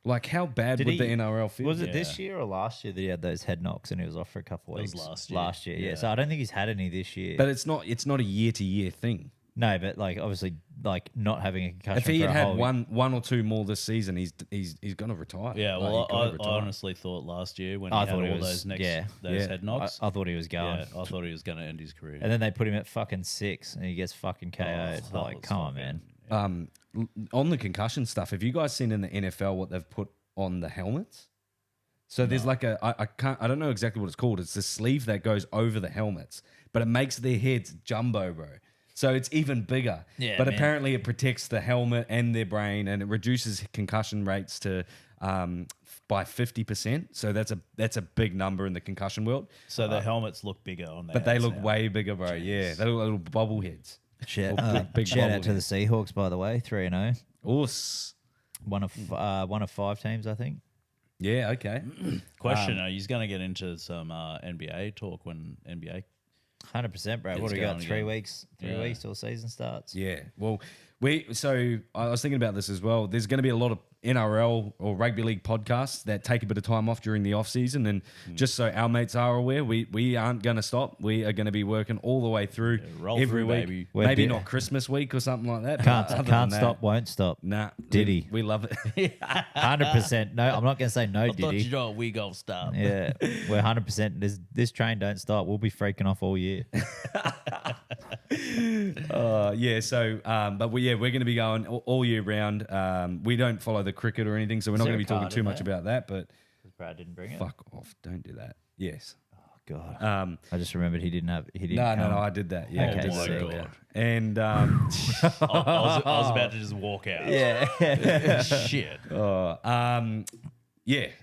Like, how bad would the NRL feel? Was it this year or last year that he had those head knocks and he was off for a couple of It was weeks? last year. yeah. Yeah. So I don't think he's had any this year. But it's not a year to year thing. no, but like obviously, like not having a concussion. If he for had a had whole, one or 2 more this season, he's gonna retire. Yeah, Like, well, he's gotta I retire. honestly thought last year when I he had thought he all was- those yeah. head knocks, I thought he was going. yeah, I thought he was going to end his career. And then they put him at fucking 6 and he gets fucking KO'd. that like, was come on, fucking- man. On the concussion stuff, have you guys seen in the NFL what they've put on the helmets? So there's like I don't know exactly what it's called. It's the sleeve that goes over the helmets, but it makes their heads jumbo, bro. So it's even bigger. Yeah, but man. apparently it protects the helmet and their brain, and it reduces concussion rates to by 50%. So that's a big number in the concussion world. So the helmets look bigger on their But they heads look now. way bigger, bro. Yeah, they look like little bubble heads. Shout, big shout bubble out to the Seahawks, by the way, 3-0. Us. One of 5 teams, I think. Yeah. Okay. Question: Are you going to get into some NBA talk when NBA? 100%, bro. What It's do we got? going 3 again. weeks? 3 Yeah. weeks till season starts. Yeah. Well, so I was thinking about this as well. There's going to be a lot of NRL or rugby league podcasts that take a bit of time off during the off season, and just so our mates are aware, we aren't going to stop. We are going to be working all the way through roll every through, week. baby. We're Maybe di- not Christmas week or something like that. but Can't other than that, stop, won't stop. Nah, Diddy. we love it. 100%. No, I'm not going to say no, I thought Diddy. you know we go stop. Yeah, we're 100%. This train don't stop. We'll be freaking off all year. Yeah. So, but we're going to be going all year round. We don't follow the cricket or anything, so we're not there going to be a talking card too in much there? about that. But Brad didn't bring it. fuck off! Don't do that. Yes. God. I just remembered he didn't. No, come. I did that. Yeah, Okay, I did my that God. earlier. And I was about to just walk out. Yeah. Shit.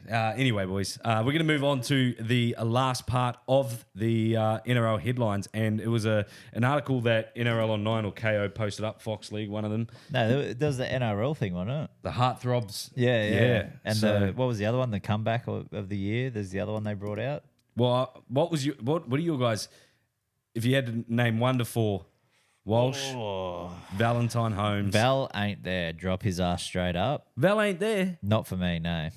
Anyway, boys, we're going to move on to the last part of the NRL headlines, and it was an article that NRL Online or KO posted up, Fox League, one of them. No, there was the NRL thing, wasn't it? The Heartthrobs. Yeah. And so, what was the other one? The comeback of the year. There's the other one they brought out. well, what are your guys? If you had to name 1 to 4, Walsh, Valentine, Holmes. Val ain't there. Drop his ass straight up. Val ain't there. Not for me, no.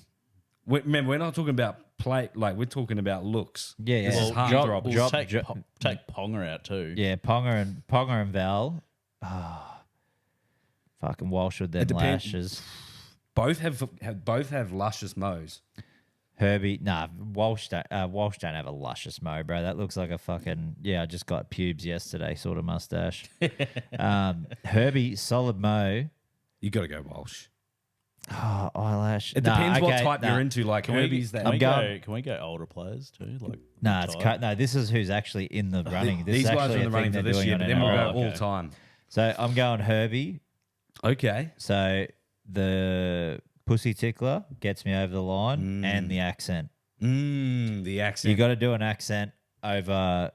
Remember, we're not talking about play. Like we're talking about looks. Yeah, yeah. This is Well, heartthrob. Well, take Ponga out too. Yeah, Ponga and Val. Fucking Walsh with them depends. lashes. Both have luscious mows. Herbie, Walsh don't have a luscious mo, bro. That looks like a fucking I just got pubes yesterday sort of mustache. Herbie, solid mo. You got to go Walsh. Oh, eyelash. It depends what type you're into. Like Herbie's that. Can we go older players too? Like This is who's actually in the running. This These is guys actually are in the running for this year, but then we'll go all Okay. time. So I'm going Herbie. Okay. So the pussy tickler gets me over the line, and the accent. The accent. You got to do an accent over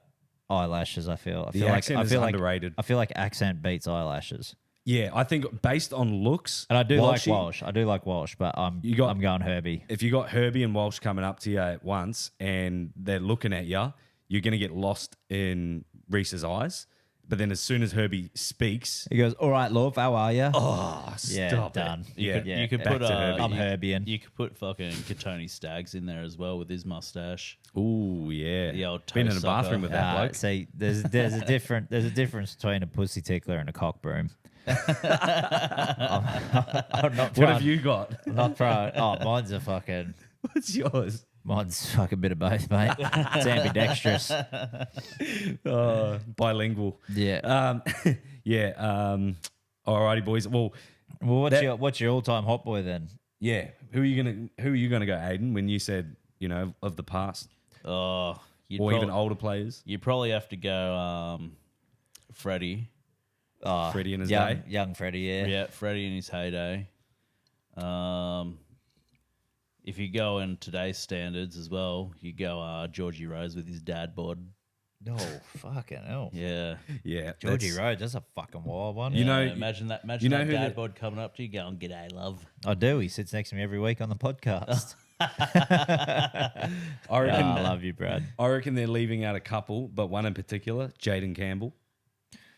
eyelashes. I feel like accent is underrated. I feel like accent beats eyelashes. Yeah, I think based on looks, And I do like Walshy- Walsh. I do like Walsh, but I'm going Herbie. If you got Herbie and Walsh coming up to you at once and they're looking at you, you're going to get lost in Reese's eyes. But then as soon as Herbie speaks, He goes, "All right, love, how are you?" oh, yeah, stop done. it. Yeah, You could back put to Herbie. I'm you- Herbieing. You could put fucking Katoni Staggs in there as well with his mustache. Ooh, yeah. The old Been in toe a bathroom sucker. with that bloke. See, there's a difference between a pussy tickler and a cock broom. I'm not What trying, have you got? I'm not trying. Oh, mine's a fucking. What's yours? Mine's fucking a bit of both, mate. It's ambidextrous. Bilingual. Yeah. Alrighty, boys. Well, What's your all-time hot boy then? yeah. Who are you gonna go, Aiden? When you said of the past Oh, or even older players, You probably have to go Freddie. Oh, Freddie in his day. young Freddie. Yeah. Yeah, Freddie in his heyday. If you go in today's standards as well, you go Georgie Rose with his dad bod. No, fucking hell. Yeah. Yeah, Georgie Rhodes, that's a fucking wild one. You know- imagine that. Imagine you know that who dad the- bod coming up to you, going, "G'day, love." I do. He sits next to me every week on the podcast. I reckon. I love you, Brad. I reckon they're leaving out a couple, but one in particular, Jaden Campbell.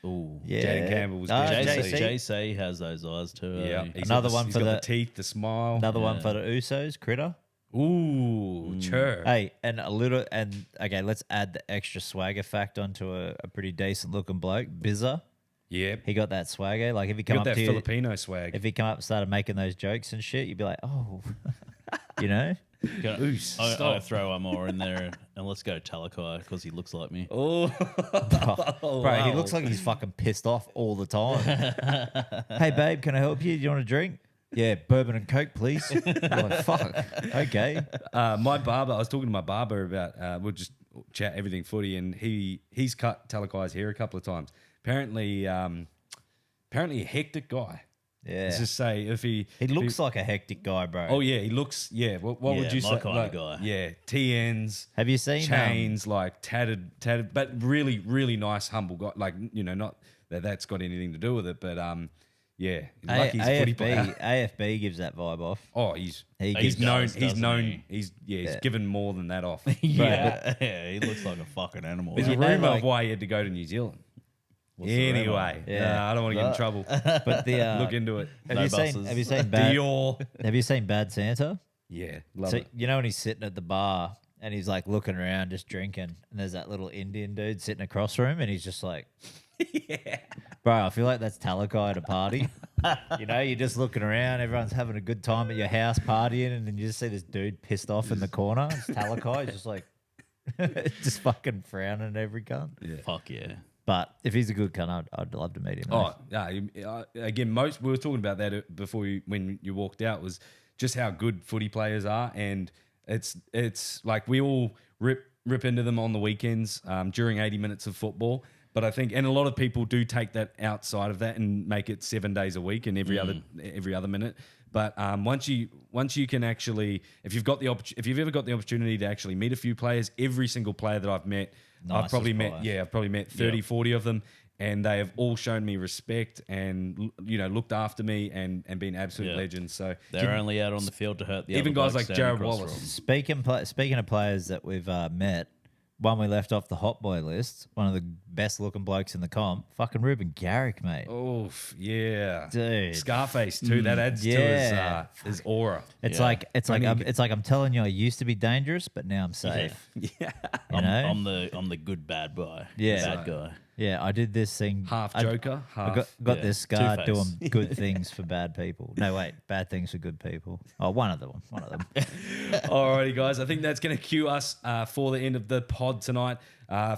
Ooh, Yeah. Jaden Campbell was Ah, good. JC. JC has those eyes too. Yeah, eh? he's Another got one he's for got the- the teeth, the smile. Another one for the Usos, Critter. Ooh, chirp. Hey, okay, let's add the extra swagger fact onto a pretty decent looking bloke, Bizza. Yeah, He got that swagger. Like if he he come got up that to you, Filipino swag. if he come up and started making those jokes and shit, you'd be like, oh, you know. I'm gonna throw one more in there, and let's go Talakai because he looks like me. Oh, Bro, he looks like he's fucking pissed off all the time. Hey, babe, can I help you? Do you want a drink? Yeah, bourbon and Coke, please. You're like, fuck. Okay. my barber. I was talking to my barber about. We'll just chat everything footy, and he's cut Talakai's hair a couple of times. Apparently a hectic guy. Yeah. Let's just say if he looks like a hectic guy, bro. Oh yeah, he looks. Yeah, what would Yeah, you my say? kind of guy. Yeah, TNs. Have you seen chains? Like tattered, but really, really nice, humble guy. Like not that that's got anything to do with it, but yeah, lucky he's a footy player. AFB gives that vibe off. Oh, he's does, known. doesn't He's known. he? He's given more than that off. Yeah, he looks like a fucking animal. There's eh? a rumor of why he had to go to New Zealand. What's the Anyway, rumor? Yeah. I don't want to get in trouble. But the Look into it. have No you seen buses. have you seen bad Dior. have you seen Bad Santa? Yeah, love So it. you know when he's sitting at the bar and he's like looking around just drinking, and there's that little Indian dude sitting across from him, and he's just like, Yeah. bro, I feel like that's Talakai at a party. You know, you're just looking around, everyone's having a good time at your house partying, and then you just see this dude pissed off in the corner. It's Talakai, he's just like, just fucking frowning at every cunt. Fuck yeah. But if he's a good cunt, I'd love to meet him. Oh, again, we were talking about that before when you walked out, was just how good footy players are, and it's like we all rip into them on the weekends during 80 minutes of football. But I think, and a lot of people do take that outside of that and make it 7 days a week and every other minute. But once you can actually, if you've ever got the opportunity to actually meet a few players, every single player that I've met, I've probably met 30, 40 of them, and they have all shown me respect and looked after me and been absolute legends. So They're only out on the field to hurt the even other guys blokes like standing Jared across Wallace. from 'em. Speaking of players that we've met, one we left off the hot boy list, one of the best looking blokes in the comp. Fucking Ruben Garrick, mate. Oof, yeah. Dude. Scarface too. That adds yeah. to his aura. It's Yeah. like I'm telling you, I used to be dangerous, but now I'm safe. Yeah. You know? I'm the good bad boy. Yeah. Bad guy. Yeah, I did this thing. Half I- Joker, I half. got yeah, this scar Two-Face. doing good things for bad people. No, wait, bad things for good people. Oh, one of them. Alrighty, guys. I think that's going to cue us for the end of the pod tonight.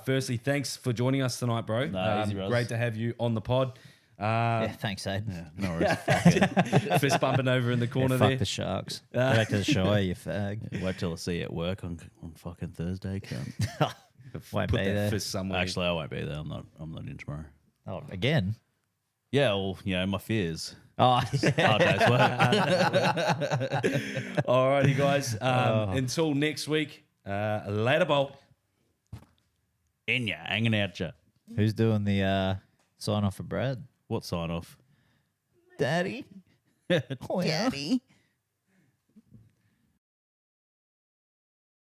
Firstly, thanks for joining us tonight, bro. No, easy, bros. Great to have you on the pod. Yeah, thanks, Aid. No worries. Fist bumping over in the corner Fuck there. the Sharks. Go back to the Shire, you fag. Wait till I see you at work on fucking Thursday, cunt. Won't Put be that there. fist somewhere. Actually, I won't be there. I'm not in tomorrow. Oh, again? Yeah, well, my fears. Oh, Hard day's work. Alrighty, guys. Until next week. Later, Bolt. In ya, hanging out ya. who's doing the sign off for Brad? What sign off? Daddy. Daddy.